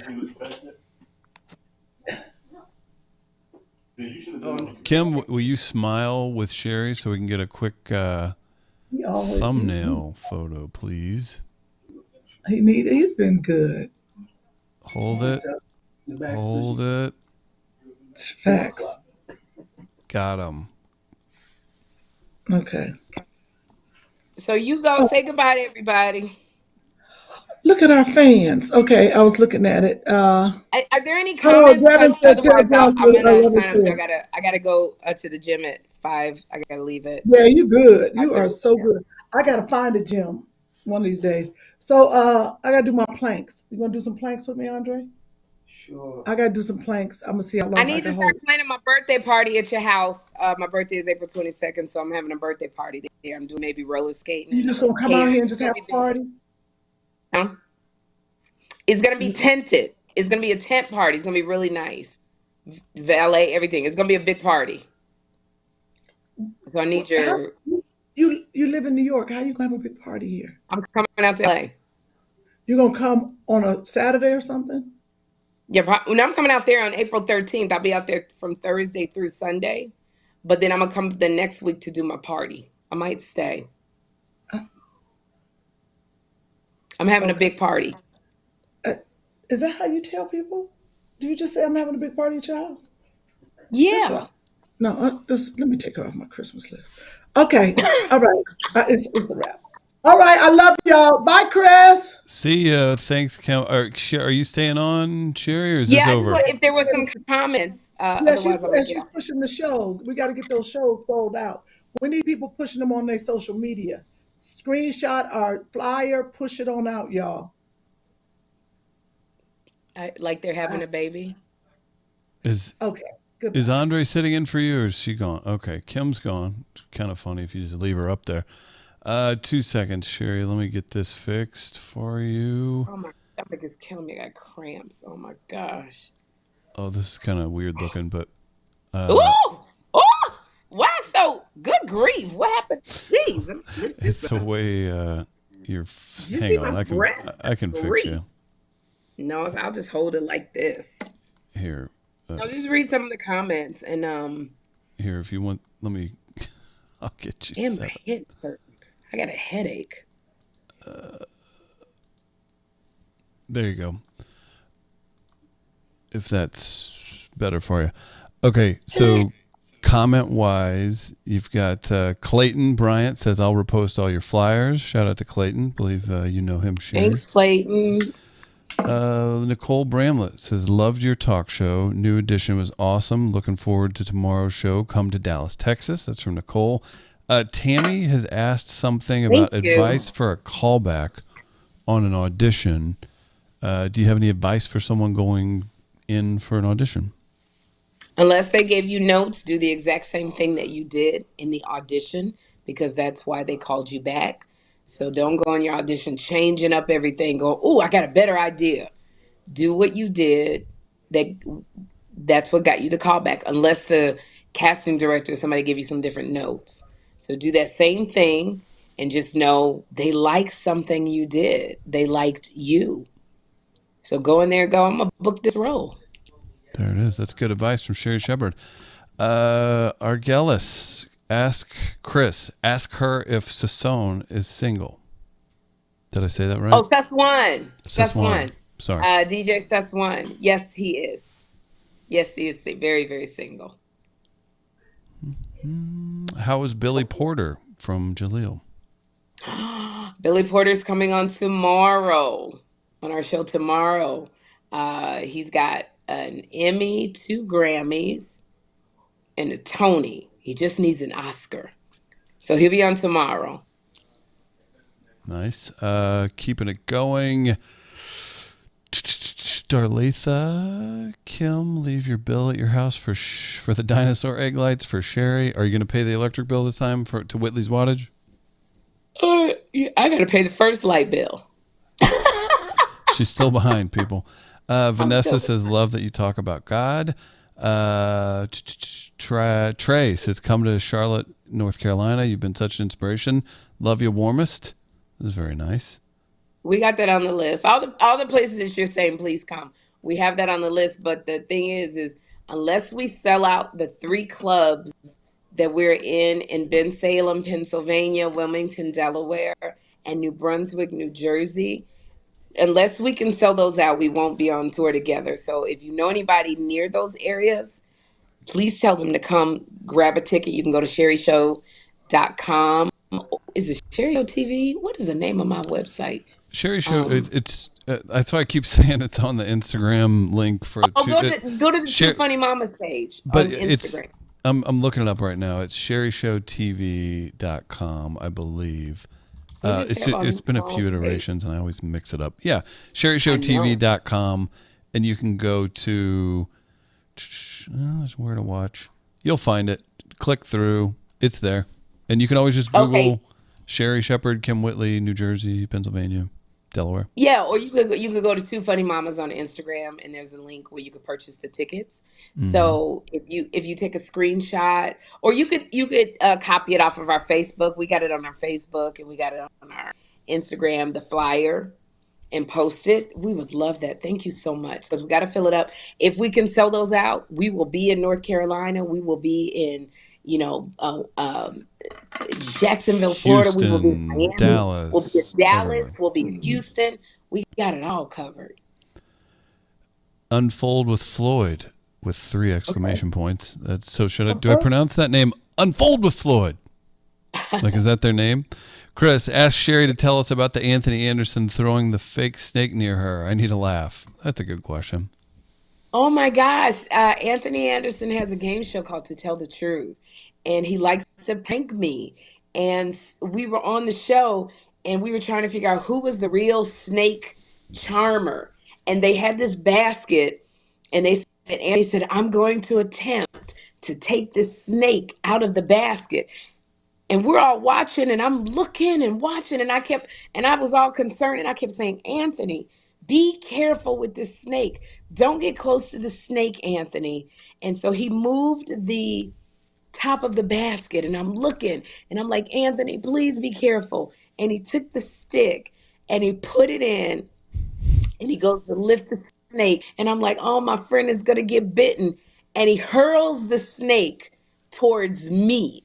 Kym, will you smile with Sherri so we can get a quick thumbnail photo, please? He's been good. Hold it. Hold it. Facts. Got him. Okay. So you go. Say goodbye to everybody. Look at our fans. Okay, I was looking at it. Are there any Oh, comments? Devin Because said, tell otherwise, John I'm I gonna love sign it up. So too. I gotta go to the gym at 5. I gotta leave it. Yeah, you good. You are 5:30. so good. I gotta find a gym one of these days. So I gotta do my planks. You gonna do some planks with me, Andre? Sure. I gotta do some planks. I'm gonna see how I long I need to can start hold it. planning my birthday party at your house. My birthday is April 22nd, so I'm having a birthday party there. I'm doing maybe roller skating You and just gonna come out catering. here and It's just gonna have be a big. party? Huh? It's gonna be tented. It's gonna be a tent party. It's gonna be really nice. Valet, everything. It's gonna be a big party. So I need How your. you live in New York? How you gonna have a big party here? I'm coming out to LA. You gonna come on a Saturday or something? Yeah, no, I'm coming out there on April 13th. I'll be out there from Thursday through Sunday, but then I'm gonna come the next week to do my party. I might stay. Uh, I'm having a okay. big party. Is that how you tell people? Do you just say I'm having a big party at your house? That's Yeah. what. No, let me take her off my Christmas list. Okay, all right. It's a wrap. All right, I love y'all. Bye, Chris. See ya. Thanks, Kym. Are you staying on, Sherri, or is this Yeah, I just over? want if there was some comments. Yeah, Otherwise, I'm gonna get she's off. pushing the shows. We got to get those shows sold out. We need people pushing them on their social media. Screenshot our flyer, push it on out, y'all. Like they're having a baby. Is Okay, is goodbye. Andre sitting in for you, or is she gone? Okay, Kym's gone. It's kind of funny if you just leave her up there. 2 seconds, Sherri. Let me get this fixed for you. Oh my stomach is killing me. I got cramps. Oh my gosh. Oh, this is kind of weird looking, but Ooh! Ooh! Why so? Good grief! What happened? Jeez, let me lift it's this the up. way you're. Did you Hang see on, my breast? I can fix Grief. you No, I'll just hold it like this. here. I'll just read some of the comments and Here, if you want, let me. I'll get you damn, my set up. head hurt. I got a headache. There you go. If that's better for you. Okay, so comment wise, you've got Clayton Bryant says, I'll repost all your flyers. Shout out to Clayton. Believe you know him, Sherri. Thanks, Clayton. Nicole Bramlett says, loved your talk show. New edition was awesome. Looking forward to tomorrow's show. Come to Dallas, Texas. That's from Nicole. Tammy has asked something about Thank you. advice for a callback on an audition. Do you have any advice for someone going in for an audition? Unless they gave you notes, do the exact same thing that you did in the audition because that's why they called you back. So don't go on your audition changing up everything. Go, oh, I got a better idea. Do what you did. That's what got you the callback. Unless the casting director or somebody give you some different notes. So do that same thing and just know they liked something you did. They liked you. So go in there and go, I'm gonna book this role. There it is. That's good advice from Sherri Shepherd. Argelis Ask her if Sassone is single. Did I say that right? Oh, Sess1. Sess1. Sorry. DJ Sess1. Yes, he is. Yes, he is very, very single. How is Billy Porter from Jaleel? Billy Porter's coming on tomorrow, on our show tomorrow. He's got an Emmy, 2 Grammys, and a Tony. He just needs an Oscar. So he'll be on tomorrow. Nice. Keeping it going. Darletha, Kym, leave your bill at your house for the dinosaur egg lights for Sherri. Are you going to pay the electric bill this time to Whitley's wattage? Yeah, I got to pay the first light bill. She's still behind, people. Vanessa says, love that you talk about God. Trey says, come to Charlotte, North Carolina. You've been such an inspiration. Love you warmest. This is very nice. We got that on the list. All the places that you're saying, please come. We have that on the list. But the thing is unless we sell out the 3 clubs that we're in Bensalem, Pennsylvania, Wilmington, Delaware, and New Brunswick, New Jersey, unless we can sell those out, we won't be on tour together. So if you know anybody near those areas, please tell them to come grab a ticket. You can go to sherrishow.com. Is it Sherri TV? What is the name of my website? Sherri Show. It's that's why I keep saying it's on the Instagram link for. Go to the Two Funny Mamas page on Instagram. I'm looking it up right now. It's sherrishowtv.com, I believe. It's been a few iterations, and I always mix it up. Yeah, sherrishowtv.com, and you can go to. There's where to watch. You'll find it. Click through. It's there, and you can always just Google Sherri Shepherd, Kym Whitley, New Jersey, Pennsylvania, Delaware. Yeah, or you could go to Two Funny Mamas on Instagram, and there's a link where you could purchase the tickets. Mm-hmm. So if you take a screenshot, or you could copy it off of our Facebook. We got it on our Facebook, and we got it on our Instagram, the flyer, and post it. We would love that. Thank you so much, because we got to fill it up. If we can sell those out, we will be in North Carolina. We will be in Jacksonville, Florida. Houston, we will be in Miami. Dallas. We'll be in Dallas. Everywhere. We'll be in Houston. We got it all covered. Unfold with Floyd with 3 exclamation points. That's so. Do I pronounce that name? Unfold with Floyd. Like, is that their name? Chris, ask Sherri to tell us about the Anthony Anderson throwing the fake snake near her. I need a laugh. That's a good question. Oh my gosh. Anthony Anderson has a game show called To Tell the Truth, and he likes to prank me. And we were on the show, and we were trying to figure out who was the real snake charmer. And they had this basket, and Anthony said, I'm going to attempt to take this snake out of the basket. And we're all watching, and I'm looking and watching, and I was all concerned, and I kept saying, Anthony, be careful with this snake. Don't get close to the snake, Anthony. And so he moved the top of the basket, and I'm looking, and I'm like, Anthony, please be careful. And he took the stick, and he put it in, and he goes to lift the snake, and I'm like, oh, my friend is going to get bitten. And he hurls the snake towards me.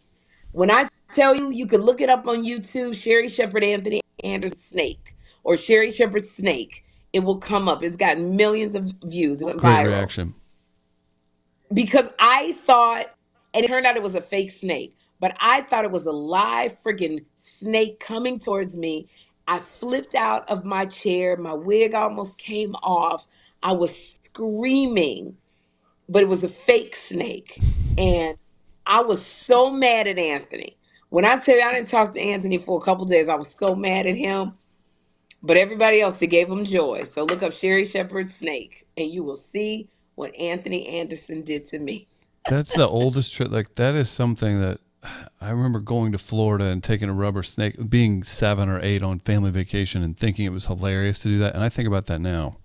When I tell you, you could look it up on YouTube, Sherri Shepherd Anthony Anderson snake, or Sherri Shepherd snake. It will come up. It's got millions of views. It went Great viral. reaction. Because I thought, and it turned out it was a fake snake, but I thought it was a live freaking snake coming towards me. I flipped out of my chair. My wig almost came off. I was screaming, but it was a fake snake. And I was so mad at Anthony. When I tell you I didn't talk to Anthony for a couple days, I was so mad at him. But everybody else, it gave him joy. So look up Sherri Shepherd snake, and you will see what Anthony Anderson did to me. That's the oldest trick. Like, that is something that I remember going to Florida and taking a rubber snake, being 7 or 8 on family vacation, and thinking it was hilarious to do that. And I think about that now.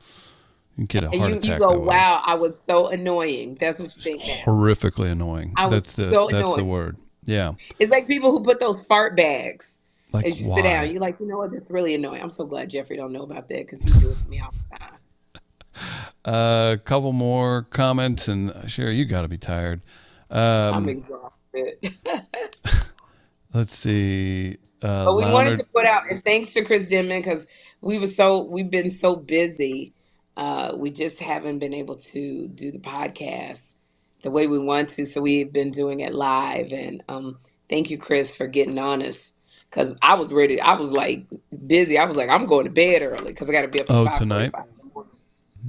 You get a heart attack. You go, wow, I was so annoying. That's what you think now. Horrifically annoying. That's annoying. That's the word. Yeah. It's like people who put those fart bags. Like, as you why? sit down, you're like, you know what? That's really annoying. I'm so glad Jeffrey don't know about that, because he do it to me all the time. A couple more comments, and Sherri, you got to be tired. I'm exhausted. Let's see. But we wanted Leonard. to put out, and thanks to Chris Denman, because we've been so busy. We just haven't been able to do the podcast the way we want to. So we've been doing it live. And thank you, Chris, for getting on us. Because I was ready. I was like busy. I was like, I'm going to bed early because I got to be up at Oh, 5:45 tonight. in the morning.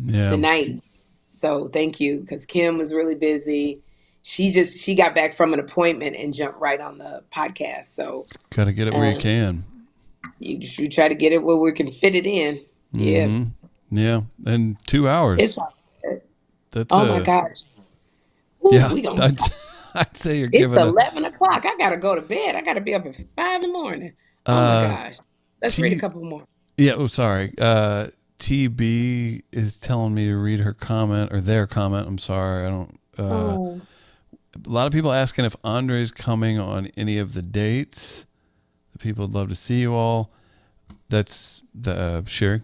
Yeah. Tonight. So thank you, because Kym was really busy. She got back from an appointment and jumped right on the podcast. So Got to get it where you can. you try to get it where we can fit it in. Yeah. Mm-hmm. Yeah. And 2 hours. It's That's oh my gosh. Ooh, Yeah. we gonna, I'd say you're it's giving 11 o'clock. I gotta go to bed. I gotta be up at 5 in the morning. Oh my gosh. Let's read a couple more. Yeah. Oh, sorry. TB is telling me to read her comment or their comment. I'm sorry. I don't. A lot of people asking if Andre's coming on any of the dates. The people would love to see you all. That's the Sherri.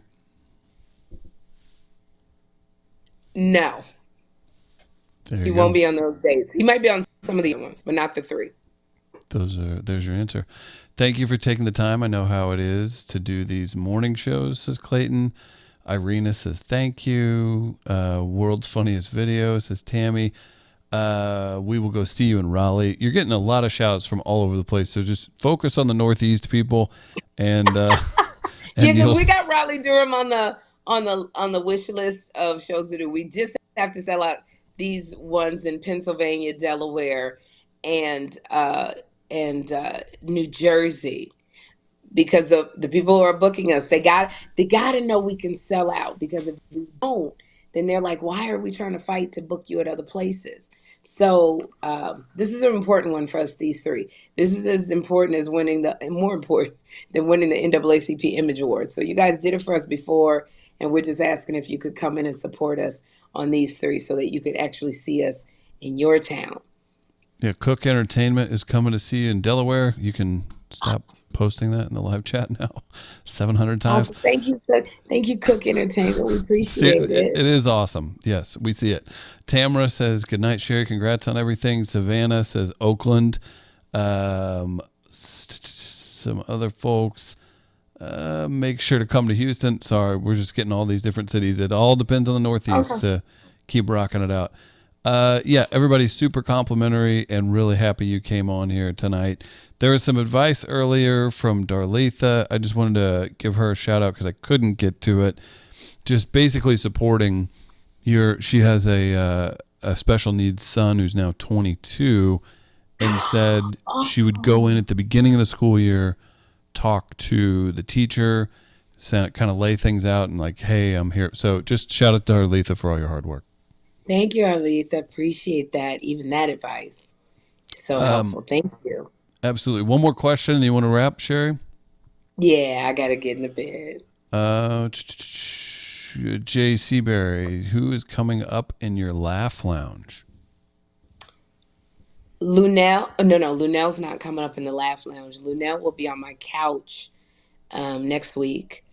No. He won't be on those dates. He might be on some of the other ones, but not the 3. There's your answer. Thank you for taking the time. I know how it is to do these morning shows, says Clayton. Irina says thank you. World's funniest video, says Tammy. We will go see you in Raleigh. You're getting a lot of shouts from all over the place, so just focus on the Northeast people. And yeah, because we got Raleigh Durham on the wish list of shows to do. We just have to sell out these ones in Pennsylvania, Delaware, and New Jersey, because the people who are booking us, they got to know we can sell out, because if we don't, then they're like, why are we trying to fight to book you at other places? So this is an important one for us, these 3. This is as important as more important than winning the NAACP Image Award. So you guys did it for us before, and we're just asking if you could come in and support us on these 3 so that you could actually see us in your town. Yeah, Cook Entertainment is coming to see you in Delaware. You can stop posting that in the live chat now 700 times. Oh, thank you, Cook Entertainment. We appreciate it. It is awesome. Yes, we see it. Tamara says, good night, Sherri. Congrats on everything. Savannah says, Oakland. Some other folks. Make sure to come to Houston. Sorry, we're just getting all these different cities. It all depends on the Northeast to keep rocking it out. Yeah, everybody's super complimentary and really happy you came on here tonight. There was some advice earlier from Darletha. I just wanted to give her a shout out because I couldn't get to it. Just basically supporting she has a special needs son who's now 22, and said she would go in at the beginning of the school year, talk to the teacher, kind of lay things out and like, hey, I'm here. So just shout out to Darletha for all your hard work. Thank you, Arletha. Appreciate that. Even that advice. So helpful. Thank you. Absolutely. One more question. You want to wrap, Sherri? Yeah, I got to get into bed. Jay Seabury, who is coming up in your Laugh Lounge? Lunel. No, Lunel's not coming up in the Laugh Lounge. Lunel will be on my couch next week.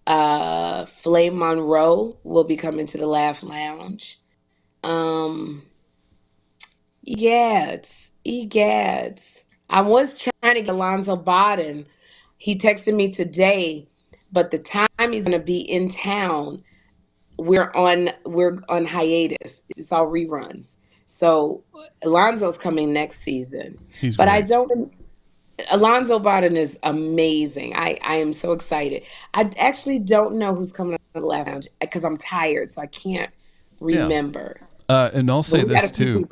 Flame Monroe will be coming to the Laugh Lounge. Egads. I was trying to get Alonzo Bodden. He texted me today, but the time he's going to be in town, we're on hiatus. It's all reruns. So Alonzo's coming next season. But great. Alonzo Bodden is amazing. I am so excited. I actually don't know who's coming on the Laugh Lounge because I'm tired, so I can't remember. And I'll say this too.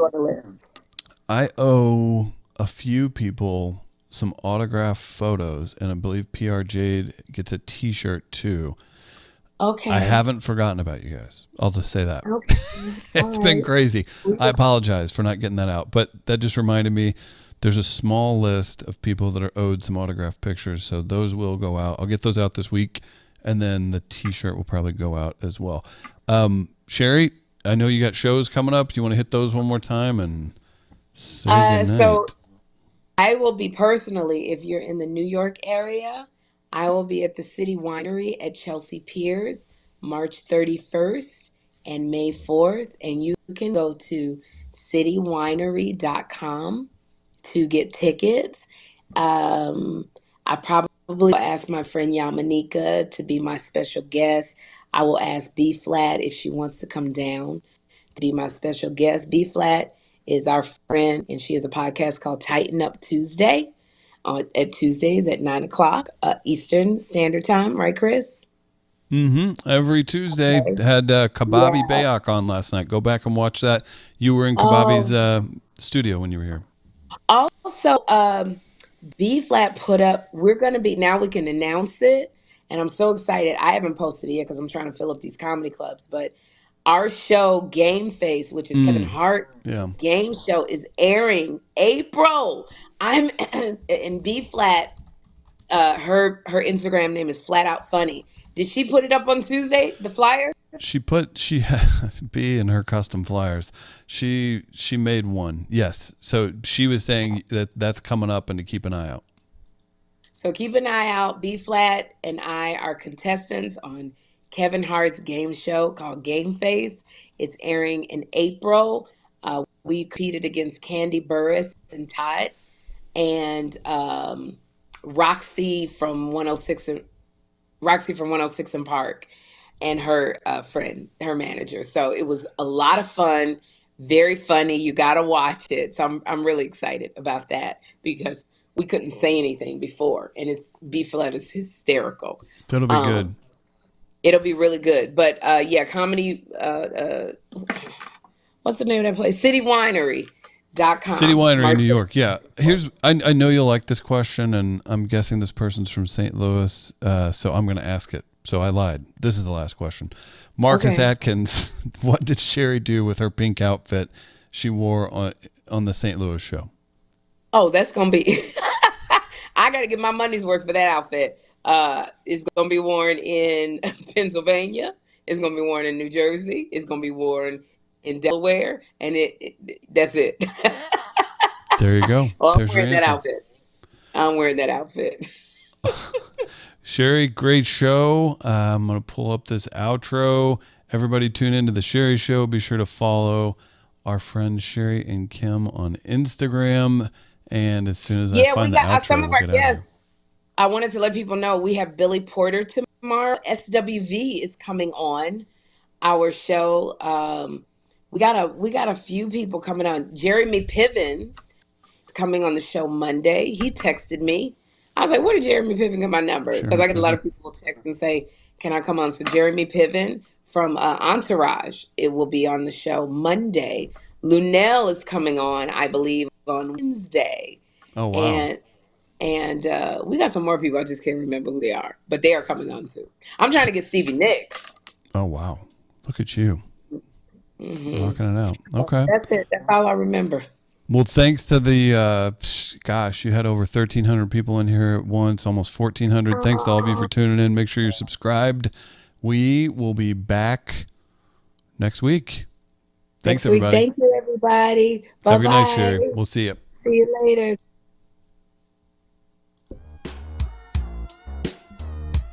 I owe a few people some autographed photos, and I believe PR Jade gets a T-shirt too. Okay. I haven't forgotten about you guys. I'll just say that. Okay. It's been crazy. I apologize for not getting that out, but that just reminded me there's a small list of people that are owed some autographed pictures, so those will go out. I'll get those out this week, and then the T-shirt will probably go out as well. Sherri, I know you got shows coming up. Do you want to hit those one more time and say goodnight? So I will be personally, if you're in the New York area, I will be at the City Winery at Chelsea Piers March 31st and May 4th. And you can go to citywinery.com to get tickets. I probably will ask my friend Yamanika to be my special guest. I will ask B Flat if she wants to come down to be my special guest. B Flat is our friend, and she has a podcast called Tighten Up Tuesday at Tuesdays at 9 o'clock Eastern Standard Time. Right, Chris? Every Tuesday Okay. had Kababi Yeah. Bayak on last night. Go back and watch that. You were in Oh, Kababi's studio when you were here. also, B Flat put up, we're going to be, now we can announce it. And I'm so excited. I haven't posted it yet because I'm trying to fill up these comedy clubs. But our show, Game Face, which is Kevin Hart Yeah. game show, is airing April. I'm in B Flat. Her Instagram name is Flat Out Funny. Did she put it up on Tuesday, the flyer? She had B in her custom flyers. She made one. Yes. So she was saying that that's coming up and to keep an eye out. So keep an eye out. B Flat and I are contestants on Kevin Hart's game show called Game Face. It's airing in April. We competed against Candy Burris and Todd and Roxy from 106 and Park and her friend, her manager. So it was a lot of fun, very funny. You got to watch it. So I'm really excited about that because we couldn't say anything before, and it's B Flat is hysterical. That'll be good. It'll be really good. But yeah, comedy. What's the name of that place? Citywinery.com. City Winery in New York. Yeah. I know you'll like this question, and I'm guessing this person's from St. Louis, so I'm going to ask it. So I lied. This is the last question. Marcus Okay. Atkins, what did Sherri do with her pink outfit she wore on the St. Louis show? Oh, that's gonna be. I got to get my money's worth for that outfit. It's gonna be worn in Pennsylvania. It's gonna be worn in New Jersey. It's gonna be worn in Delaware, and that's it. There you go. Oh, I'm There's your wearing that answer. outfit. I'm wearing that outfit. Sherri, great show. I'm going to pull up this outro. Everybody tune into the Sherri Show. Be sure to follow our friends Sherri and Kym on Instagram. And as soon as I Yeah, we find the got outro, some of we'll our get out of here. guests. I wanted to let people know we have Billy Porter tomorrow. SWV is coming on our show. We got a few people coming on. Jeremy Pivens is coming on the show Monday. He texted me. I was like, where did Jeremy Piven get my number? Because Jeremy I get a lot Piven. of people text and say, can I come on? So Jeremy Piven from Entourage, it will be on the show Monday. Lunel is coming on, I believe, on Wednesday. Oh, wow. And we got some more people. I just can't remember who they are, but they are coming on too. I'm trying to get Stevie Nicks. Oh, wow. Look at you. Knocking it out. Okay. That's it. That's all I remember. Well, thanks to the, gosh, you had over 1,300 people in here at once, almost 1,400. Thanks to all of you for tuning in. Make sure you're subscribed. We will be back next week. Thanks, Next week. everybody. Thank you, everybody. Bye-bye. Have a good night, Sherri. We'll see you. See you later.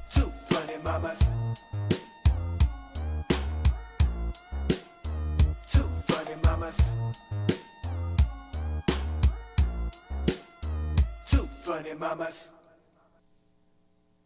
Two funny mamas. Two funny mamas. Two funny mamas.